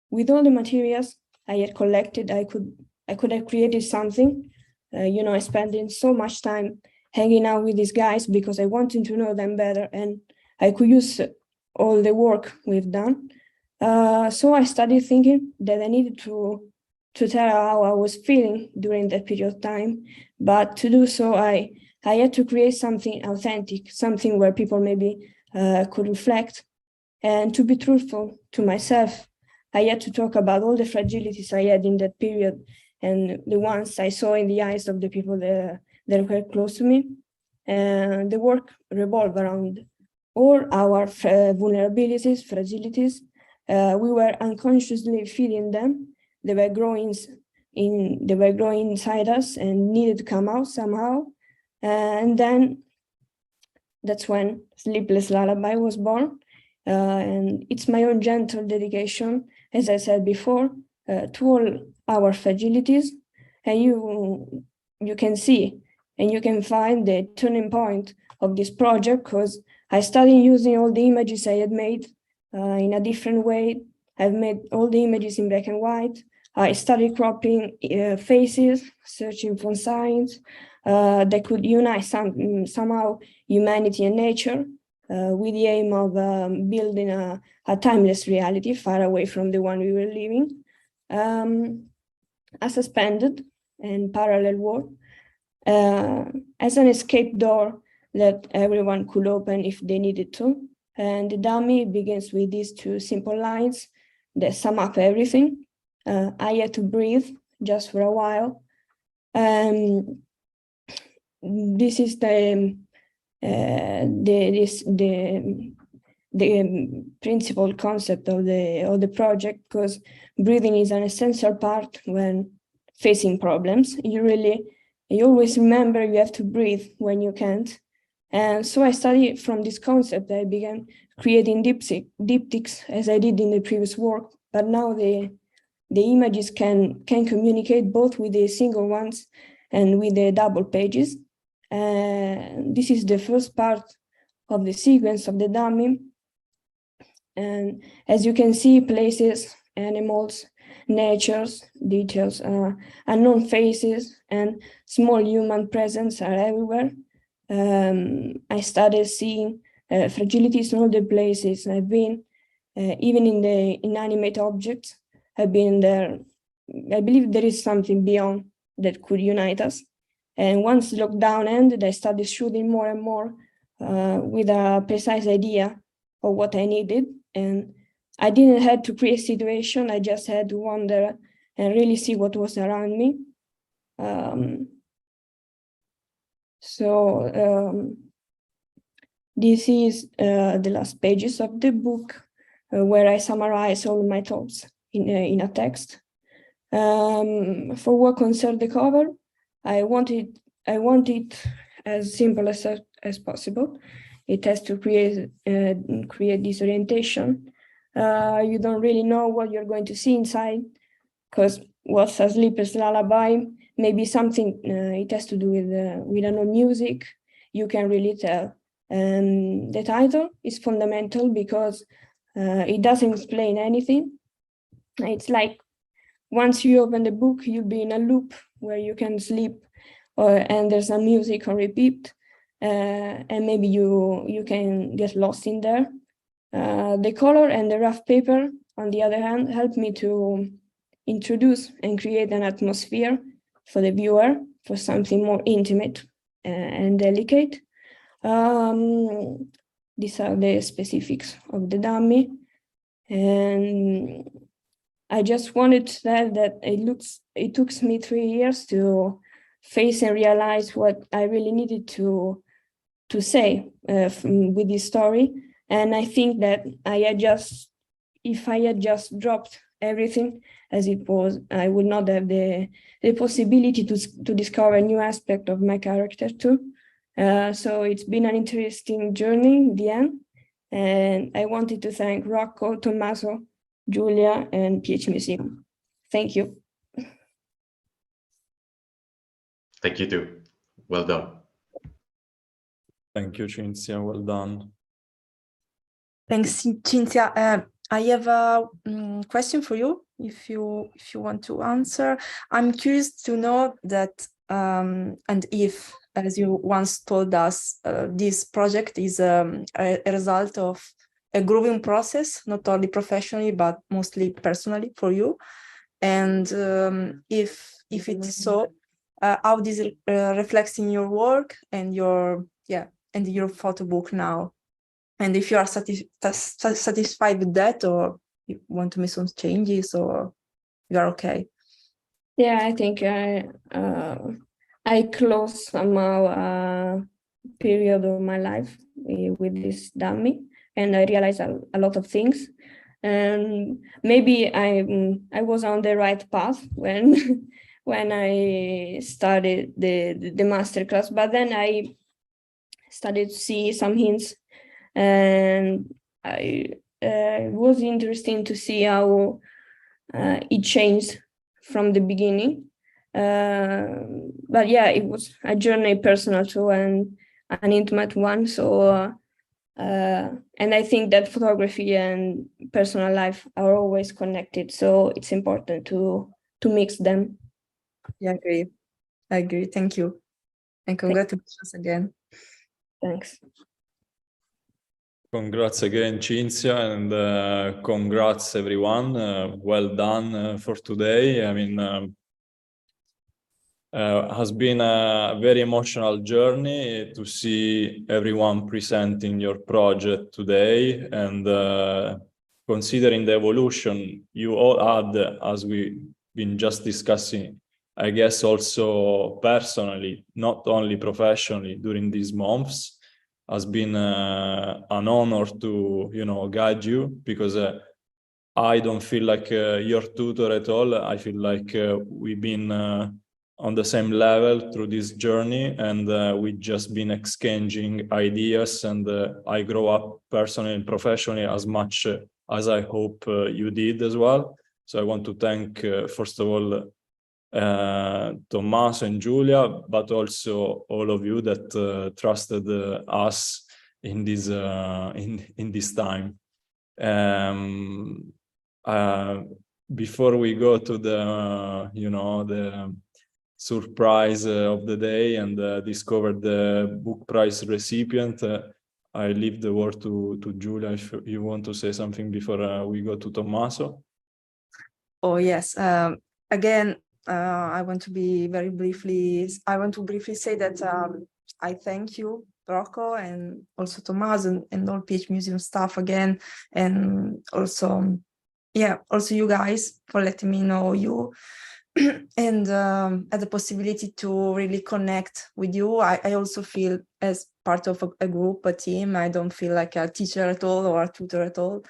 with all the materials I had collected, I could have created something. I spent so much time hanging out with these guys because I wanted to know them better, and I could use all the work we've done. So I started thinking that I needed to tell how I was feeling during that period of time. But to do so, I had to create something authentic, something where people maybe could reflect. And to be truthful to myself, I had to talk about all the fragilities I had in that period and the ones I saw in the eyes of the people that were close to me. And the work revolved around all our vulnerabilities, fragilities. We were unconsciously feeding them. They were growing inside us and needed to come out somehow. And then that's when Sleepless Lullaby was born. And it's my own gentle dedication, as I said before, to all our fragilities. And you can see and you can find the turning point of this project, because I started using all the images I had made in a different way. I've made all the images in black and white. I started cropping faces, searching for signs that could unite somehow humanity and nature, with the aim of building a timeless reality far away from the one we were living. A suspended and parallel world, as an escape door that everyone could open if they needed to. And the dummy begins with these two simple lines that sum up everything. I had to breathe just for a while. This is the principal concept of the project, because breathing is an essential part when facing problems. You always remember you have to breathe when you can't. And so I studied from this concept. I began creating diptychs as I did in the previous work, but now the images can communicate both with the single ones and with the double pages. This is the first part of the sequence of the dummy. And as you can see, places, animals, natures, details, unknown faces, and small human presence are everywhere. I started seeing fragilities in all the places I've been, even in the inanimate objects. I've been there. I believe there is something beyond that could unite us. And once lockdown ended, I started shooting more and more with a precise idea of what I needed. and I didn't have to create a situation. I just had to wander and really see what was around me. This is the last pages of the book where I summarize all my thoughts in a text. For what concerns the cover, I want it as simple as possible. It has to create disorientation. You don't really know what you're going to see inside, because what's a sleeper's lullaby? Maybe something it has to do with unknown music. You can really tell. And the title is fundamental because it doesn't explain anything. It's like once you open the book, you'll be in a loop where you can sleep, and there's some music on repeat, and maybe you can get lost in there. The color and the rough paper, on the other hand, help me to introduce and create an atmosphere for the viewer, for something more intimate and delicate. These are the specifics of the dummy. And I just wanted to tell that it took me 3 years to face and realize what I really needed to say with this story. And I think that if I had just dropped everything as it was, I would not have the possibility to discover a new aspect of my character too. So it's been an interesting journey in the end. And I wanted to thank Rocco, Tommaso, Giulia, and PhMuseum. Thank you. Thank you too. Well done. Thank you, Cinzia. Well done. Thanks, Cinzia. I have a question for you, if you want to answer. I'm curious to know that, and if, as you once told us, this project is a result of a growing process, not only professionally, but mostly personally for you. And if it is so, how this reflects in your work and your photo book now. And if you are satisfied with that, or you want to make some changes, or you are okay? Yeah, I think I closed somehow a period of my life with this dummy, and I realized a lot of things. And maybe I was on the right path when I started the masterclass, but then I started to see some hints. And it was interesting to see how it changed from the beginning. But yeah, it was a journey, personal too, and an intimate one. So, and I think that photography and personal life are always connected. So it's important to mix them. Yeah, I agree. Thank you. And congratulations again. Thanks. Congrats again, Cinzia, and congrats everyone. Well done for today. I mean, has been a very emotional journey to see everyone presenting your project today, and considering the evolution you all had, as we've been just discussing, I guess also personally, not only professionally, during these months. Has been an honor to, guide you, because I don't feel like your tutor at all. I feel like we've been on the same level through this journey, and we've just been exchanging ideas, and I grow up personally and professionally as much as I hope you did as well. So I want to thank, first of all, Tommaso and Giulia, but also all of you that trusted us in this time. Before we go to the surprise of the day and discover the book prize recipient, I leave the word to Giulia if you want to say something before we go to Tommaso. Oh yes. Again, I want to briefly say that I thank you Rocco and also Tommaso and all PhMuseum staff again, and also, yeah, also you guys for letting me know you and had the possibility to really connect with you. I also feel as part of a group, a team. I don't feel like a teacher at all or a tutor at all.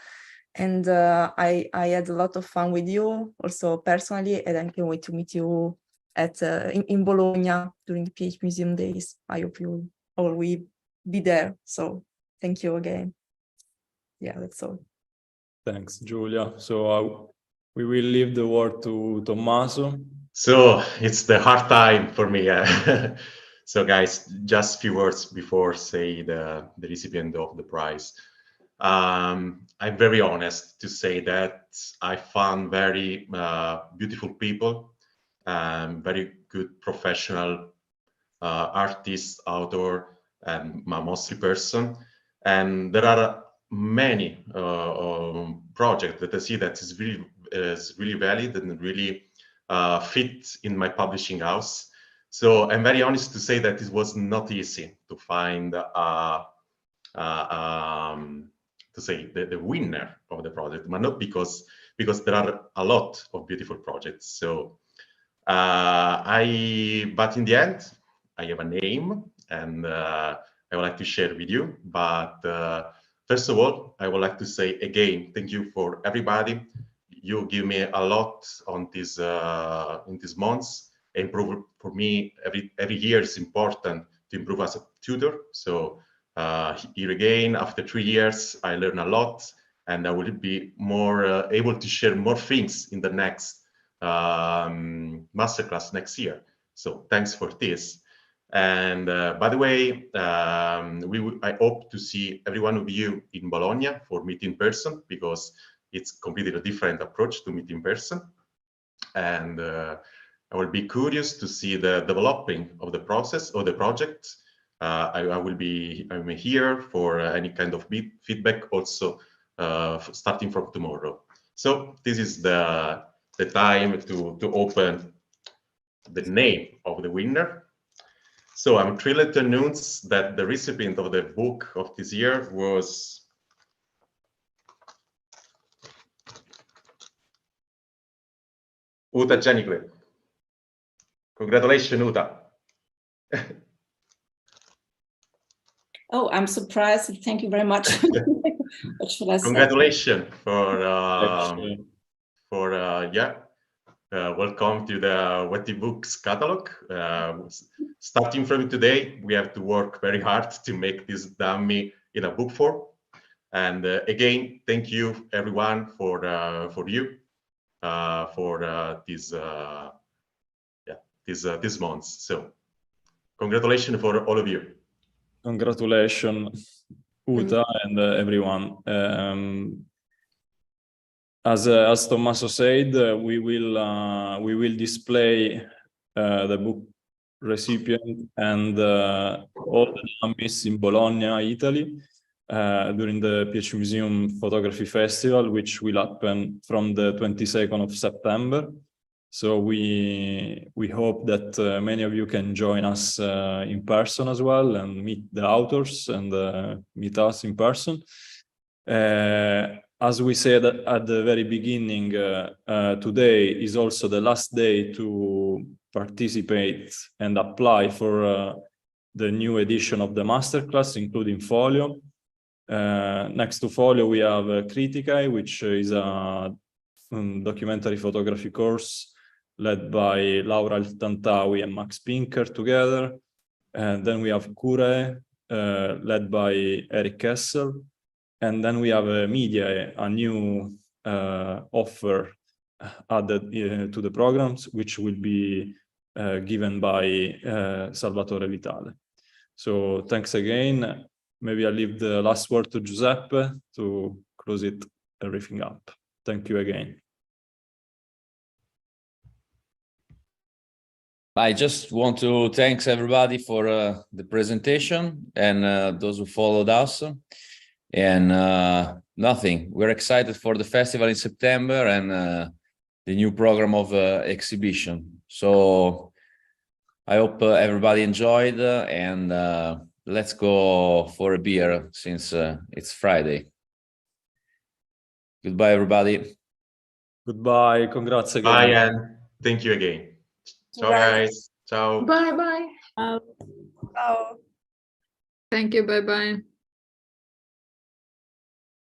And I had a lot of fun with you also personally, and I can't wait to meet you at in Bologna during the PhMuseum days. I hope you all will be there. So thank you again. Yeah, that's all. Thanks, Giulia. So we will leave the word to Tommaso. So it's the hard time for me. So guys, just a few words before say the recipient of the prize. I'm very honest to say that I found very beautiful people, very good professional artists, author, and mostly person. And there are many projects that I see that is really valid and really fit in my publishing house. So I'm very honest to say that it was not easy to find the winner of the project, but not because there are a lot of beautiful projects. So but in the end, I have a name, and I would like to share with you. But first of all, I would like to say again, thank you for everybody. You give me a lot on this in these months. Improve for me every year is important to improve as a tutor. So here again, after 3 years, I learn a lot, and I will be more able to share more things in the next masterclass next year. So thanks for this. And by the way, I hope to see every one of you in Bologna for meet in person, because it's completely a different approach to meet in person. And I will be curious to see the developing of the process or the project. I'm here for any kind of feedback also starting from tomorrow. So this is the time to open the name of the winner. So I'm thrilled to announce that the recipient of the book of this year was Uta Genilke. Congratulations, Uta. Oh, I'm surprised. Thank you very much. What should I say? Congratulations welcome to the Witty Books catalog. Starting from today, we have to work very hard to make this dummy in a book form. And again, thank you everyone for this month. So congratulations for all of you. Congratulations, Uta, and everyone. As Tommaso said, we will display the book recipient and all the dummies in Bologna, Italy, during the PhMuseum Photography Festival, which will happen from the 22nd of September. So we hope that many of you can join us in person as well and meet the authors and meet us in person. As we said at the very beginning, today is also the last day to participate and apply for the new edition of the masterclass, including Folio. Next to Folio, we have Criticae, which is a documentary photography course led by Laura Altantawi and Max Pinker together. And then we have Curae, led by Eric Kessel. And then we have Media, a new offer added to the programs, which will be given by Salvatore Vitale. So thanks again. Maybe I'll leave the last word to Giuseppe to close everything up. Thank you again. I just want to thank everybody for the presentation and those who followed us. And nothing, we're excited for the festival in September and the new program of exhibition. So I hope everybody enjoyed and let's go for a beer since it's Friday. Goodbye, everybody. Goodbye. Congrats again. Bye, and thank you again. Ciao, guys. Ciao. Bye bye. Ciao. Thank you. Bye bye.